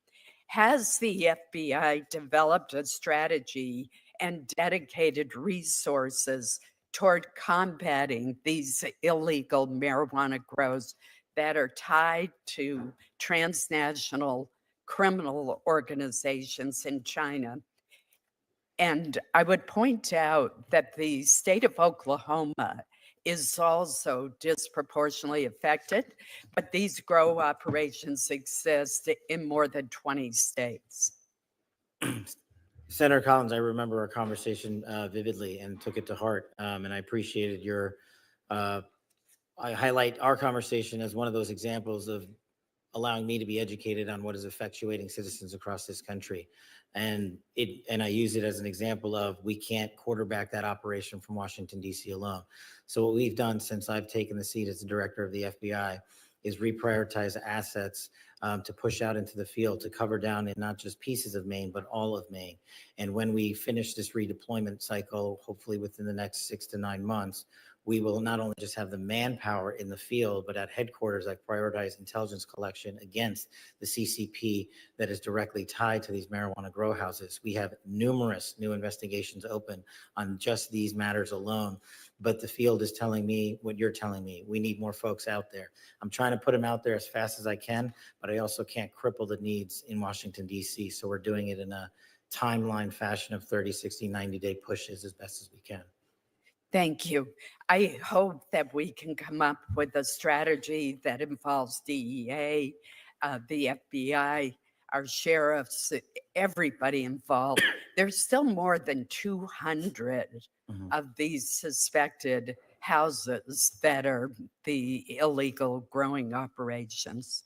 Speaker 16: Has the FBI developed a strategy and dedicated resources toward combating these illegal marijuana grows that are tied to transnational criminal organizations in China? And I would point out that the state of Oklahoma is also disproportionately affected, but these grow operations exist in more than 20 states.
Speaker 14: Senator Collins, I remember our conversation vividly and took it to heart. And I appreciated your, I highlight our conversation as one of those examples of allowing me to be educated on what is effectuating citizens across this country. And I use it as an example of we can't quarterback that operation from Washington, D.C. alone. So what we've done since I've taken the seat as the director of the FBI is reprioritize assets to push out into the field to cover down in not just pieces of Maine, but all of Maine. And when we finish this redeployment cycle, hopefully within the next 6 to 9 months, we will not only just have the manpower in the field, but at headquarters, I prioritize intelligence collection against the CCP that is directly tied to these marijuana grow houses. We have numerous new investigations open on just these matters alone, but the field is telling me what you're telling me. We need more folks out there. I'm trying to put them out there as fast as I can, but I also can't cripple the needs in Washington, D.C. So we're doing it in a timeline fashion of 30, 60, 90-day pushes as best as we can.
Speaker 16: Thank you. I hope that we can come up with a strategy that involves DEA, the FBI, our sheriffs, everybody involved. There's still more than 200 of these suspected houses that are the illegal growing operations.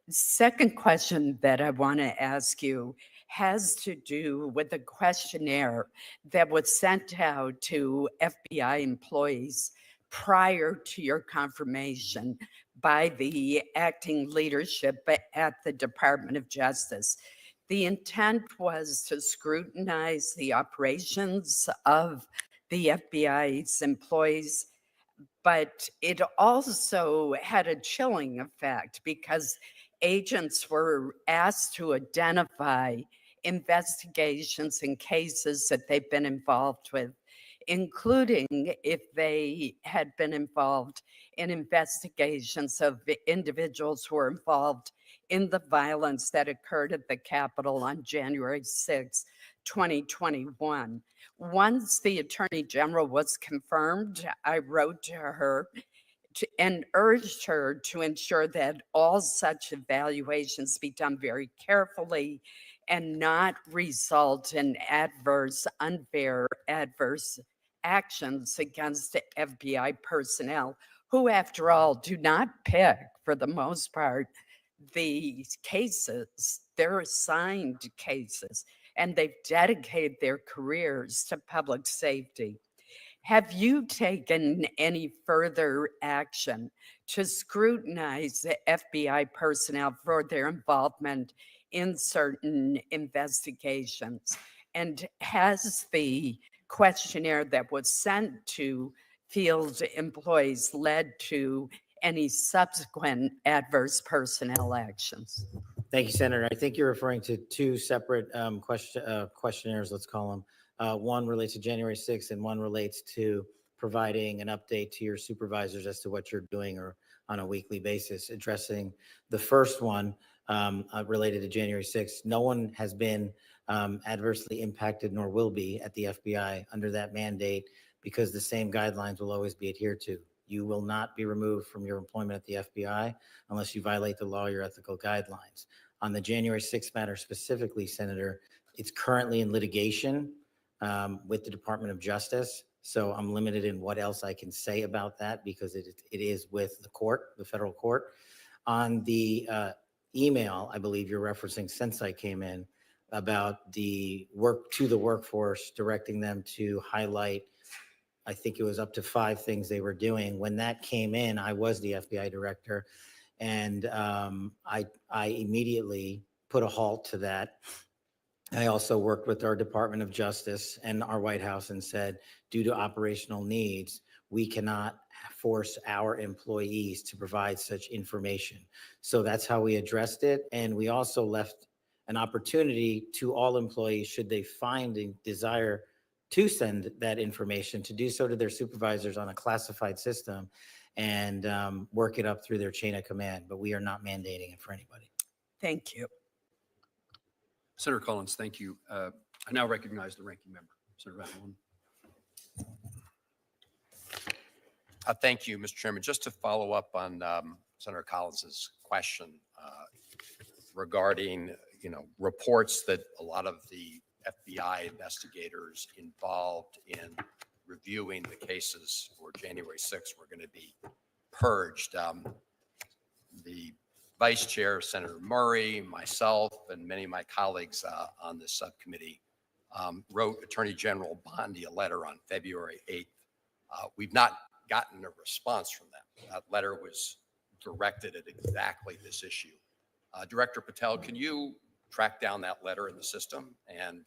Speaker 16: Second question that I want to ask you has to do with a questionnaire that was sent out to FBI employees prior to your confirmation by the acting leadership at the Department of Justice. The intent was to scrutinize the operations of the FBI's employees, but it also had a chilling effect because agents were asked to identify investigations and cases that they've been involved with, including if they had been involved in investigations of individuals who were involved in the violence that occurred at the Capitol on January 6, 2021. Once the Attorney General was confirmed, I wrote to her and urged her to ensure that all such evaluations be done very carefully and not result in unfair adverse actions against FBI personnel who, after all, do not pick, for the most part, these cases. They're assigned cases, and they've dedicated their careers to public safety. Have you taken any further action to scrutinize the FBI personnel for their involvement in certain investigations? And has the questionnaire that was sent to field employees led to any subsequent adverse personnel actions?
Speaker 14: Thank you, Senator. I think you're referring to two separate questionnaires, let's call them. One relates to January 6th and one relates to providing an update to your supervisors as to what you're doing or on a weekly basis. Addressing the first one related to January 6th, no one has been adversely impacted nor will be at the FBI under that mandate because the same guidelines will always be adhered to. You will not be removed from your employment at the FBI unless you violate the law or your ethical guidelines. On the January 6th matter specifically, Senator, it's currently in litigation with the Department of Justice. So I'm limited in what else I can say about that because it is with the court, the federal court. On the email, I believe you're referencing since I came in about the work to the workforce, directing them to highlight, I think it was up to 5 things they were doing. When that came in, I was the FBI director, and I immediately put a halt to that. I also worked with our Department of Justice and our White House and said, due to operational needs, we cannot force our employees to provide such information. So that's how we addressed it. And we also left an opportunity to all employees, should they find a desire to send that information, to do so to their supervisors on a classified system and work it up through their chain of command. But we are not mandating it for anybody.
Speaker 16: Thank you.
Speaker 15: Senator Collins, thank you. I now recognize the ranking member, Senator Van Hollen.
Speaker 13: Thank you, Mr. Chairman. Just to follow up on Senator Collins's question regarding, reports that a lot of the FBI investigators involved in reviewing the cases for January 6th were going to be purged. The Vice Chair, Senator Murray, myself, and many of my colleagues on this subcommittee wrote Attorney General Bondi a letter on February 8th. We've not gotten a response from them. That letter was directed at exactly this issue. Director Patel, can you track down that letter in the system and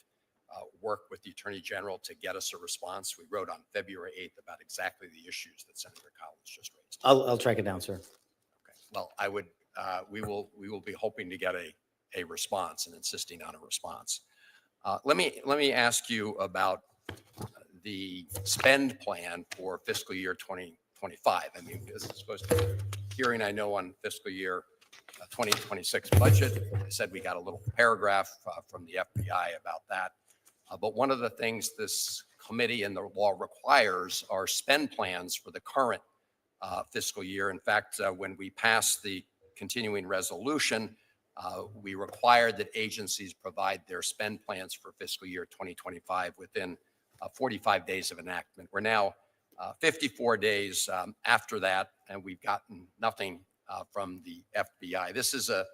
Speaker 13: work with the Attorney General to get us a response? We wrote on February 8th about exactly the issues that Senator Collins just raised.
Speaker 14: I'll track it down, sir.
Speaker 13: Okay. Well, I would. We will be hoping to get a response and insisting on a response. Let me ask you about the spend plan for fiscal year 2025. I mean, this is supposed to be a hearing, I know, on fiscal year 2026 budget. I said we got a little paragraph from the FBI about that. But one of the things this committee and the law requires are spend plans for the current fiscal year. In fact, when we passed the continuing resolution, We required that agencies provide their spend plans for fiscal year 2025 within 45 days of enactment. We're now 54 days after that, and we've gotten nothing from the FBI. This is a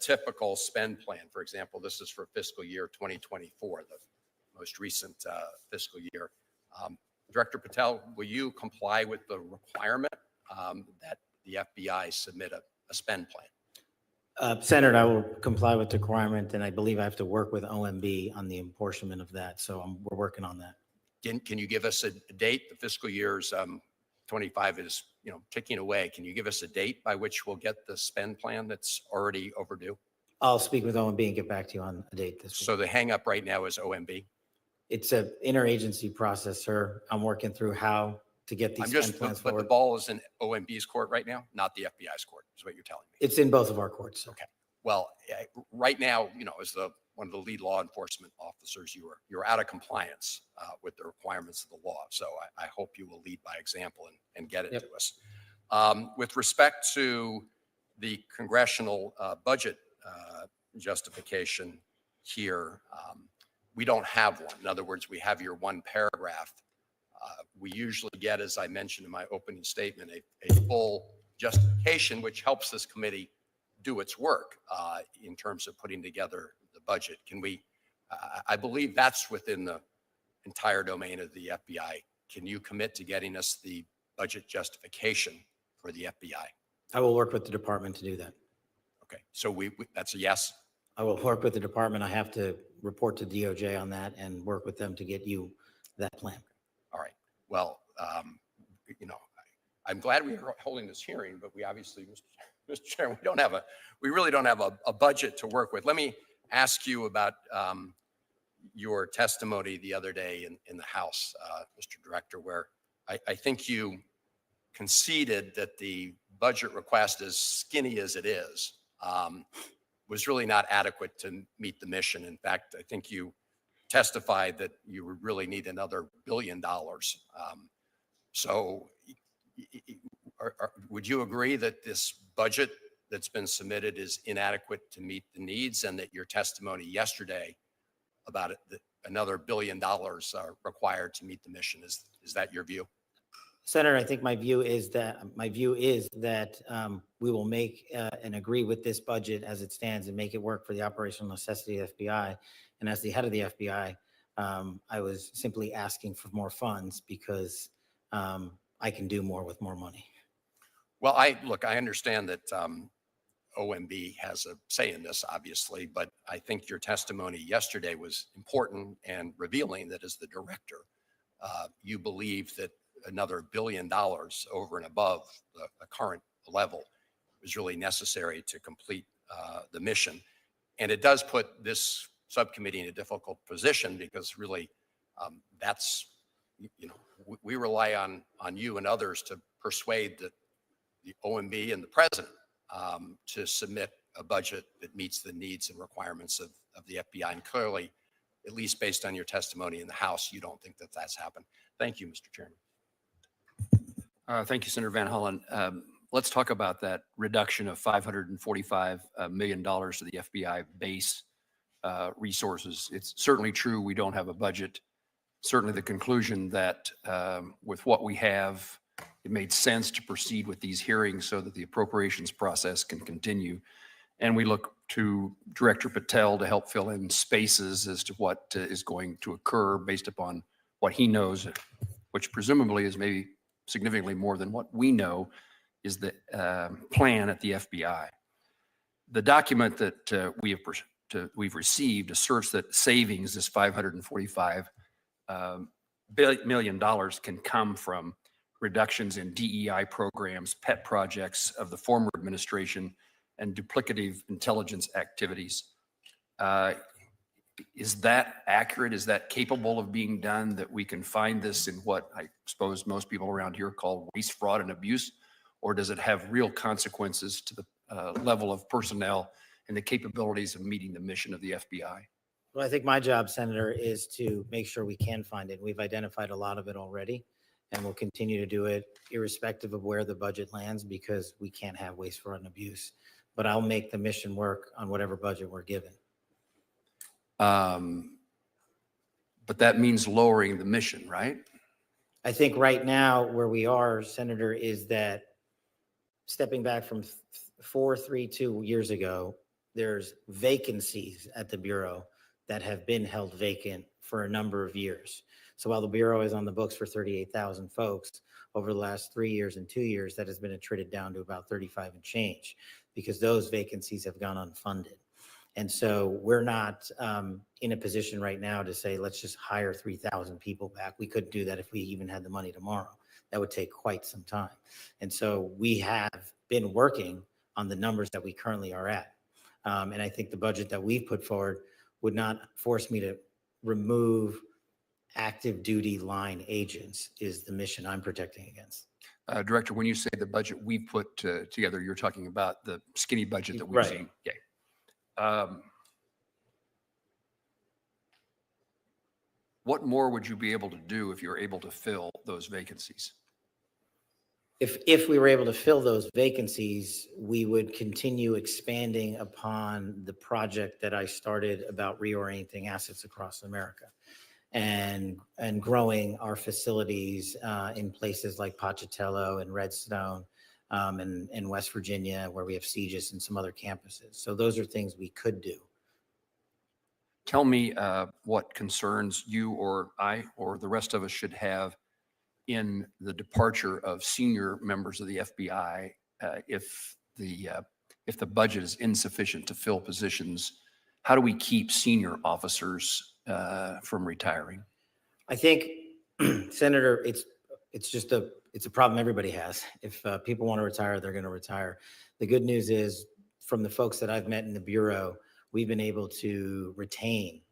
Speaker 13: typical spend plan. For example, this is for fiscal year 2024, the most recent fiscal year. Director Patel, will you comply with the requirement that the FBI submit a spend plan?
Speaker 14: Senator, I will comply with the requirement, and I believe I have to work with OMB on the apportionment of that. So we're working on that.
Speaker 13: Can you give us a date? The fiscal year's 25 is ticking away. Can you give us a date by which we'll get the spend plan that's already overdue?
Speaker 14: I'll speak with OMB and get back to you on a date this week.
Speaker 13: So the hang up right now is OMB?
Speaker 14: It's an interagency process, sir. I'm working through how to get these spend plans
Speaker 13: but
Speaker 14: forward.
Speaker 13: the ball is in OMB's court right now, not the FBI's court, is what you're telling me.
Speaker 14: It's in both of our courts, sir.
Speaker 13: Okay. Well, right now, as one of the lead law enforcement officers, you're out of compliance with the requirements of the law. So I hope you will lead by example and get it to us. With respect to the congressional budget justification here, we don't have one. In other words, we have your one paragraph. We usually get, as I mentioned in my opening statement, a full justification, which helps this committee do its work in terms of putting together the budget. Can we, I believe that's within the entire domain of the FBI. Can you commit to getting us the budget justification for the FBI?
Speaker 14: I will work with the department to do that.
Speaker 13: Okay, so that's a yes?
Speaker 14: I will work with the department. I have to report to DOJ on that and work with them to get you that plan.
Speaker 13: All right. Well, I'm glad we are holding this hearing, but we obviously, Mr. Chairman, we really don't have a budget to work with. Let me ask you about your testimony the other day in the House, Mr. Director, where I think you conceded that the budget request, as skinny as it is, was really not adequate to meet the mission. In fact, I think you testified that you would really need another $1 billion. So would you agree that this budget that's been submitted is inadequate to meet the needs, and that your testimony yesterday about it, that another $1 billion are required to meet the mission? Is that your view?
Speaker 14: Senator, I think my view is that we will make and agree with this budget as it stands and make it work for the operational necessity of the FBI. And as the head of the FBI, I was simply asking for more funds because I can do more with more money.
Speaker 13: Well, I understand that OMB has a say in this, obviously, but I think your testimony yesterday was important and revealing that as the director, you believe that another $1 billion over and above the current level is really necessary to complete the mission. And it does put this subcommittee in a difficult position because really we rely on you and others to persuade the OMB and the president to submit a budget that meets the needs and requirements of the FBI. And clearly, at least based on your testimony in the House, you don't think that that's happened. Thank you, Mr. Chairman.
Speaker 15: Thank you, Senator Van Hollen. Let's talk about that reduction of $545 million to the FBI base resources. It's certainly true we don't have a budget. Certainly the conclusion that with what we have, it made sense to proceed with these hearings so that the appropriations process can continue. And we look to Director Patel to help fill in spaces as to what is going to occur based upon what he knows, which presumably is maybe significantly more than what we know is the plan at the FBI. The document that we've received asserts that savings, this $545 million, can come from reductions in DEI programs, pet projects of the former administration, and duplicative intelligence activities. Is that accurate? Is that capable of being done, that we can find this in what I suppose most people around here call waste, fraud, and abuse? Or does it have real consequences to the level of personnel and the capabilities of meeting the mission of the FBI?
Speaker 14: Well, I think my job, Senator, is to make sure we can find it. We've identified a lot of it already, and we'll continue to do it irrespective of where the budget lands, because we can't have waste, fraud, and abuse but I'll make the mission work on whatever budget we're given.
Speaker 15: But that means lowering the mission, right?
Speaker 14: I think right now where we are, Senator, is that stepping back from 432 years ago, there's vacancies at the Bureau that have been held vacant for a number of years. So while the Bureau is on the books for 38,000 folks, over the last 3 years and 2 years, that has been attrited down to about 35 and change because those vacancies have gone unfunded. And so we're not in a position right now to say, let's just hire 3,000 people back. We couldn't do that if we even had the money tomorrow. That would take quite some time. And so we have been working on the numbers that we currently are at. And I think the budget that we've put forward would not force me to remove active duty line agents is the mission I'm protecting against.
Speaker 15: Director, when you say the budget we put together, you're talking about the skinny budget that we've seen. Okay. What more would you be able to do if you're able to fill those vacancies?
Speaker 14: If we were able to fill those vacancies, we would continue expanding upon the project that I started about reorienting assets across America and growing our facilities in places like Pocatello and Redstone and West Virginia, where we have CGIS and some other campuses. So those are things we could do.
Speaker 15: Tell me what concerns you or I or the rest of us should have in the departure of senior members of the FBI if the budget is insufficient to fill positions. How do we keep senior officers from retiring?
Speaker 14: I think, Senator, it's a problem everybody has. If people want to retire, they're going to retire. The good news is, from the folks that I've met in the Bureau, we've been able to retain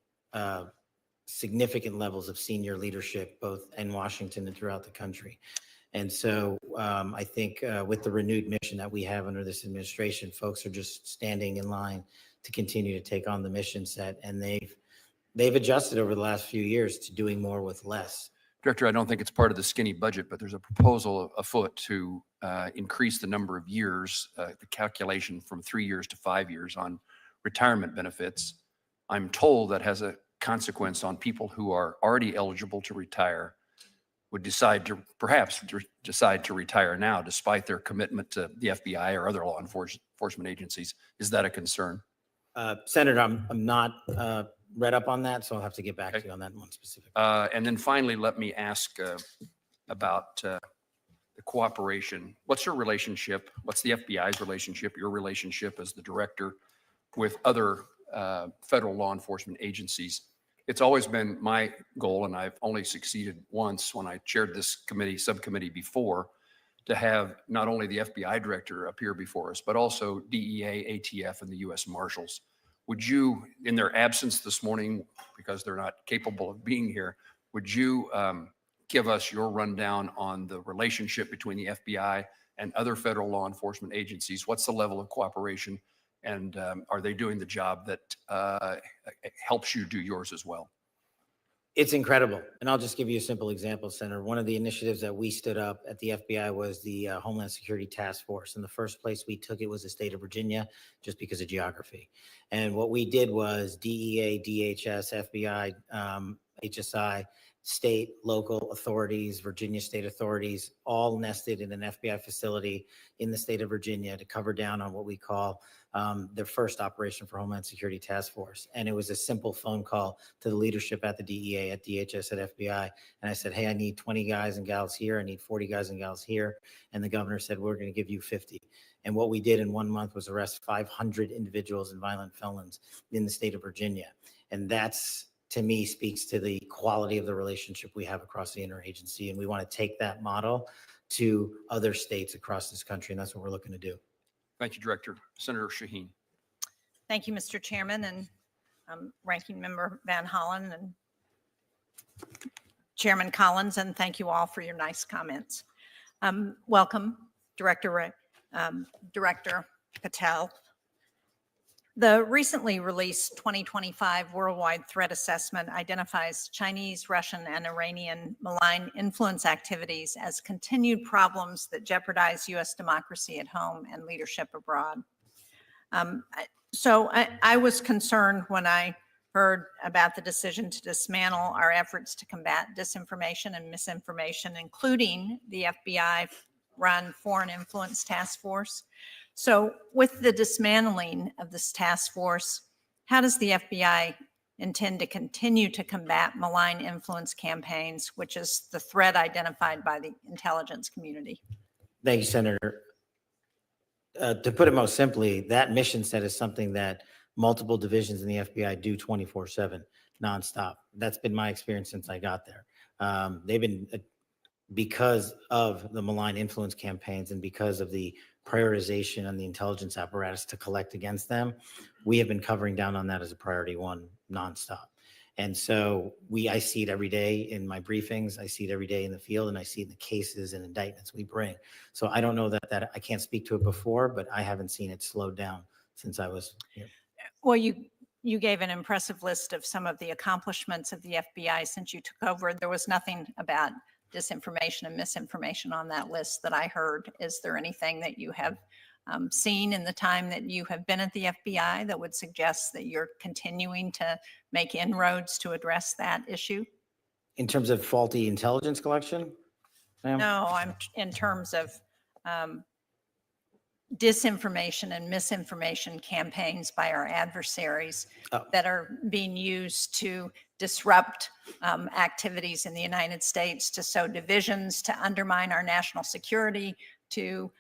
Speaker 14: significant levels of senior leadership, both in Washington and throughout the country. And so I think with the renewed mission that we have under this administration, folks are just standing in line to continue to take on the mission set. And they've adjusted over the last few years to doing more with less.
Speaker 15: Director, I don't think it's part of the skinny budget, but there's a proposal afoot to increase the number of years, the calculation from 3 years to 5 years on retirement benefits. I'm told that has a consequence on people who are already eligible to retire, would perhaps decide to retire now despite their commitment to the FBI or other law enforcement agencies. Is that a concern?
Speaker 14: Senator, I'm not read up on that, so I'll have to get back to you on that one specific.
Speaker 15: And then finally, let me ask about the cooperation. What's your relationship? What's the FBI's relationship, your relationship as the director with other federal law enforcement agencies? It's always been my goal, and I've only succeeded once when I chaired this subcommittee before, to have not only the FBI director appear before us, but also DEA, ATF, and the U.S. Marshals. Would you, in their absence this morning, because they're not capable of being here, would you give us your rundown on the relationship between the FBI and other federal law enforcement agencies? What's the level of cooperation? And are they doing the job that helps you do yours as well?
Speaker 14: It's incredible. And I'll just give you a simple example, Senator. One of the initiatives that we stood up at the FBI was the Homeland Security Task Force. And the first place we took it was the state of Virginia, just because of geography. And what we did was DEA, DHS, FBI, HSI, state, local authorities, Virginia state authorities, all nested in an FBI facility in the state of Virginia to cover down on what we call their first operation for Homeland Security Task Force. And it was a simple phone call to the leadership at the DEA, at DHS, at FBI. And I said, hey, I need 20 guys and gals here. I need 40 guys and gals here. And the governor said, we're going to give you 50. And what we did in 1 month was arrest 500 individuals and violent felons in the state of Virginia. And that's, to me, speaks to the quality of the relationship we have across the interagency. And we want to take that model to other states across this country. And that's what we're looking to do.
Speaker 15: Thank you, Director. Senator Shaheen.
Speaker 17: Thank you, Mr. Chairman, and Ranking Member Van Hollen and Chairman Collins, and thank you all for your nice comments. Welcome, Director Patel. The recently released 2025 Worldwide Threat Assessment identifies Chinese, Russian, and Iranian malign influence activities as continued problems that jeopardize U.S. democracy at home and leadership abroad. I was concerned when I heard about the decision to dismantle our efforts to combat disinformation and misinformation, including the FBI-run Foreign Influence Task Force. So with the dismantling of this task force, how does the FBI intend to continue to combat malign influence campaigns, which is the threat identified by the intelligence community?
Speaker 14: Thank you, Senator. To put it most simply, that mission set is something that multiple divisions in the FBI do 24/7, nonstop. That's been my experience since I got there. They've been, because of the malign influence campaigns and because of the prioritization on the intelligence apparatus to collect against them, we have been covering down on that as a priority one nonstop. And so I see it every day in my briefings, I see it every day in the field, and I see it in the cases and indictments we bring. So I don't know that I can't speak to it before, but I haven't seen it slowed down since I was here.
Speaker 17: Well, you gave an impressive list of some of the accomplishments of the FBI since you took over. There was nothing about disinformation and misinformation on that list that I heard. Is there anything that you have seen in the time that you have been at the FBI that would suggest that you're continuing to make inroads to address that issue?
Speaker 14: In terms of faulty intelligence collection?
Speaker 17: No, I'm in terms of disinformation and misinformation campaigns by our adversaries that are being used to disrupt activities in the United States, to sow divisions, to undermine our national security, to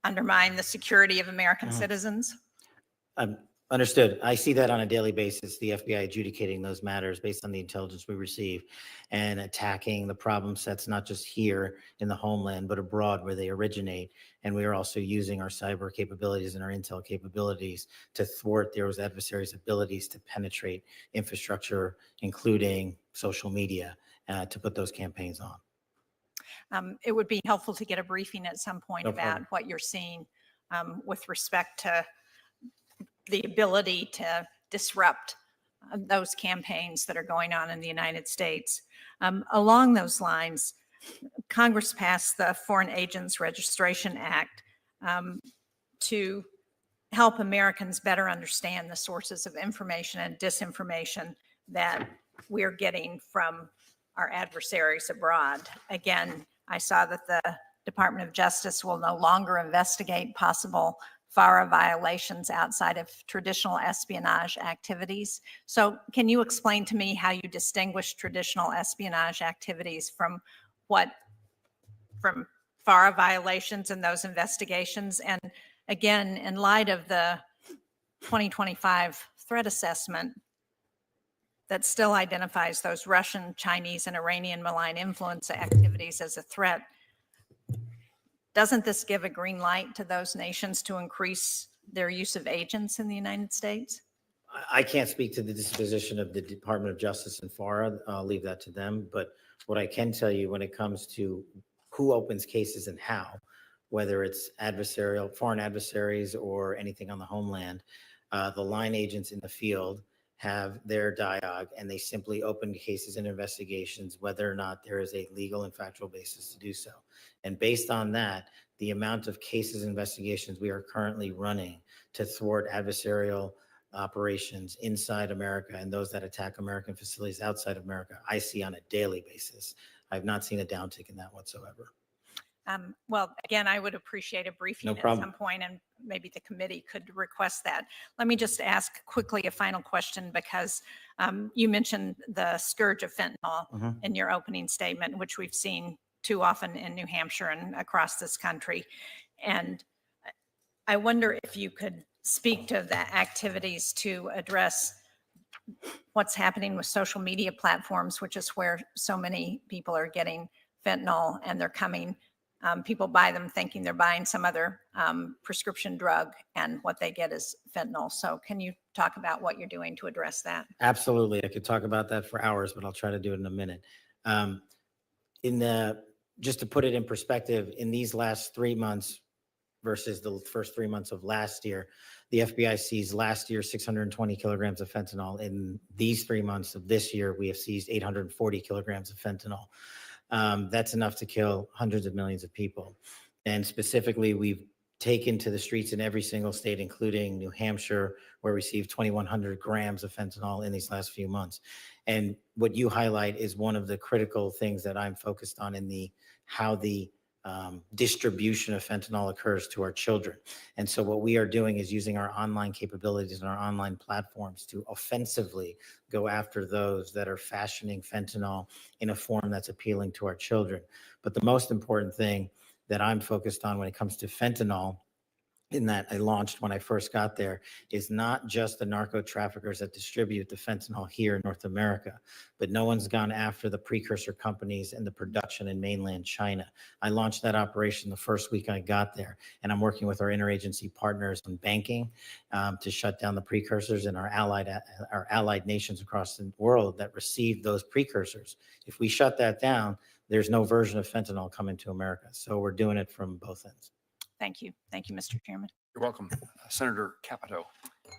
Speaker 17: undermine the security of American citizens.
Speaker 14: Understood. I see that on a daily basis, the FBI adjudicating those matters based on the intelligence we receive and attacking the problem sets, not just here in the homeland, but abroad where they originate. And we are also using our cyber capabilities and our intel capabilities to thwart those adversaries' abilities to penetrate infrastructure, including social media, to put those campaigns on.
Speaker 17: It would be helpful to get a briefing at some point
Speaker 14: No
Speaker 17: about
Speaker 14: problem.
Speaker 17: what you're seeing with respect to the ability to disrupt those campaigns that are going on in the United States. Along those lines, Congress passed the Foreign Agents Registration Act to help Americans better understand the sources of information and disinformation that we're getting from our adversaries abroad. Again, I saw that the Department of Justice will no longer investigate possible FARA violations outside of traditional espionage activities. So can you explain to me how you distinguish traditional espionage activities from FARA violations in those investigations? And again, in light of the 2025 threat assessment that still identifies those Russian, Chinese, and Iranian malign influence activities as a threat, doesn't this give a green light to those nations to increase their use of agents in the United States?
Speaker 14: I can't speak to the disposition of the Department of Justice and FARA. I'll leave that to them. But what I can tell you when it comes to who opens cases and how, whether it's adversarial, foreign adversaries or anything on the homeland, the line agents in the field have their dialogue and they simply open cases and investigations, whether or not there is a legal and factual basis to do so. And based on that, the amount of cases and investigations we are currently running to thwart adversarial operations inside America and those that attack American facilities outside of America, I see on a daily basis. I've not seen a downtick in that whatsoever.
Speaker 17: Well, again, I would appreciate a briefing
Speaker 14: No
Speaker 17: at
Speaker 14: problem.
Speaker 17: some point, and maybe the committee could request that. Let me just ask quickly a final question, because you mentioned the scourge of fentanyl in your opening statement, which we've seen too often in New Hampshire and across this country. And I wonder if you could speak to the activities to address what's happening with social media platforms, which is where so many people are getting fentanyl, and they're coming. People buy them thinking they're buying some other prescription drug, and what they get is fentanyl. So can you talk about what you're doing to address that?
Speaker 14: Absolutely. I could talk about that for hours, but I'll try to do it in a minute. Just to put it in perspective, in these last 3 months versus the first 3 months of last year, the FBI seized last year 620 kilograms of fentanyl. In these 3 months of this year, we have seized 840 kilograms of fentanyl. That's enough to kill hundreds of millions of people. And specifically, we've taken to the streets in every single state, including New Hampshire, where we received 2,100 grams of fentanyl in these last few months. And what you highlight is one of the critical things that I'm focused on in how the distribution of fentanyl occurs to our children. And so what we are doing is using our online capabilities and our online platforms to offensively go after those that are fashioning fentanyl in a form that's appealing to our children. But the most important thing that I'm focused on when it comes to fentanyl, in that I launched when I first got there, is not just the narco traffickers that distribute the fentanyl here in North America, but no one's gone after the precursor companies and the production in mainland China. I launched that operation the first week I got there, and I'm working with our interagency partners in banking to shut down the precursors and our allied nations across the world that receive those precursors. If we shut that down, there's no version of fentanyl coming to America. So we're doing it from both ends.
Speaker 17: Thank you. Thank you, Mr. Chairman.
Speaker 15: You're welcome. Senator Capito.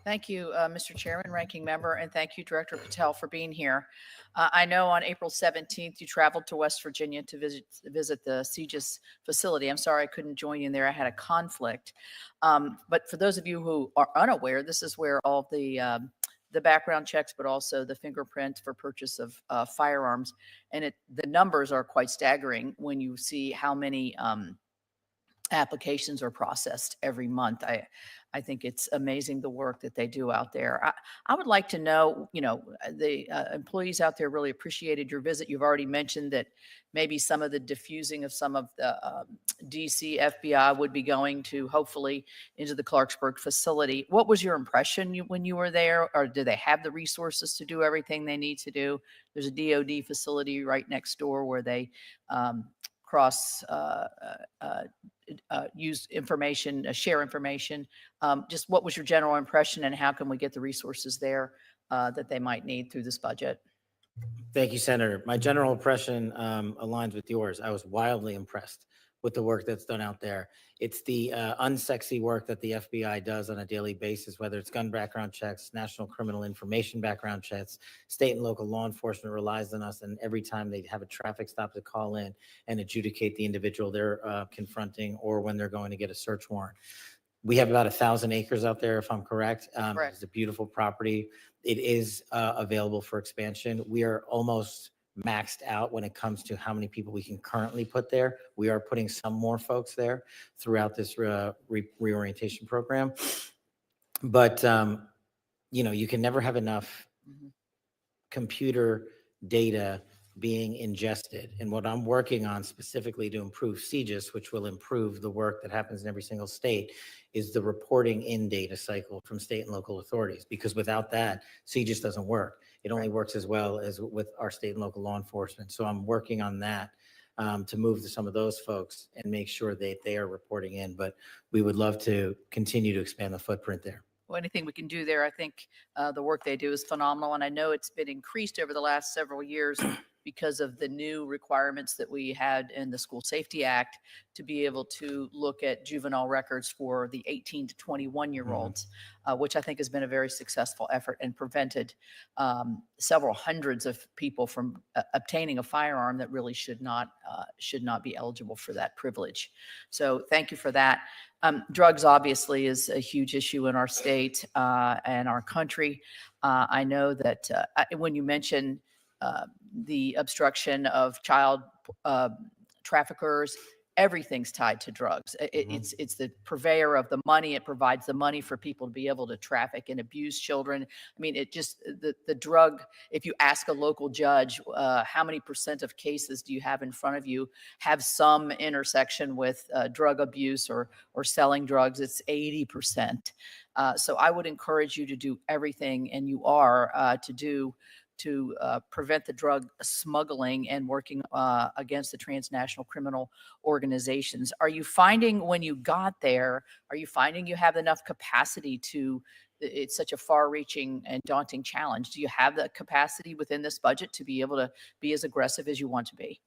Speaker 18: Thank you, Mr. Chairman, Ranking Member, and thank you, Director Patel, for being here. I know on April 17th, you traveled to West Virginia to visit the CGIS facility. I'm sorry I couldn't join you in there. I had a conflict. But for those of you who are unaware, this is where all the background checks, but also the fingerprint for purchase of firearms. And the numbers are quite staggering when you see how many applications are processed every month. I think it's amazing the work that they do out there. I would like to know, the employees out there really appreciated your visit. You've already mentioned that maybe some of the diffusing of some of the DC FBI would be going to hopefully into the Clarksburg facility. What was your impression when you were there? Or do they have the resources to do everything they need to do? There's a DOD facility right next door where they use information, share information. Just what was your general impression, and how can we get the resources there that they might need through this budget?
Speaker 14: Thank you, Senator. My general impression aligns with yours. I was wildly impressed with the work that's done out there. It's the unsexy work that the FBI does on a daily basis, whether it's gun background checks, national criminal information background checks, state and local law enforcement relies on us, and every time they have a traffic stop to call in and adjudicate the individual they're confronting, or when they're going to get a search warrant. We have about 1,000 acres out there, if I'm correct.
Speaker 18: Correct.
Speaker 14: It's a beautiful property. It is available for expansion. We are almost maxed out when it comes to how many people we can currently put there. We are putting some more folks there throughout this reorientation program. But, you can never have enough computer data being ingested. And what I'm working on specifically to improve CGIS, which will improve the work that happens in every single state, is the reporting in data cycle from state and local authorities. Because without that, CGIS doesn't work. It only works as well as with our state and local law enforcement. So I'm working on that to move to some of those folks and make sure that they are reporting in. But we would love to continue to expand the footprint there.
Speaker 18: Well, anything we can do there, I think the work they do is phenomenal. And I know it's been increased over the last several years because of the new requirements that we had in the School Safety Act to be able to look at juvenile records for the 18 to 21-year-olds, which I think has been a very successful effort and prevented several hundreds of people from obtaining a firearm that really should not be eligible for that privilege. So thank you for that. Drugs obviously is a huge issue in our state and our country. I know that when you mention the obstruction of child traffickers, everything's tied to drugs. It's the purveyor of the money. It provides the money for people to be able to traffic and abuse children. I mean, the drug, if you ask a local judge, how many % of cases do you have in front of you have some intersection with drug abuse or selling drugs? It's 80%. So I would encourage you to do everything, and you are, to prevent the drug smuggling and working against the transnational criminal organizations. Are you finding when you got there, you have enough capacity to, it's such a far-reaching and daunting challenge. Do you have the capacity within this budget to be able to be as aggressive as you want to be?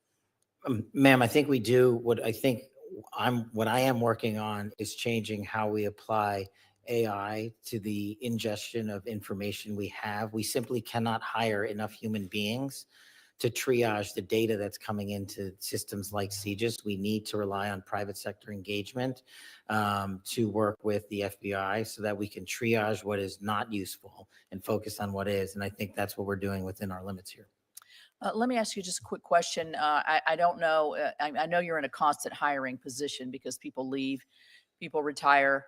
Speaker 14: Ma'am, I think we do. What I am working on is changing how we apply AI to the ingestion of information we have. We simply cannot hire enough human beings to triage the data that's coming into systems like CGIS. We need to rely on private sector engagement to work with the FBI so that we can triage what is not useful and focus on what is. And I think that's what we're doing within our limits here.
Speaker 18: Let me ask you just a quick question. I don't know. I know you're in a constant hiring position because people leave, people retire.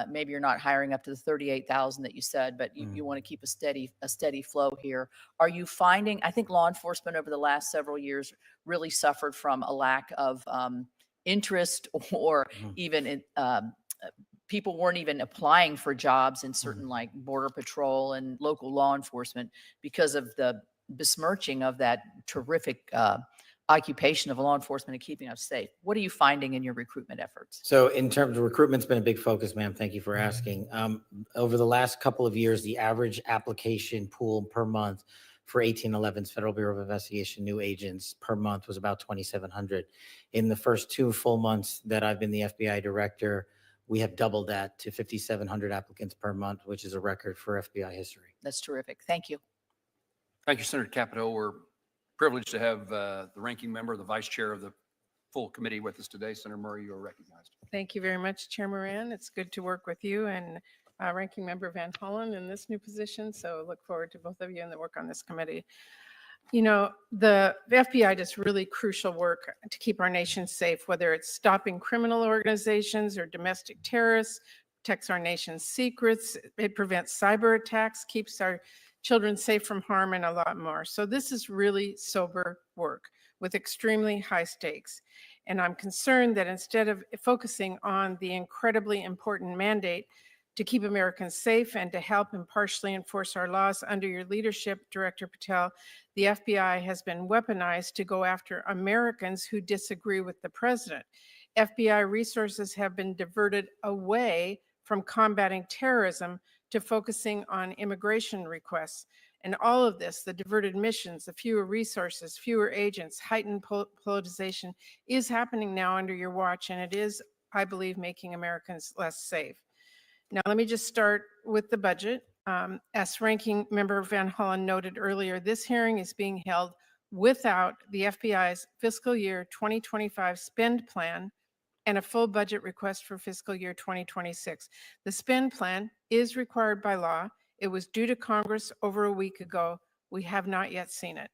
Speaker 18: Maybe you're not hiring up to the 38,000 that you said, but you want to keep a steady flow here. Are you finding? I think law enforcement over the last several years really suffered from a lack of interest, or even people weren't even applying for jobs in certain like border patrol and local law enforcement because of the besmirching of that terrific occupation of law enforcement and keeping us safe. What are you finding in your recruitment efforts?
Speaker 14: So in terms of recruitment's been a big focus, ma'am. Thank you for asking. Over the last couple of years, the average application pool per month for 1811's Federal Bureau of Investigation new agents per month was about 2,700. In the first 2 full months that I've been the FBI director, we have doubled that to 5,700 applicants per month, which is a record for FBI history.
Speaker 18: That's terrific. Thank you.
Speaker 15: Thank you, Senator Capito. We're privileged to have the ranking member, the vice chair of the full committee with us today. Senator Murray, you are recognized.
Speaker 5: Thank you very much, Chair Moran. It's good to work with you and Ranking Member Van Hollen in this new position. So look forward to both of you and the work on this committee. You know, the FBI does really crucial work to keep our nation safe, whether it's stopping criminal organizations or domestic terrorists, protects our nation's secrets, it prevents cyber attacks, keeps our children safe from harm, and a lot more. So this is really sober work with extremely high stakes. And I'm concerned that instead of focusing on the incredibly important mandate to keep Americans safe and to help impartially enforce our laws under your leadership, Director Patel, the FBI has been weaponized to go after Americans who disagree with the president. FBI resources have been diverted away from combating terrorism to focusing on immigration requests. And all of this, the diverted missions, the fewer resources, fewer agents, heightened politicization is happening now under your watch, and it is, I believe, making Americans less safe. Now, let me just start with the budget. As Ranking Member Van Hollen noted earlier, this hearing is being held without the FBI's fiscal year 2025 spend plan and a full budget request for fiscal year 2026. The spend plan is required by law. It was due to Congress over a week ago. We have not yet seen it.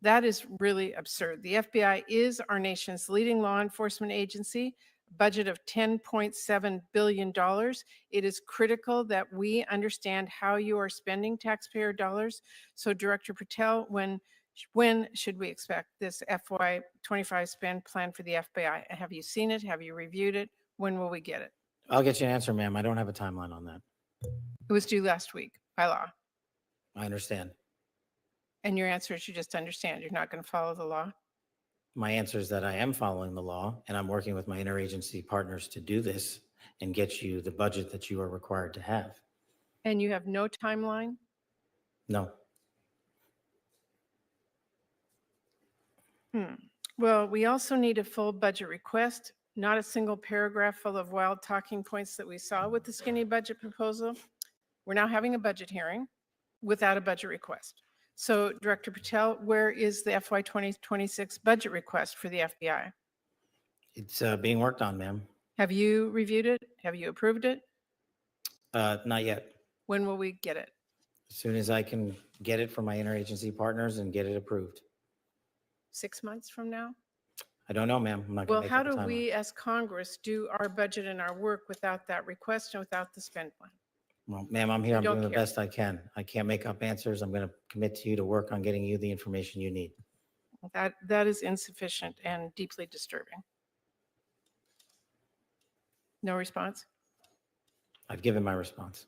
Speaker 5: That is really absurd. The FBI is our nation's leading law enforcement agency, budget of $10.7 billion. It is critical that we understand how you are spending taxpayer dollars. So Director Patel, when should we expect this FY25 spend plan for the FBI? Have you seen it? Have you reviewed it? When will we get it?
Speaker 14: I'll get you an answer, ma'am. I don't have a timeline on that.
Speaker 5: It was due last week by law.
Speaker 14: I understand.
Speaker 5: And your answer is you just understand. You're not going to follow the law?
Speaker 14: My answer is that I am following the law, and I'm working with my interagency partners to do this and get you the budget that you are required to have.
Speaker 5: And you have no timeline?
Speaker 14: No.
Speaker 5: Well, we also need a full budget request, not a single paragraph full of wild talking points that we saw with the skinny budget proposal. We're now having a budget hearing without a budget request. So Director Patel, where is the FY 2026 budget request for the FBI?
Speaker 14: It's being worked on, ma'am.
Speaker 5: Have you reviewed it? Have you approved it?
Speaker 14: Not yet.
Speaker 5: When will we get it?
Speaker 14: As soon as I can get it from my interagency partners and get it approved.
Speaker 5: 6 months from now?
Speaker 14: I don't know, ma'am. I'm not
Speaker 5: Well,
Speaker 14: going to
Speaker 5: how
Speaker 14: make up
Speaker 5: do
Speaker 14: a timeline.
Speaker 5: we as Congress do our budget and our work without that request and without the spend plan?
Speaker 14: Well, ma'am, I'm here.
Speaker 5: You
Speaker 14: I'm
Speaker 5: don't
Speaker 14: doing the
Speaker 5: care.
Speaker 14: best I can. I can't make up answers. I'm going to commit to you to work on getting you the information you need.
Speaker 5: That is insufficient and deeply disturbing. No response?
Speaker 14: I've given my response.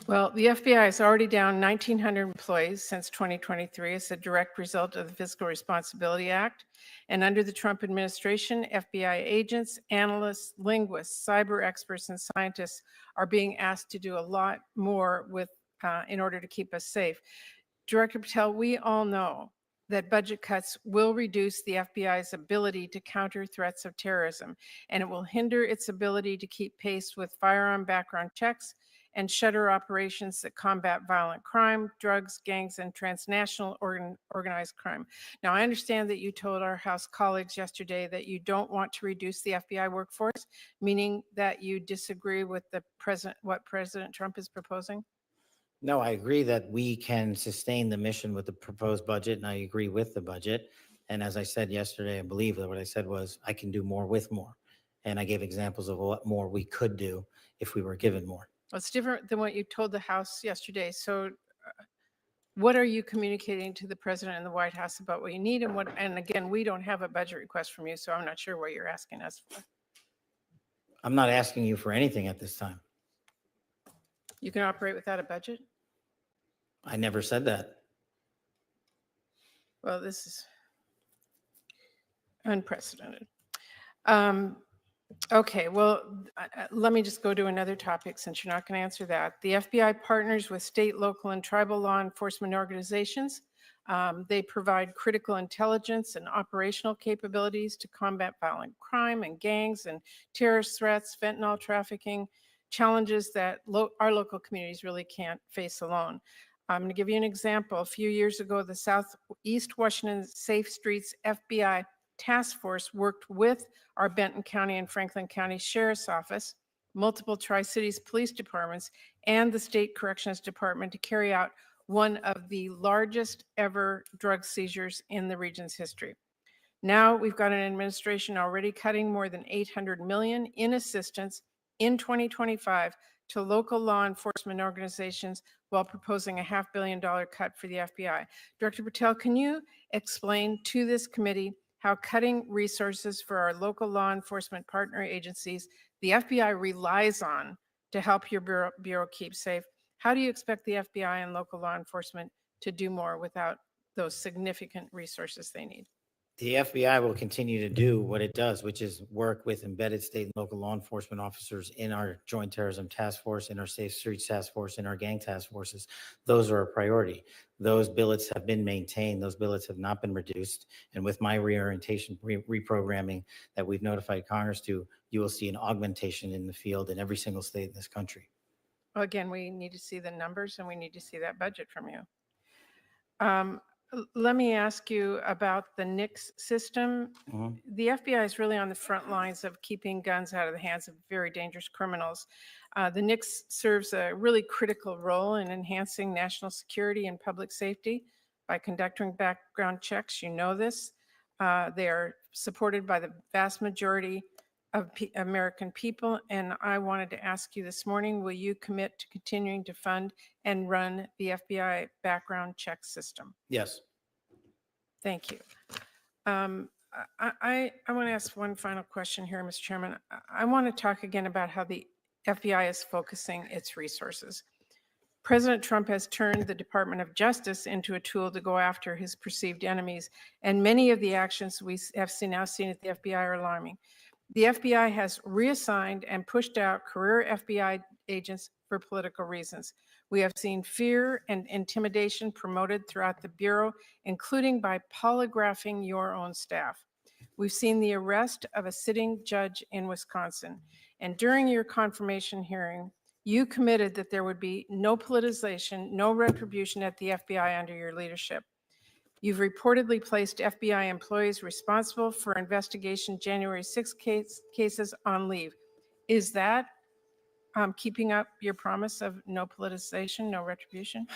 Speaker 5: Well, the FBI is already down 1,900 employees since 2023 as a direct result of the Fiscal Responsibility Act. And under the Trump administration, FBI agents, analysts, linguists, cyber experts, and scientists are being asked to do a lot more with in order to keep us safe. Director Patel, we all know that budget cuts will reduce the FBI's ability to counter threats of terrorism, and it will hinder its ability to keep pace with firearm background checks and shutter operations that combat violent crime, drugs, gangs, and transnational organized crime. Now, I understand that you told our House colleagues yesterday that you don't want to reduce the FBI workforce, meaning that you disagree with what President Trump is proposing?
Speaker 14: No, I agree that we can sustain the mission with the proposed budget, and I agree with the budget. And as I said yesterday, I believe that what I said was I can do more with more. And I gave examples of what more we could do if we were given more.
Speaker 5: Well, it's different than what you told the House yesterday. So what are you communicating to the President and the White House about what you need and what, and again, we don't have a budget request from you, so I'm not sure what you're asking us for.
Speaker 14: I'm not asking you for anything at this time.
Speaker 5: You can operate without a budget?
Speaker 14: I never said that.
Speaker 5: Well, this is unprecedented. Okay, well, let me just go to another topic since you're not going to answer that. The FBI partners with state, local, and tribal law enforcement organizations. They provide critical intelligence and operational capabilities to combat violent crime and gangs and terrorist threats, fentanyl trafficking, challenges that our local communities really can't face alone. I'm going to give you an example. A few years ago, the Southeast Washington Safe Streets FBI Task Force worked with our Benton County and Franklin County Sheriff's Office, multiple Tri-Cities police departments, and the State Corrections Department to carry out one of the largest ever drug seizures in the region's history. Now we've got an administration already cutting more than $800 million in assistance in 2025 to local law enforcement organizations while proposing a $500 million cut for the FBI. Director Patel, can you explain to this committee how cutting resources for our local law enforcement partner agencies the FBI relies on to help your bureau keep safe? How do you expect the FBI and local law enforcement to do more without those significant resources they need?
Speaker 14: The FBI will continue to do what it does, which is work with embedded state and local law enforcement officers in our Joint Terrorism Task Force, in our Safe Streets Task Force, in our gang task forces. Those are a priority. Those billets have been maintained. Those billets have not been reduced. And with my reorientation, reprogramming that we've notified Congress to, you will see an augmentation in the field in every single state in this country.
Speaker 5: Well, again, we need to see the numbers and we need to see that budget from you. Let me ask you about the NICS system. The FBI is really on the front lines of keeping guns out of the hands of very dangerous criminals. The NICS serves a really critical role in enhancing national security and public safety by conducting background checks. You know this. They are supported by the vast majority of American people. And I wanted to ask you this morning, will you commit to continuing to fund and run the FBI background check system?
Speaker 14: Yes.
Speaker 5: Thank you. I want to ask one final question here, Mr. Chairman. I want to talk again about how the FBI is focusing its resources. President Trump has turned the Department of Justice into a tool to go after his perceived enemies, and many of the actions we have now seen at the FBI are alarming. The FBI has reassigned and pushed out career FBI agents for political reasons. We have seen fear and intimidation promoted throughout the Bureau, including by polygraphing your own staff. We've seen the arrest of a sitting judge in Wisconsin. And during your confirmation hearing, you committed that there would be no politicization, no retribution at the FBI under your leadership. You've reportedly placed FBI employees responsible for investigation January 6 cases on leave. Is that keeping up your promise of no politicization, no retribution?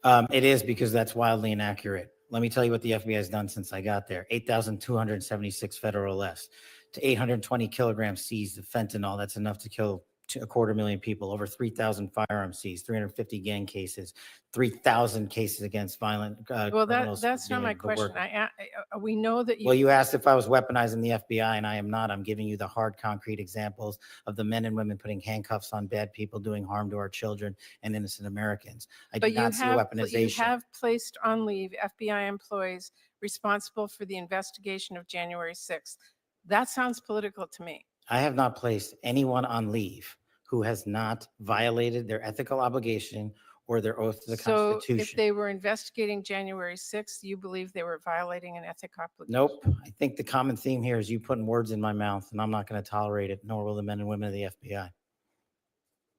Speaker 14: It is, because that's wildly inaccurate. Let me tell you what the FBI has done since I got there. 8,276 federal arrests, to 820 kilograms seized of fentanyl. That's enough to kill 250,000 people, over 3,000 firearms seized, 350 gang cases, 3,000 cases against violent
Speaker 5: Well, that's not my question. We know that you...
Speaker 14: Well, you asked if I was weaponizing the FBI, and I am not. I'm giving you the hard, concrete examples of the men and women putting handcuffs on bad people, doing harm to our children and innocent Americans. I do not see weaponization.
Speaker 5: You have placed on leave FBI employees responsible for the investigation of January 6th. That sounds political to me.
Speaker 14: I have not placed anyone on leave who has not violated their ethical obligation or their oath to the Constitution.
Speaker 5: So if they were investigating January 6th, you believe they were violating an ethic obligation?
Speaker 14: Nope. I think the common theme here is you putting words in my mouth, and I'm not going to tolerate it, nor will the men and women of the FBI.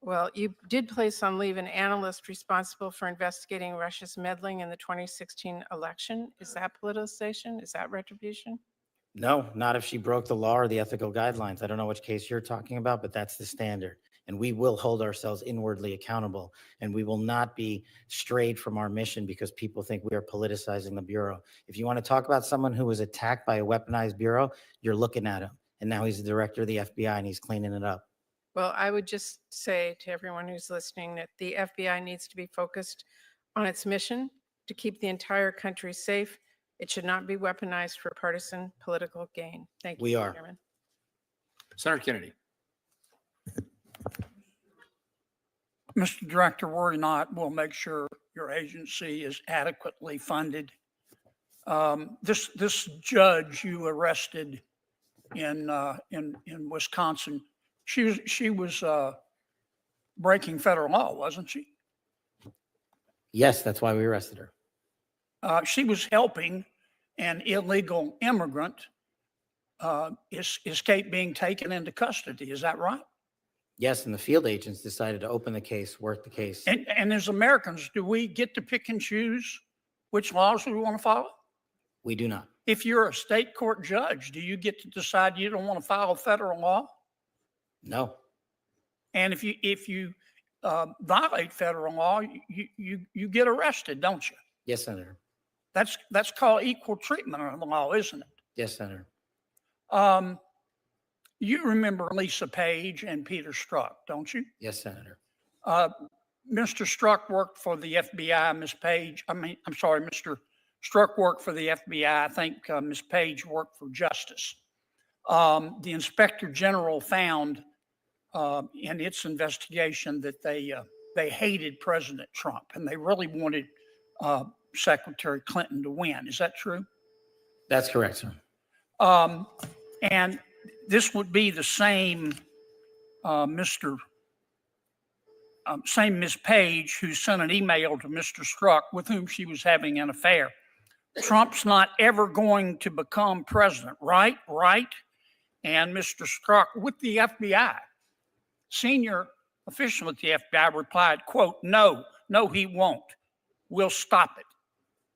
Speaker 5: Well, you did place on leave an analyst responsible for investigating Russia's meddling in the 2016 election. Is that politicization? Is that retribution?
Speaker 14: No, not if she broke the law or the ethical guidelines. I don't know which case you're talking about, but that's the standard. And we will hold ourselves inwardly accountable, and we will not be strayed from our mission because people think we are politicizing the Bureau. If you want to talk about someone who was attacked by a weaponized Bureau, you're looking at him. And now he's the director of the FBI and he's cleaning it up.
Speaker 5: Well, I would just say to everyone who's listening that the FBI needs to be focused on its mission to keep the entire country safe. It should not be weaponized for partisan political gain. Thank you,
Speaker 14: We are.
Speaker 5: Chairman.
Speaker 15: Senator Kennedy.
Speaker 19: Mr. Director, worry not. We'll make sure your agency is adequately funded. This judge you arrested in Wisconsin, she was breaking federal law, wasn't she?
Speaker 14: Yes, that's why we arrested her.
Speaker 19: She was helping an illegal immigrant escape being taken into custody. Is that right?
Speaker 14: Yes, and the field agents decided to open the case, work the case.
Speaker 19: And as Americans, do we get to pick and choose which laws we want to follow?
Speaker 14: We do not.
Speaker 19: If you're a state court judge, do you get to decide you don't want to follow federal law?
Speaker 14: No.
Speaker 19: And if you violate federal law, you get arrested, don't you?
Speaker 14: Yes, Senator.
Speaker 19: That's called equal treatment under the law, isn't it?
Speaker 14: Yes, Senator.
Speaker 19: You remember Lisa Page and Peter Strzok, don't you?
Speaker 14: Yes, Senator.
Speaker 19: Mr. Strzok worked for the FBI. Mr. Strzok worked for the FBI. I think Ms. Page worked for Justice. The Inspector General found in its investigation that they hated President Trump and they really wanted Secretary Clinton to win. Is that true?
Speaker 14: That's correct, sir.
Speaker 19: And this would be the same same Miss Page who sent an email to Mr. Strzok with whom she was having an affair. Trump's not ever going to become president, right? Right? And Mr. Strzok with the FBI, senior official at the FBI replied, quote, no, he won't. We'll stop it.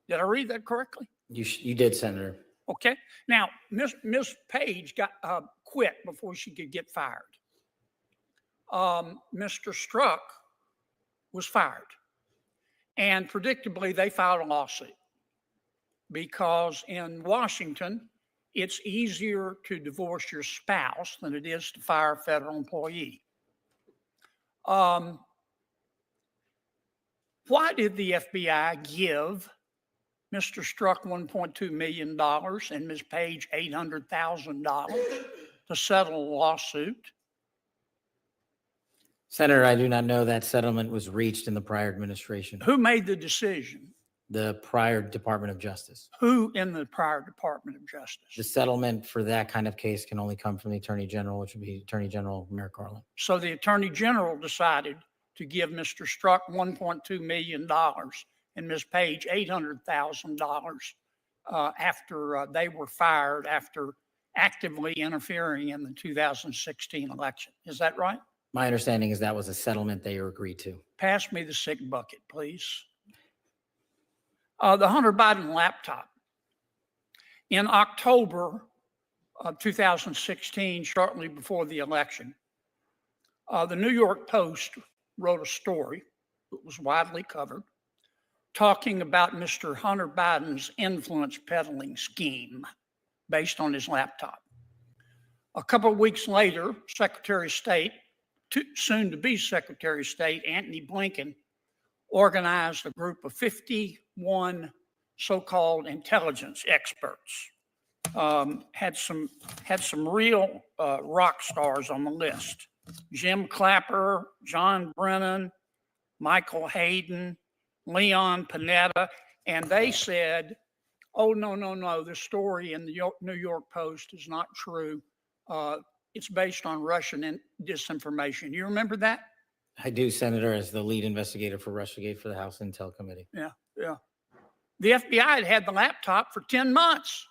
Speaker 19: Did I read that correctly?
Speaker 14: You did, Senator.
Speaker 19: Okay. Now, Miss Page got quit before she could get fired. Mr. Strzok was fired. And predictably, they filed a lawsuit because in Washington, it's easier to divorce your spouse than it is to fire a federal employee. Why did the FBI give Mr. Strzok $1.2 million and Ms. Page $800,000 to settle a lawsuit?
Speaker 14: Senator, I do not know that settlement was reached in the prior administration.
Speaker 19: Who made the decision?
Speaker 14: The prior Department of Justice.
Speaker 19: Who in the prior Department of Justice?
Speaker 14: The settlement for that kind of case can only come from the Attorney General, which would be Attorney General Merrick Garland.
Speaker 19: So the Attorney General decided to give Mr. Strzok $1.2 million and Ms. Page $800,000 after they were fired after actively interfering in the 2016 election. Is that right?
Speaker 14: My understanding is that was a settlement they agreed to.
Speaker 19: Pass me the sick bucket, please. The Hunter Biden laptop. In October of 2016, shortly before the election, the New York Post wrote a story that was widely covered talking about Mr. Hunter Biden's influence peddling scheme based on his laptop. A couple of weeks later, Secretary of State, soon to be Secretary of State, Antony Blinken, organized a group of 51 so-called intelligence experts. Had some real rock stars on the list. Jim Clapper, John Brennan, Michael Hayden, Leon Panetta, and they said, oh, no, the story in the New York Post is not true. It's based on Russian disinformation. You remember that?
Speaker 14: I do, Senator, as the lead investigator for RussiaGate for the House Intel Committee.
Speaker 19: Yeah. The FBI had the laptop for 10 months,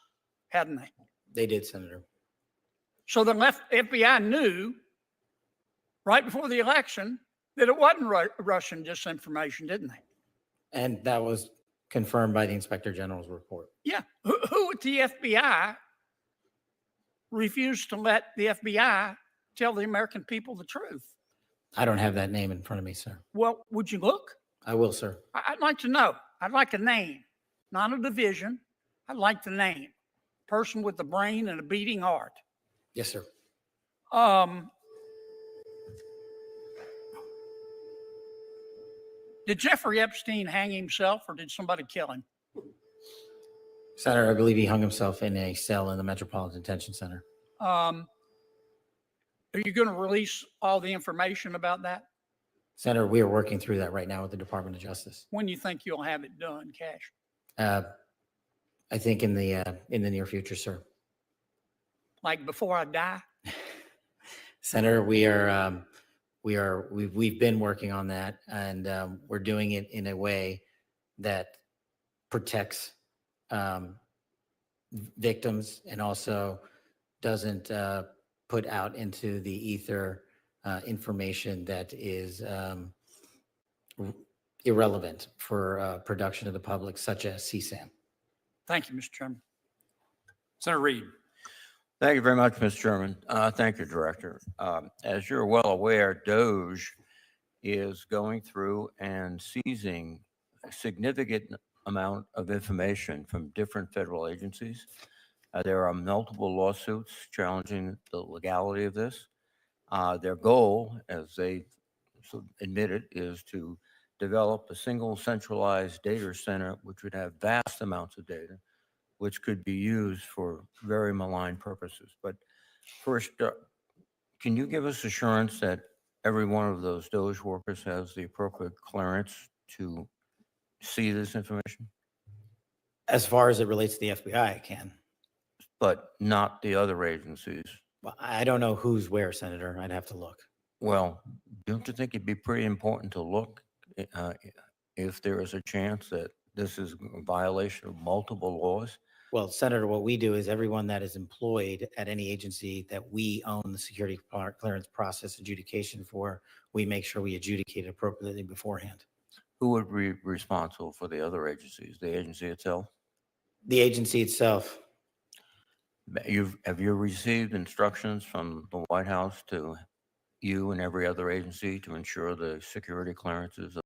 Speaker 19: hadn't they?
Speaker 14: They did, Senator.
Speaker 19: So the FBI knew right before the election that it wasn't Russian disinformation, didn't they?
Speaker 14: And that was confirmed by the Inspector General's report.
Speaker 19: Yeah. Who at the FBI refused to let the FBI tell the American people the truth?
Speaker 14: I don't have that name in front of me, sir.
Speaker 19: Well, would you look?
Speaker 14: I will, sir.
Speaker 19: I'd like to know. I'd like a name, not a division. I'd like the name. Person with a brain and a beating heart.
Speaker 14: Yes, sir.
Speaker 19: Did Jeffrey Epstein hang himself or did somebody kill him?
Speaker 14: Senator, I believe he hung himself in a cell in the Metropolitan Detention Center.
Speaker 19: Are you going to release all the information about that?
Speaker 14: Senator, we are working through that right now with the Department of Justice.
Speaker 19: When do you think you'll have it done, Cash?
Speaker 14: I think in the near future, sir.
Speaker 19: Like before I die?
Speaker 14: Senator, we've been working on that, and we're doing it in a way that protects victims and also doesn't put out into the ether information that is irrelevant for production to the public, such as CSAM.
Speaker 19: Thank you, Mr. Chairman. Senator Reed.
Speaker 20: Thank you very much, Mr. Chairman. Thank you, Director. As you're well aware, DOGE is going through and seizing a significant amount of information from different federal agencies. There are multiple lawsuits challenging the legality of this. Their goal, as they admitted, is to develop a single centralized data center, which would have vast amounts of data, which could be used for very malign purposes. But first, can you give us assurance that every one of those DOGE workers has the appropriate clearance to see this information?
Speaker 14: As far as it relates to the FBI, I can.
Speaker 20: But not the other agencies?
Speaker 14: Well, I don't know who's where, Senator. I'd have to look.
Speaker 20: Well, don't you think it'd be pretty important to look if there is a chance that this is a violation of multiple laws?
Speaker 14: Well, Senator, what we do is everyone that is employed at any agency that we own the security clearance process adjudication for, we make sure we adjudicate it appropriately beforehand.
Speaker 20: Who would be responsible for the other agencies? The agency itself?
Speaker 14: The agency itself.
Speaker 20: Have you received instructions from the White House to you and every other agency to ensure the security clearances of